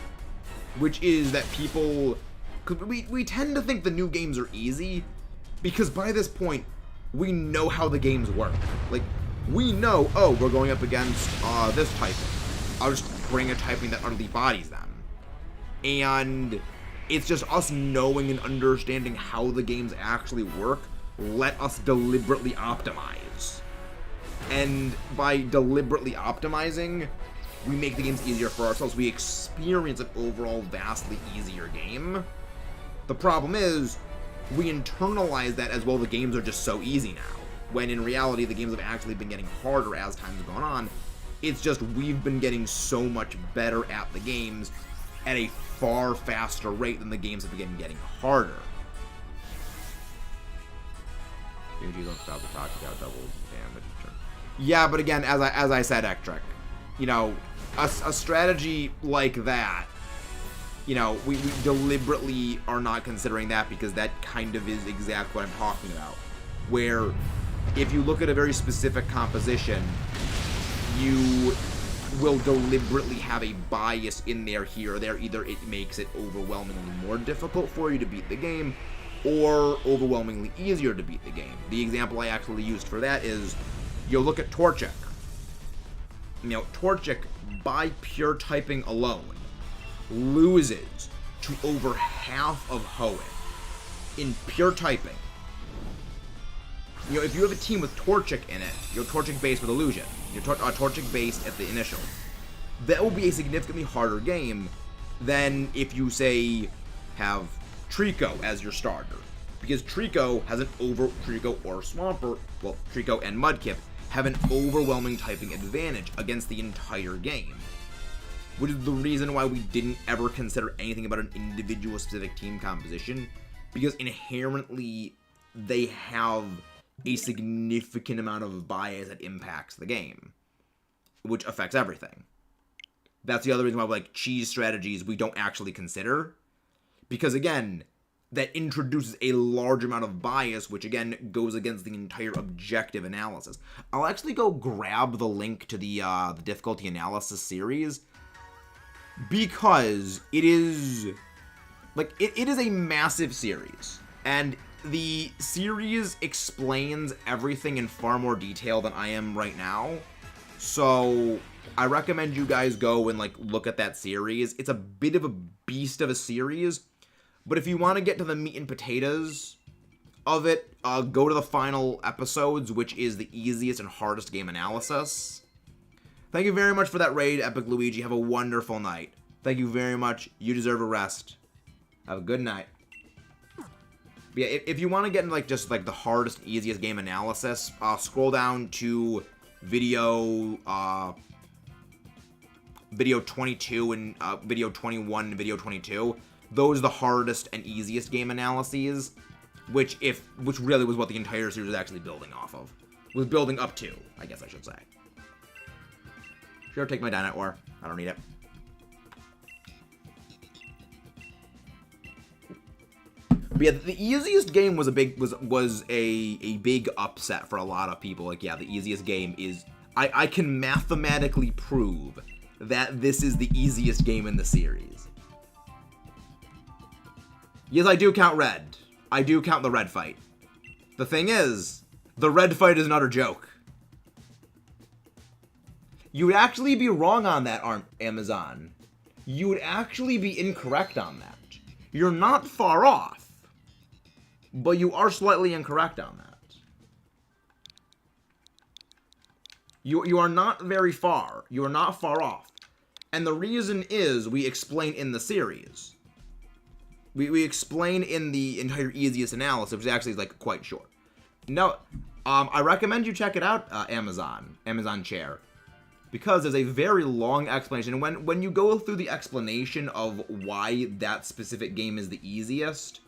Which is that people, because we tend to think the new games are easy, because by this point, we know how the games work. We know, oh, we're going up against this typing. I'll just bring a typing that utterly bodies them. And it's just us knowing and understanding how the games actually work, let us deliberately optimize. And by deliberately optimizing, we make the games easier for ourselves. We experience an overall vastly easier game. The problem is, we internalize that as, well, the games are just so easy now. When in reality, the games have actually been getting harder as time's gone on. It's just we've been getting so much better at the games at a far faster rate than the games have been getting harder. Yeah, but again, as I said, Ektrek, a strategy like that, we deliberately are not considering that, because that kind of is exactly what I'm talking about. Where, if you look at a very specific composition, you will deliberately have a bias in there, here or there. Either it makes it overwhelmingly more difficult for you to beat the game, or overwhelmingly easier to beat the game. The example I actually used for that is, you'll look at Torchic. Torchic, by pure typing alone, loses to over half of Hoenn in pure typing. If you have a team with Torchic in it, Torchic based with Illusion, Torchic based at the initial, that will be a significantly harder game than if you, say, have Trico as your starter. Because Trico or Swampert, well, Trico and Mudkip have an overwhelming typing advantage against the entire game. Which is the reason why we didn't ever consider anything about an individual specific team composition, because inherently they have a significant amount of bias that impacts the game, which affects everything. That's the other reason why, cheese strategies we don't actually consider, because again, that introduces a large amount of bias, which again goes against the entire objective analysis. I'll actually go grab the link to the difficulty analysis series, because it is like it is a massive series, and the series explains everything in far more detail than I am right now. So I recommend you guys go and like look at that series. It's a bit of a beast of a series, but if you want to get to the meat and potatoes of it, go to the final episodes, which is the easiest and hardest game analysis. Thank you very much for that raid, Epic Luigi. Have a wonderful night. Thank you very much. You deserve a rest. Have a good night. But yeah, if you want to get into like just like the hardest, easiest game analysis, scroll down to video 22 and video 21 and video 22. Those are the hardest and easiest game analyses, which really was what the entire series was actually building off of. Was building up to, I guess I should say. Sure, take my Dynamax War. I don't need it. But yeah, the easiest game was a big upset for a lot of people. Like, yeah, the easiest game is I can mathematically prove that this is the easiest game in the series. Yes, I do count red. I do count the red fight. The thing is, the red fight is another joke. You would actually be wrong on that, Amazon. You would actually be incorrect on that. You're not far off, but you are slightly incorrect on that. You are not very far. You are not far off. And the reason is we explain in the series. We explain in the entire easiest analysis, which actually is like quite short. No, I recommend you check it out, Amazon Chair, because there's a very long explanation. And when you go through the explanation of why that specific game is the easiest,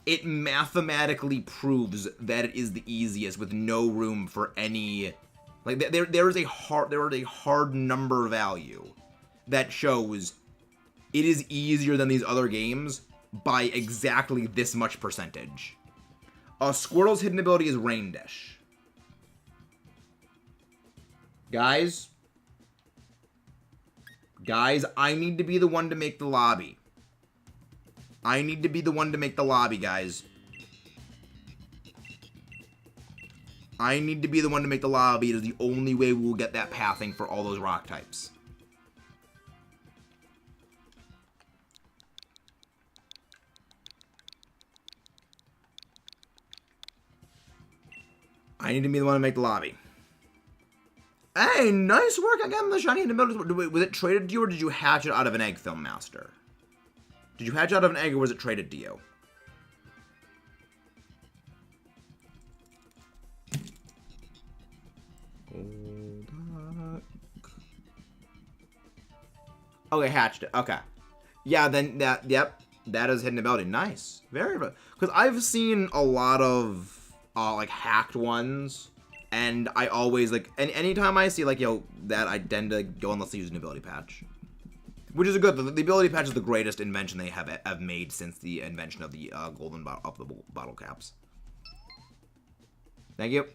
it mathematically proves that it is the easiest with no room for any, like there is a hard number value that shows it is easier than these other games by exactly this much percentage. Squirtle's hidden ability is Rain Dish. Guys, I need to be the one to make the lobby. I need to be the one to make the lobby, guys. I need to be the one to make the lobby. It is the only way we will get that pathing for all those rock types. I need to be the one to make the lobby. Hey, nice work again, the shiny in the middle. Was it traded to you, or did you hatch it out of an egg, Film Master? Did you hatch out of an egg, or was it traded to you? Okay, hatched it. Okay. Yeah, then yep, that is hidden ability. Nice. Very good. Because I've seen a lot of like hacked ones, and I always like, and anytime I see like, that, I tend to go and let's use an ability patch, which is a good. The ability patch is the greatest invention they have made since the invention of the golden bottle caps. Thank you.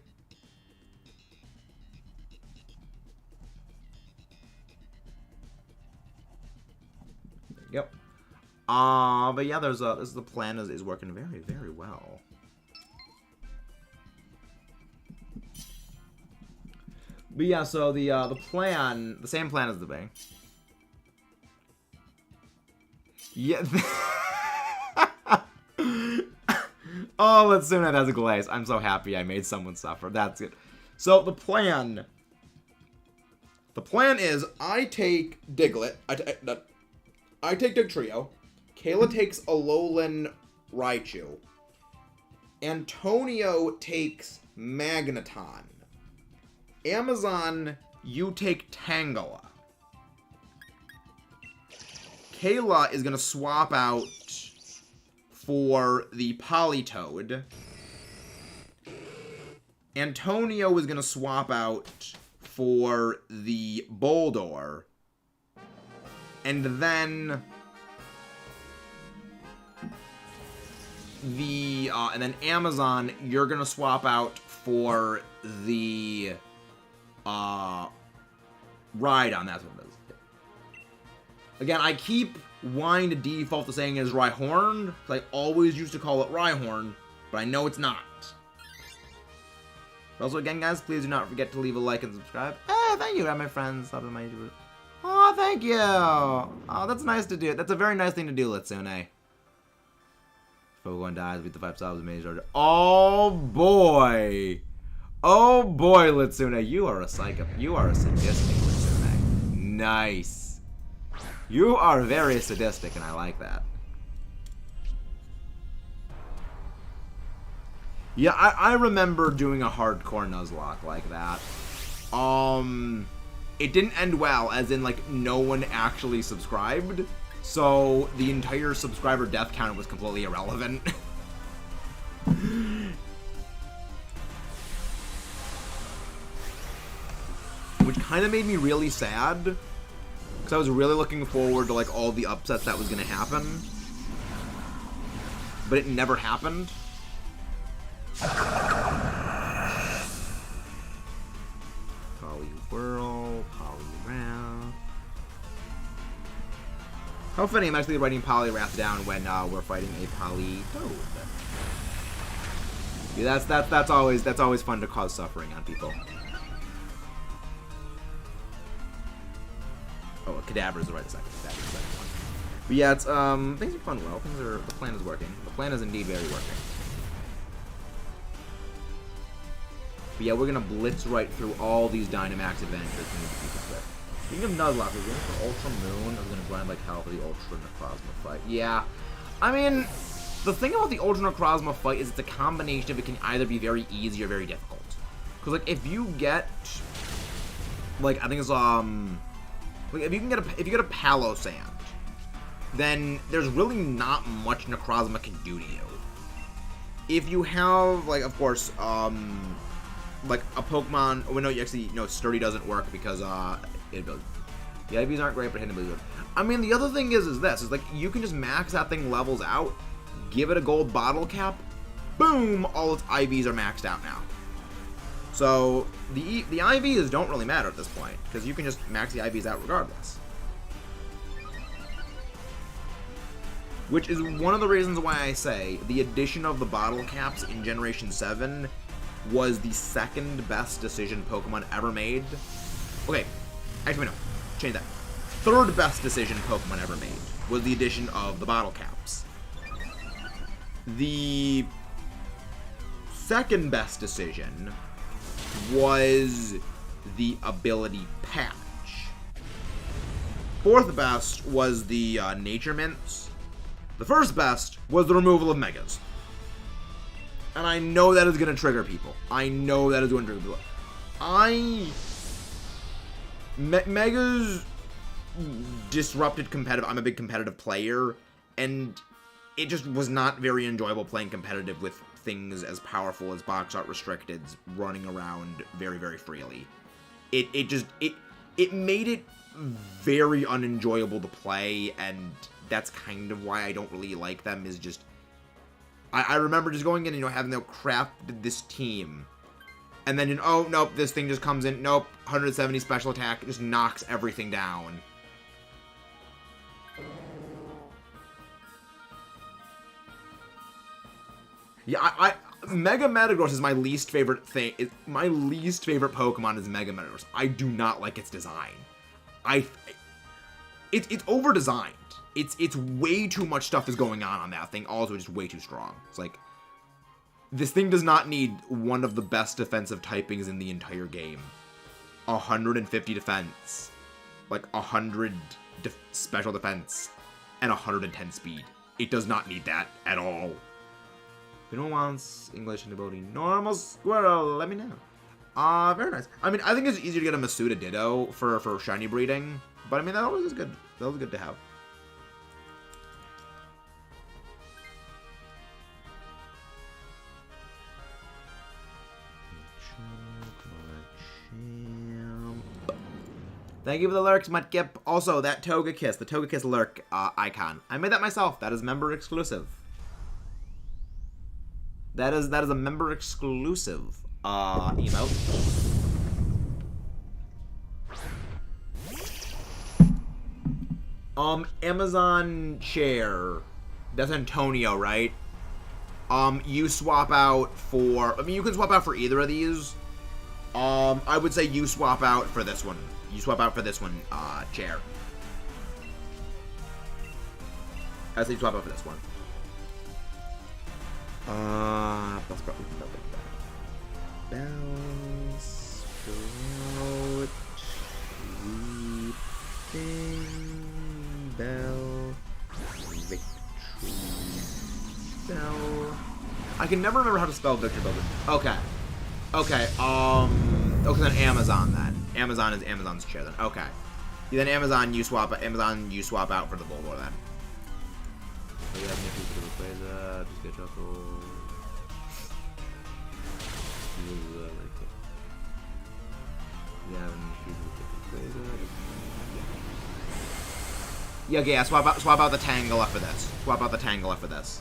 Yep. But yeah, the plan is working very, very well. But yeah, so the plan, the same plan as the bank. Yeah. Oh, let's assume that has a glaze. I'm so happy I made someone suffer. That's good. So the plan is I take Diglett. I take Dugtrio. Kayla takes Alolan Raichu. Antonio takes Magneton. Amazon, you take Tangela. Kayla is going to swap out for the Politoed. Antonio is going to swap out for the Boldor. And then and then Amazon, you're gonna swap out for the Rhydon. That's what it is. Again, I keep wanting to default to saying it is Rhyhorn, because I always used to call it Rhyhorn, but I know it's not. But also, again, guys, please do not forget to leave a like and subscribe. Hey, thank you, my friends. Stop my YouTube. Oh, thank you. Oh, that's nice to do. That's a very nice thing to do, Litsune. Pokemon dies with the 5 subs, amazing. Oh boy. Oh boy, Litsune. You are a psycho. You are a sadistic Litsune. Nice. You are very sadistic, and I like that. Yeah, I remember doing a hardcore Nuzlocke like that. It didn't end well, as in, like, no one actually subscribed. So, the entire subscriber death count was completely irrelevant. Which kind of made me really sad. Because I was really looking forward to, like, all the upsets that was going to happen. But it never happened. Poliwhirl, Poliwrath. How funny, I'm actually writing Poliwrath down when we're fighting a Politoad. Yeah, that's always fun to cause suffering on people. Oh, a Cadaver is the right second. Cadaver is the second one. But yeah, it's things are fun. Well, the plan is working. The plan is indeed very working. But yeah, we're gonna blitz right through all these Dynamax adventures we need to keep us with. Speaking of Nuzlocke, we're going for Ultra Moon. I was gonna grind like hell for the Ultra Necrozma fight. Yeah, I mean, the thing about the Ultra Necrozma fight is it's a combination of it can either be very easy or very difficult. Cause like if you get, like I think it's like if you get a Palo Sand, then there's really not much Necrozma can do to you. If you have like, of course, like a Pokemon. Oh no, actually no. Sturdy doesn't work because hit ability. The IVs aren't great, but hit ability. I mean, the other thing is this is like you can just max that thing levels out, give it a gold bottle cap, boom, all its IVs are maxed out now. So the IVs don't really matter at this point because you can just max the IVs out regardless. Which is one of the reasons why I say the addition of the bottle caps in Generation 7 was the second best decision Pokemon ever made. Okay, actually no, change that. Third best decision Pokemon ever made was the addition of the bottle caps. The second best decision was the ability patch. Fourth best was the nature mints. The first best was the removal of Megas. And I know that is going to trigger people. I know that is going to trigger people. Megas disrupted competitive. I'm a big competitive player. And it just was not very enjoyable playing competitive with things as powerful as box art restricteds running around very, very freely. It made it very unenjoyable to play, and that's kind of why I don't really like them, is just I remember just going in and, having them crafted this team. And then, oh, nope, this thing just comes in. Nope, 170 special attack. It just knocks everything down. Yeah, Mega Metagross is my least favorite thing. My least favorite Pokemon is Mega Metagross. I do not like its design. It's over-designed. It's way too much stuff is going on that thing. Also, just way too strong. It's like, this thing does not need one of the best defensive typings in the entire game. 150 defense, like 100 special defense, and 110 speed. It does not need that at all. If anyone wants English and ability normal squirrel, let me know. Very nice. I mean, I think it's easier to get a Masuda Ditto for shiny breeding, but I mean, that always is good. That was good to have. Thank you for the lurks, Mudkip. Also, that Togekiss, the Togekiss lurk icon. I made that myself. That is member exclusive. That is a member exclusive emote. Amazon chair. That's Antonio, right? You swap out for... I mean, you can swap out for either of these. I would say you swap out for this one. You swap out for this one, chair. I say swap out for this one. Bounce, out, weeping bell, victory bell. I can never remember how to spell victory bell. Okay. Okay, okay, then Amazon then. Amazon is Amazon's chair then. Okay. Then Amazon you swap out for the Bulldor then. Yeah, okay, yeah, swap out the Tangela for this. Swap out the Tangela for this.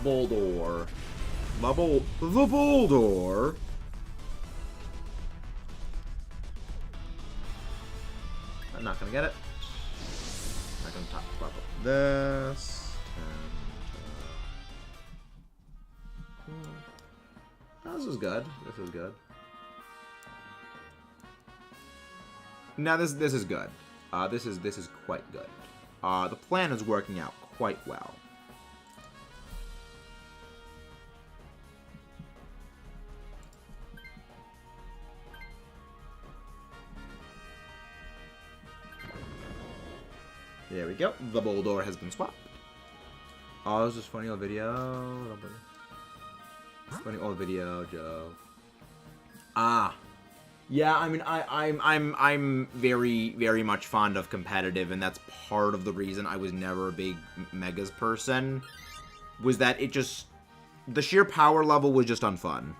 Bulldor. The Bulldor. I'm not gonna get it. I'm not gonna top swap up this. And, oh, this is good. This is good. Now this is good. This is quite good. The plan is working out quite well. There we go. The Bulldor has been swapped. Oh, this is funny old video. Funny old video, Joe. Ah. Yeah, I mean, I'm very much fond of competitive, and that's part of the reason I was never a big Megas person. Was that it just... The sheer power level was just unfun.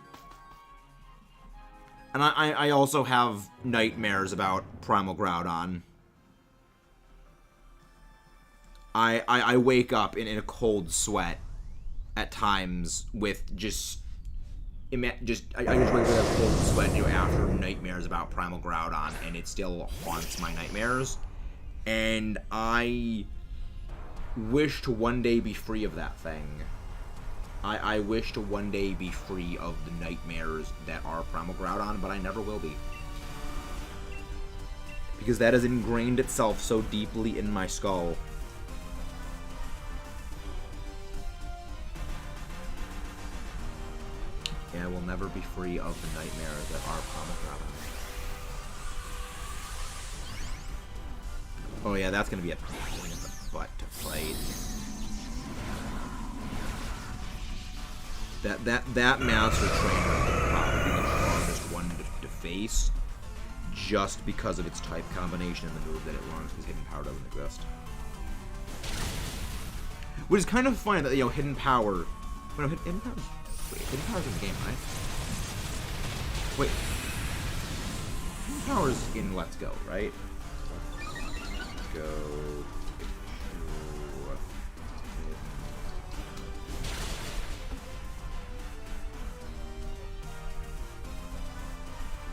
And I also have nightmares about Primal Groudon. I wake up in a cold sweat at times with just... I just wake up with a cold sweat after nightmares about Primal Groudon, and it still haunts my nightmares. And I wish to one day be free of that thing. I wish to one day be free of the nightmares that are Primal Groudon, but I never will be. Because that has ingrained itself so deeply in my skull. Yeah, I will never be free of the nightmares that are Primal Groudon. Oh yeah, that's gonna be a pain in the butt to fight. That Master Trainer is probably the hardest one to face, just because of its type combination and the move that it learns, because Hidden Power doesn't exist. Which is kind of funny that, you know, Hidden Power... Well, no, Hidden Power's... Wait, Hidden Power's in the game, right? Wait. Hidden Power's in Let's Go, right? Let's go...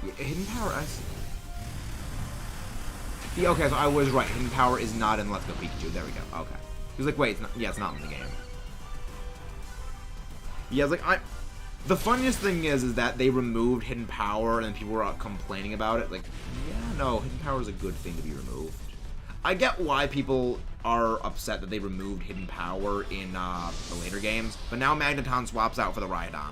Yeah, Hidden Power, I see. Yeah, okay, so I was right. Hidden Power is not in Let's Go Pikachu. There we go. Okay. He was like, wait, it's not, yeah, it's not in the game. Yeah, it's like, the funniest thing is that they removed Hidden Power and then people were complaining about it. Like, yeah, no, Hidden Power is a good thing to be removed. I get why people are upset that they removed Hidden Power in the later games, but now Magneton swaps out for the Rhydon.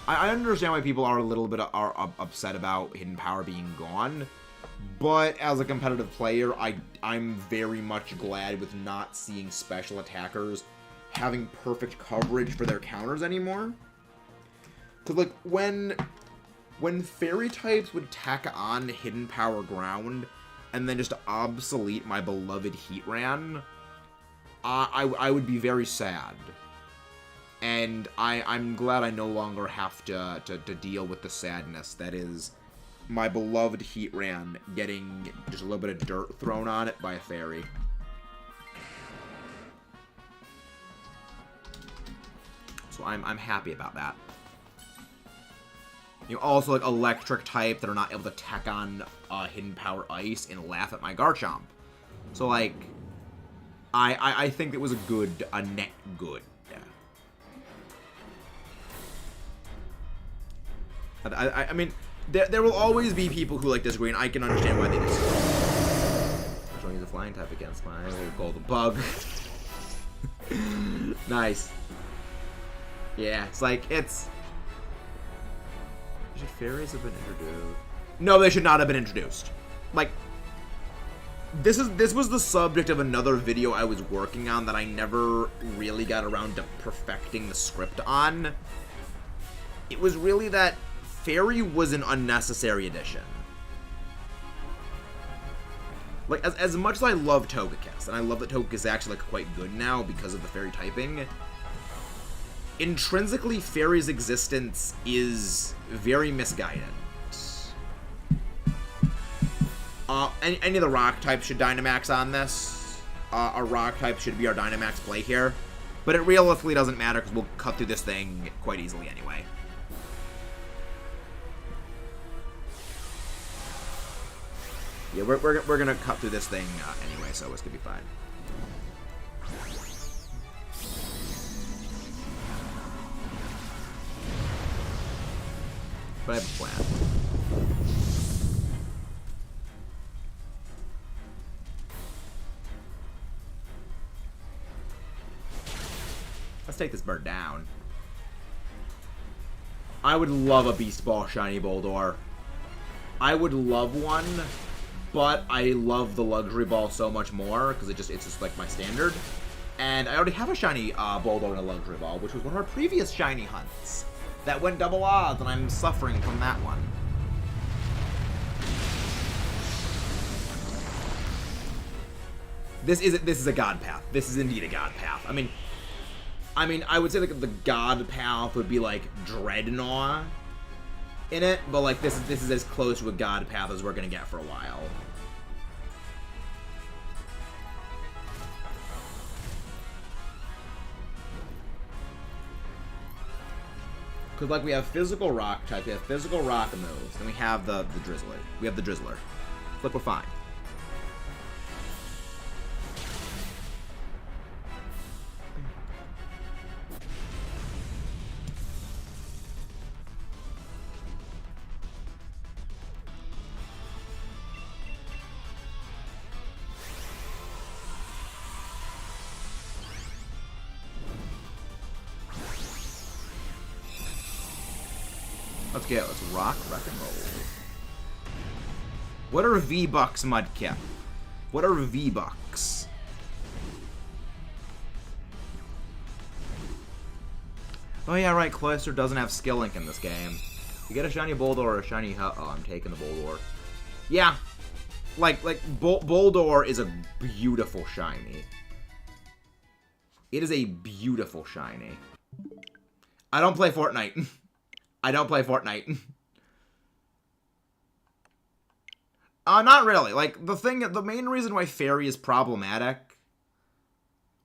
I understand why people are a little bit upset about Hidden Power being gone, but as a competitive player, I'm very much glad with not seeing special attackers having perfect coverage for their counters anymore. Cause like when fairy types would tack on Hidden Power Ground and then just obsolete my beloved Heatran, I would be very sad. And I'm glad I no longer have to deal with the sadness that is my beloved Heatran getting just a little bit of dirt thrown on it by a fairy. So I'm happy about that. You know, also like electric type that are not able to tech on Hidden Power Ice and laugh at my Garchomp. So like, I think it was a net good. I mean, there will always be people who like disagree, and I can understand why they disagree. I'm showing you the flying type against my little golden bug. Nice. Yeah, it's like, it's... Should fairies have been introduced? No, they should not have been introduced. Like, this was the subject of another video I was working on that I never really got around to perfecting the script on. It was really that fairy was an unnecessary addition. Like, as much as I love Togekiss, and I love that Togekiss is actually like quite good now because of the fairy typing, intrinsically fairy's existence is very misguided. Any of the rock types should Dynamax on this. A rock type should be our Dynamax play here, but it realistically doesn't matter because we'll cut through this thing quite easily anyway. Yeah, we're gonna cut through this thing anyway, so it's gonna be fine. But I have a plan. Let's take this bird down. I would love a Beast Ball Shiny Boldore. I would love one, but I love the Luxury Ball so much more because it's just like my standard. And I already have a shiny Boldore and a Luxury Ball, which was one of our previous shiny hunts that went double odds, and I'm suffering from that one. This is a God Path. This is indeed a God Path. I mean, I would say like the God Path would be like Dreadnought in it, but like this is as close to a God Path as we're gonna get for a while. Because like we have physical rock type, we have physical rock moves, and we have the Drizzler. We have the Drizzler. Look, we're fine. Let's rock and roll. What are V-Bucks, Mudkip? What are V-Bucks? Oh yeah, right, Cloyster doesn't have Skill Link in this game. You get a shiny Boldore or a shiny oh, I'm taking the Boldore. Yeah. Like Boldore is a beautiful shiny. It is a beautiful shiny. I don't play Fortnite. I don't play Fortnite. Not really. Like, the main reason why Fairy is problematic...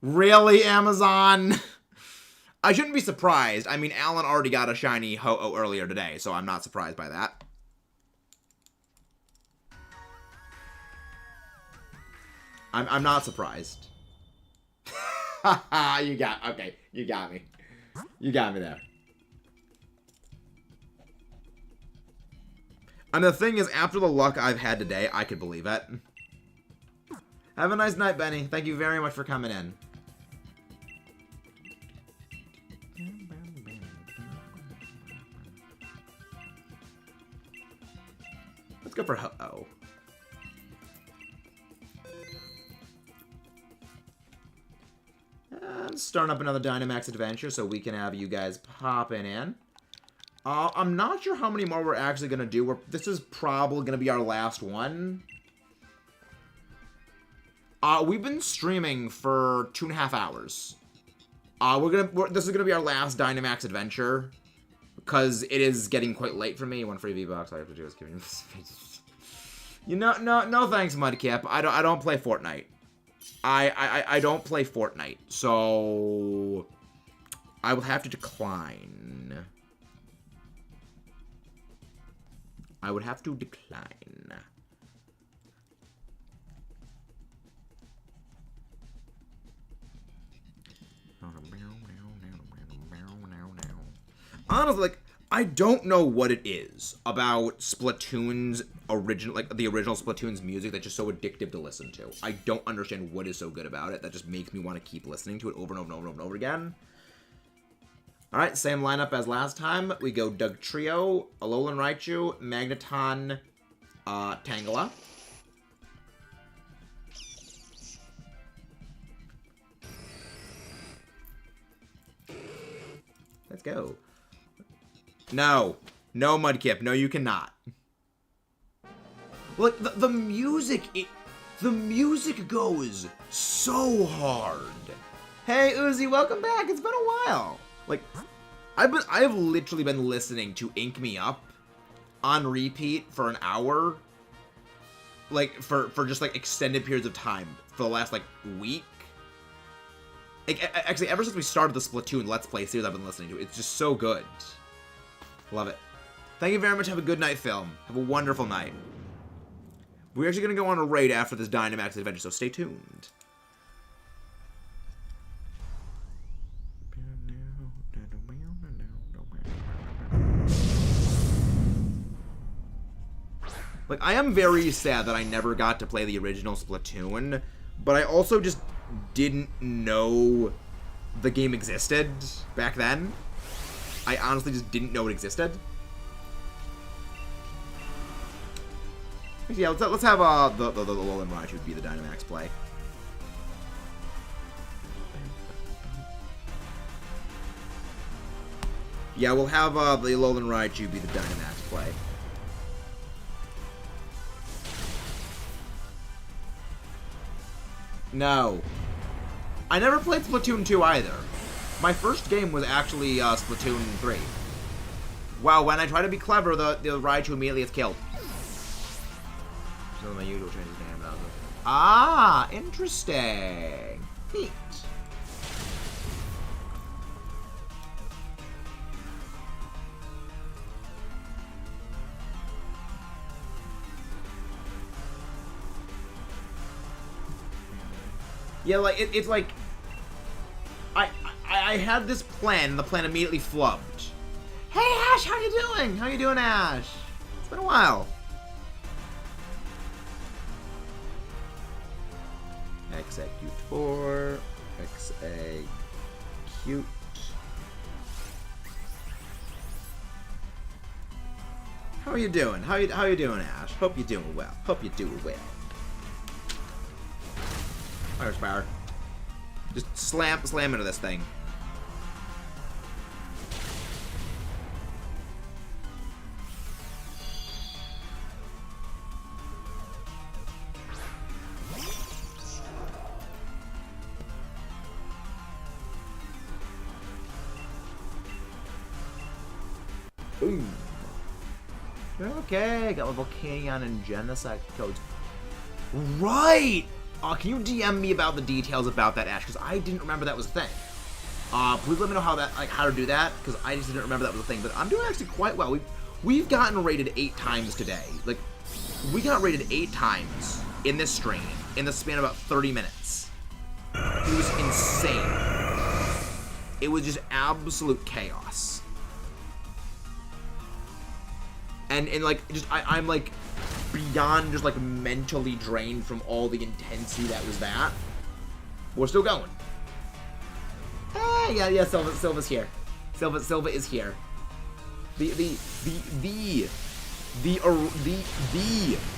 Really, Amazon? I shouldn't be surprised. I mean, Alan already got a shiny Ho-Oh earlier today, so I'm not surprised by that. I'm not surprised. You got me. You got me there. And the thing is, after the luck I've had today, I could believe it. Have a nice night, Benny. Thank you very much for coming in. Let's go for Ho-Oh. Starting up another Dynamax adventure so we can have you guys popping in. I'm not sure how many more we're actually going to do. This is probably going to be our last one. We've been streaming for 2.5 hours. This is going to be our last Dynamax adventure. because it is getting quite late for me. One free V-Bucks. All I have to do is give you you know, no thanks, Mudkip. I don't play Fortnite. I don't play Fortnite, so I will have to decline. I would have to decline. Honestly, like, I don't know what it is about Splatoon's original, like, the original Splatoon's music that's just so addictive to listen to. I don't understand what is so good about it that just makes me want to keep listening to it over and over and over and over again. Alright, same lineup as last time. We go Doug Trio, Alolan Raichu, Magneton, Tangela. Let's go. No. No, Mudkip. No, you cannot. Like, the music, the music goes so hard. Hey, Uzi, welcome back. It's been a while. Like, I have literally been listening to Ink Me Up on repeat for an hour. Like, for just, like, extended periods of time for the last, like, week. Like, actually, ever since we started the Splatoon Let's Play series I've been listening to, it's just so good. Love it. Thank you very much. Have a good night, Film. Have a wonderful night. We're actually going to go on a raid after this Dynamax adventure, so stay tuned. Like, I am very sad that I never got to play the original Splatoon, but I also just didn't know the game existed back then. I honestly just didn't know it existed. Yeah, let's have the Alolan Raichu be the Dynamax play. Yeah, we'll have the Alolan Raichu be the Dynamax play. No. I never played Splatoon 2 either. My first game was actually Splatoon 3. Wow, when I try to be clever, the Raichu immediately gets killed. So my usual changes name. Ah, interesting. Neat. Yeah, like, it's like... I had this plan, and the plan immediately flubbed. Hey, Ash, how you doing? How you doing, Ash? It's been a while. Execute 4. Execute. How are you doing? How you doing, Ash? Hope you're doing well. Hope you're doing well. Fire power. Just slam into this thing. Ooh. Okay, got my Volcanion and Genesect codes. Right! Can you DM me about the details about that, Ash? Because I didn't remember that was a thing. Please let me know how to do that, because I just didn't remember that was a thing. But I'm doing actually quite well. We've gotten rated 8 times today. Like, we got rated 8 times in this stream in the span of about 30 minutes. It was insane. It was just absolute chaos. And like, just I'm like beyond just like mentally drained from all the intensity that was that. We're still going. Hey, yeah, Silva's here. Silva is here. The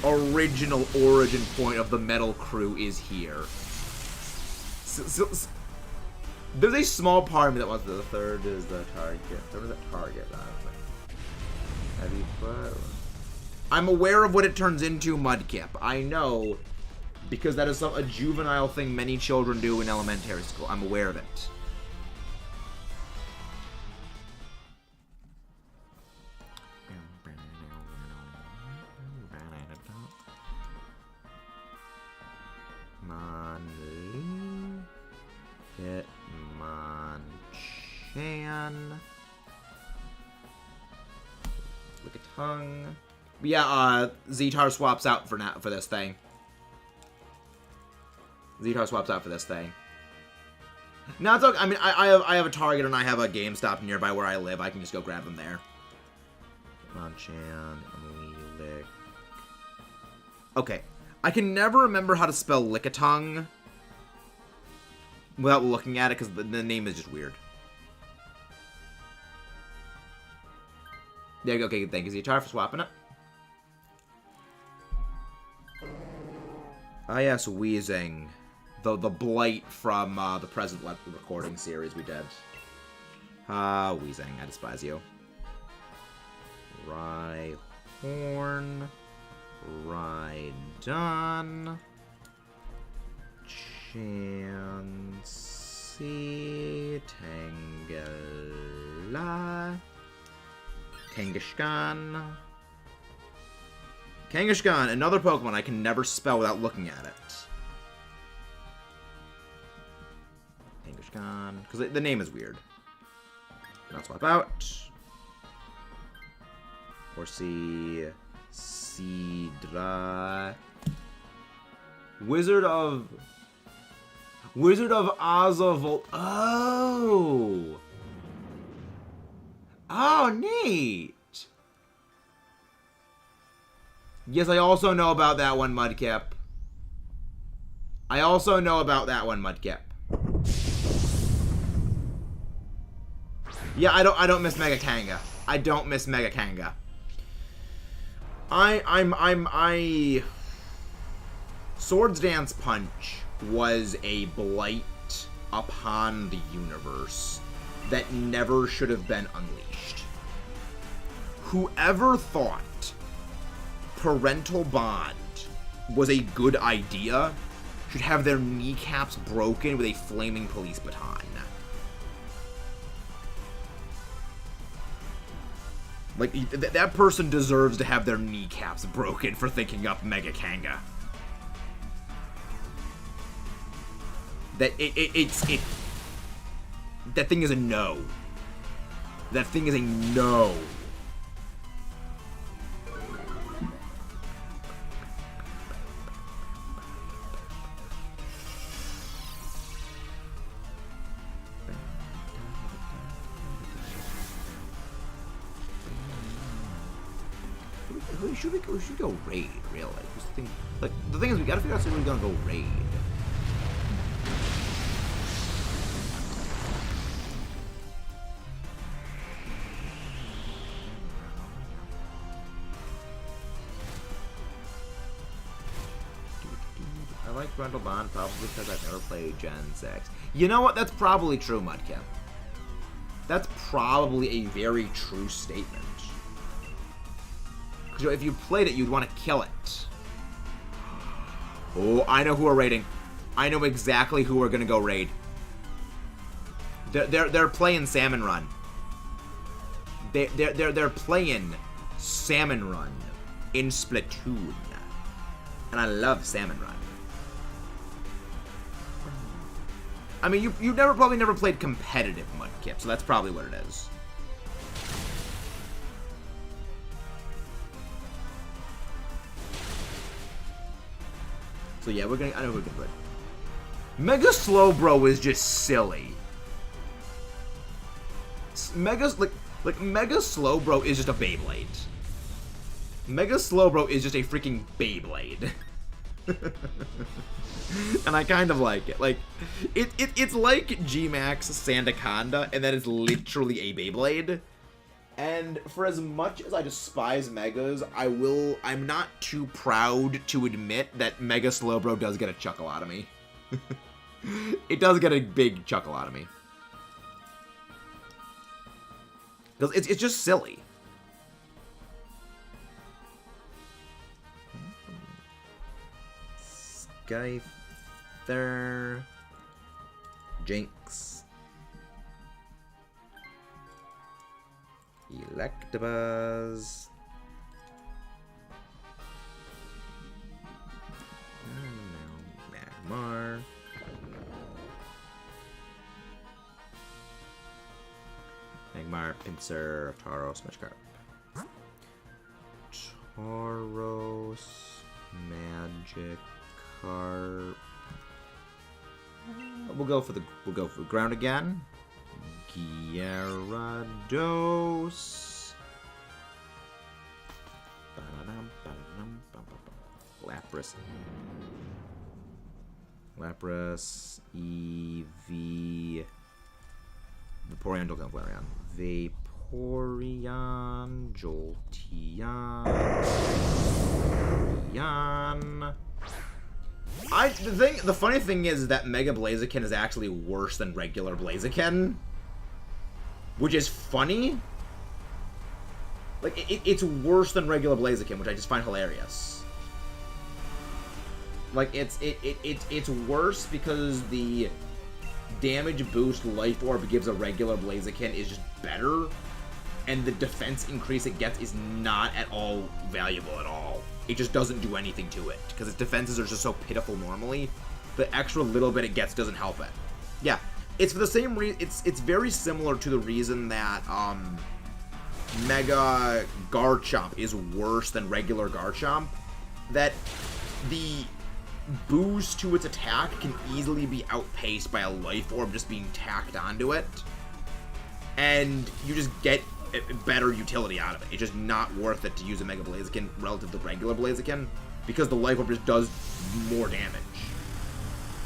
original origin point of the Metal Crew is here. So, there's a small part of me that wants the third is the target. Third is the target. Heavy foot. I'm aware of what it turns into, Mudkip. I know, because that is a juvenile thing many children do in elementary school. I'm aware of it. Hitmonchan. Look at tongue. But yeah, Zetar swaps out for this thing. Zetar swaps out for this thing. No, it's okay. I mean, I have a Target and I have a GameStop nearby where I live. I can just go grab them there. Hitmonchan, Lick. Okay. I can never remember how to spell Lickitung without looking at it because the name is just weird. There you go. Okay, thank you, Zetar, for swapping it. Ah, yes, Wheezing. The blight from the present recording series we did. Wheezing, I despise you. Rhyhorn. Rhydon. Chansey. Tangela. Kangaskhan. Kangaskhan, another Pokemon I can never spell without looking at it. Kangaskhan, because the name is weird. Not swap out. Horsey, Seadra. Wizard of Azavol. Oh! Oh, neat! Yes, I also know about that one, Mudkip. I also know about that one, Mudkip. Yeah, I don't miss Mega Kanga. I don't miss Mega Kanga. Swords Dance Punch was a blight upon the universe that never should have been unleashed. Whoever thought parental bond was a good idea should have their kneecaps broken with a flaming police baton. Like, that person deserves to have their kneecaps broken for thinking up Mega Kanga. That thing is a no. That thing is a no. We should go raid, really. The thing is, we gotta figure out if we're gonna go raid. I like Parental Bond probably because I've never played Gen 6. You know what? That's probably true, Mudkip. That's probably a very true statement. Because if you played it, you'd want to kill it. Oh, I know who we're raiding. I know exactly who we're gonna go raid. They're playing Salmon Run. They're playing Salmon Run in Splatoon, and I love Salmon Run. I mean, you've probably never played competitive Mudkip, so that's probably what it is. So yeah, I know who we're gonna put. Mega Slowbro is just silly. Mega Slowbro is just a Beyblade. Mega Slowbro is just a freaking Beyblade. And I kind of like it. Like, it's like G-Max Sandaconda, and that is literally a Beyblade. And for as much as I despise Megas, I'm not too proud to admit that Mega Slowbro does get a chuckle out of me. It does get a big chuckle out of me. Because it's just silly. Skyther. Jinx. Electabuzz. Pinsir, Tauros, Magikarp. Tauros, Magikarp. We'll go for ground again. Gyarados. Lapras, Eevee, Vaporeon, Jolteon, Flareon, Vaporeon, Jolteon, the funny thing is that Mega Blaziken is actually worse than regular Blaziken, which is funny. Like, it's worse than regular Blaziken, which I just find hilarious. Like, it's worse because the damage boost Life Orb gives a regular Blaziken is just better, and the defense increase it gets is not at all valuable at all. It just doesn't do anything to it, because its defenses are just so pitiful normally. The extra little bit it gets doesn't help it. Yeah, it's for the same reason. It's very similar to the reason that Mega Garchomp is worse than regular Garchomp. That the boost to its attack can easily be outpaced by a Life Orb just being tacked onto it, and you just get better utility out of it. It's just not worth it to use a Mega Blaziken relative to regular Blaziken, because the Life Orb just does more damage.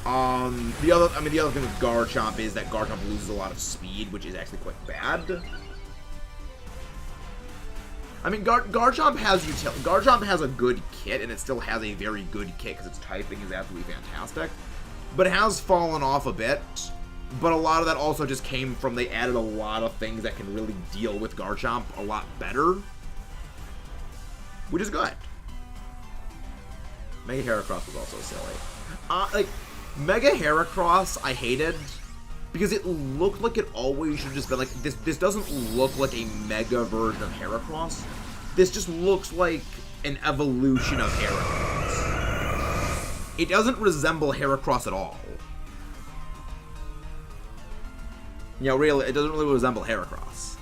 The other thing with Garchomp is that Garchomp loses a lot of speed, which is actually quite bad. I mean, Garchomp has utility. Garchomp has a good kit, and it still has a very good kit because its typing is absolutely fantastic. But it has fallen off a bit. But a lot of that also just came from they added a lot of things that can really deal with Garchomp a lot better, which is good. Mega Heracross was also silly. Like, Mega Heracross, I hated because it looked like it always should have just been like, this doesn't look like a Mega version of Heracross. This just looks like an evolution of Heracross. It doesn't resemble Heracross at all. You know, really, it doesn't really resemble Heracross.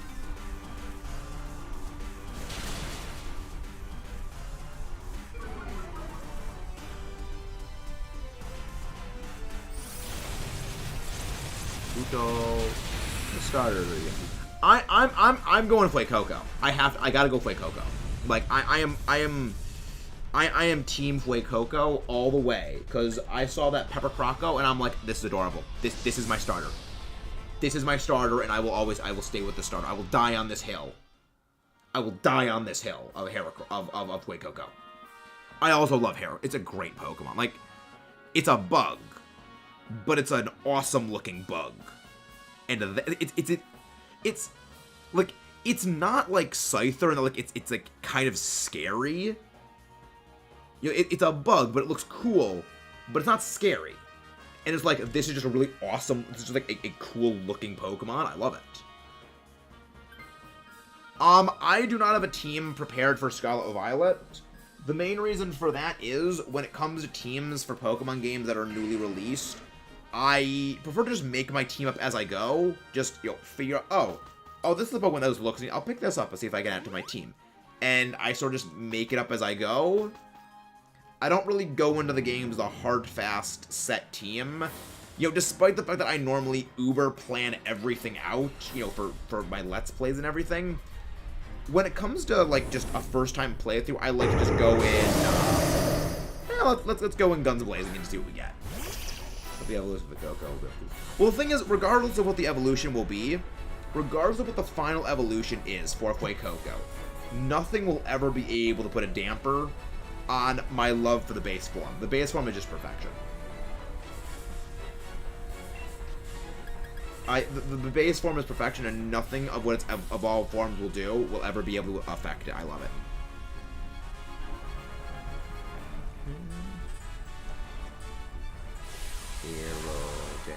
The starter again. I'm going to play Coco. I gotta go play Coco. Like, I am team Flay Coco all the way, because I saw that Pepper Croco and I'm like, this is adorable. This is my starter. This is my starter, and I will stay with the starter. I will die on this hill. I will die on this hill of Flay Coco. I also love Hera. It's a great Pokemon. Like, it's a bug, but it's an awesome looking bug. And it's like, it's not like Scyther, and like it's like kind of scary. You know, it's a bug, but it looks cool, but it's not scary. And it's like, this is just a really awesome, this is just like a cool looking Pokemon. I love it. I do not have a team prepared for Scarlet Violet. The main reason for that is, when it comes to teams for Pokemon games that are newly released, I prefer to just make my team up as I go. Just, you know, figure out, oh, this is the Pokemon that looks neat. I'll pick this up and see if I can add it to my team. And I sort of just make it up as I go. I don't really go into the games with a hard, fast, set team. You know, despite the fact that I normally uber plan everything out, you know, for my Let's Plays and everything. When it comes to, like, just a first-time playthrough, I like to just go in, let's go in guns blazing and see what we get. The evolution of the Coco. Well, the thing is, regardless of what the evolution will be, regardless of what the final evolution is for Flay Coco, nothing will ever be able to put a damper on my love for the base form. The base form is just perfection. The base form is perfection, and nothing of what its evolved forms will do will ever be able to affect it. I love it. Hero down.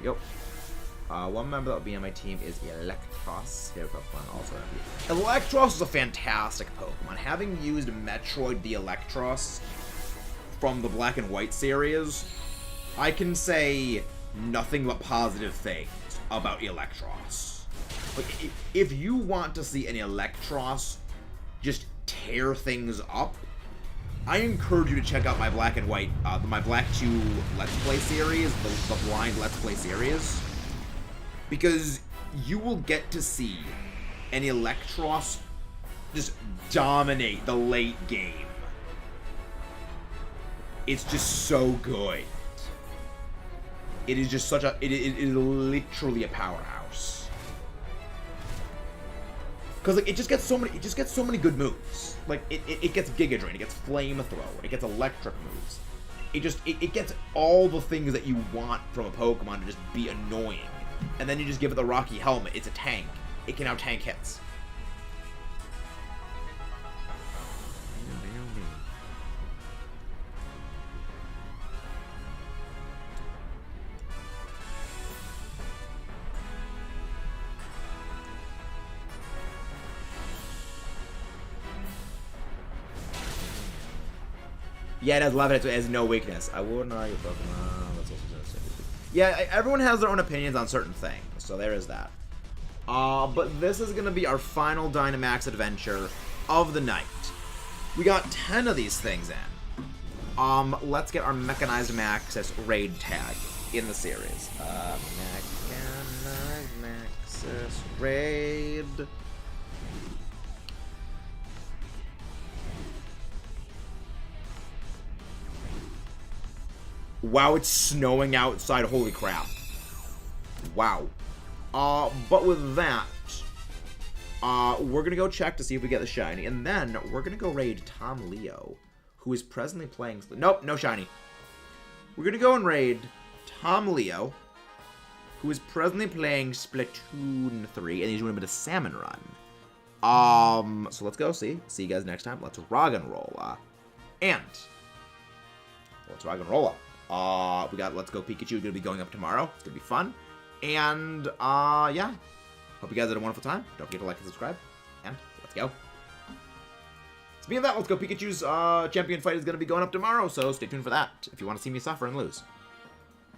Yo. One member that will be on my team is Electros. Favorite Pokemon also. Electros is a fantastic Pokemon. Having used Metroid the Electros from the Black and White series, I can say nothing but positive things about Electros. Like, if you want to see an Electros just tear things up, I encourage you to check out my Black and White, my Black 2 Let's Play series, the blind Let's Play series, because you will get to see an Electros just dominate the late game. It's just so good. It is just such a, it is literally a powerhouse. Cause like it just gets so many good moves. Like it gets Giga Drain, it gets Flamethrower, it gets Electric moves. It gets all the things that you want from a Pokemon to just be annoying. And then you just give it the Rocky Helmet. It's a tank. It can now tank hits. Yeah, it has 11 hits, it has no weakness. I wouldn't argue Pokemon. Yeah, everyone has their own opinions on certain things, so there is that. But this is going to be our final Dynamax adventure of the night. We got 10 of these things in. Let's get our Mechanized Maxis raid tag in the series. Mechanized Maxis raid. Wow, it's snowing outside. Holy crap. Wow. But with that, we're going to go check to see if we get the shiny. And then we're going to go raid Tom Leo, who is presently playing... Nope, no shiny. We're going to go and raid Tom Leo, who is presently playing Splatoon 3, and he's doing a bit of Salmon Run. So let's go see. See you guys next time. Let's rock and roll. Let's rock and roll. We got Let's Go Pikachu gonna be going up tomorrow. It's gonna be fun. And, yeah. Hope you guys had a wonderful time. Don't forget to like and subscribe. And, let's go. Speaking of that, Let's Go Pikachu's champion fight is gonna be going up tomorrow, so stay tuned for that if you want to see me suffer and lose.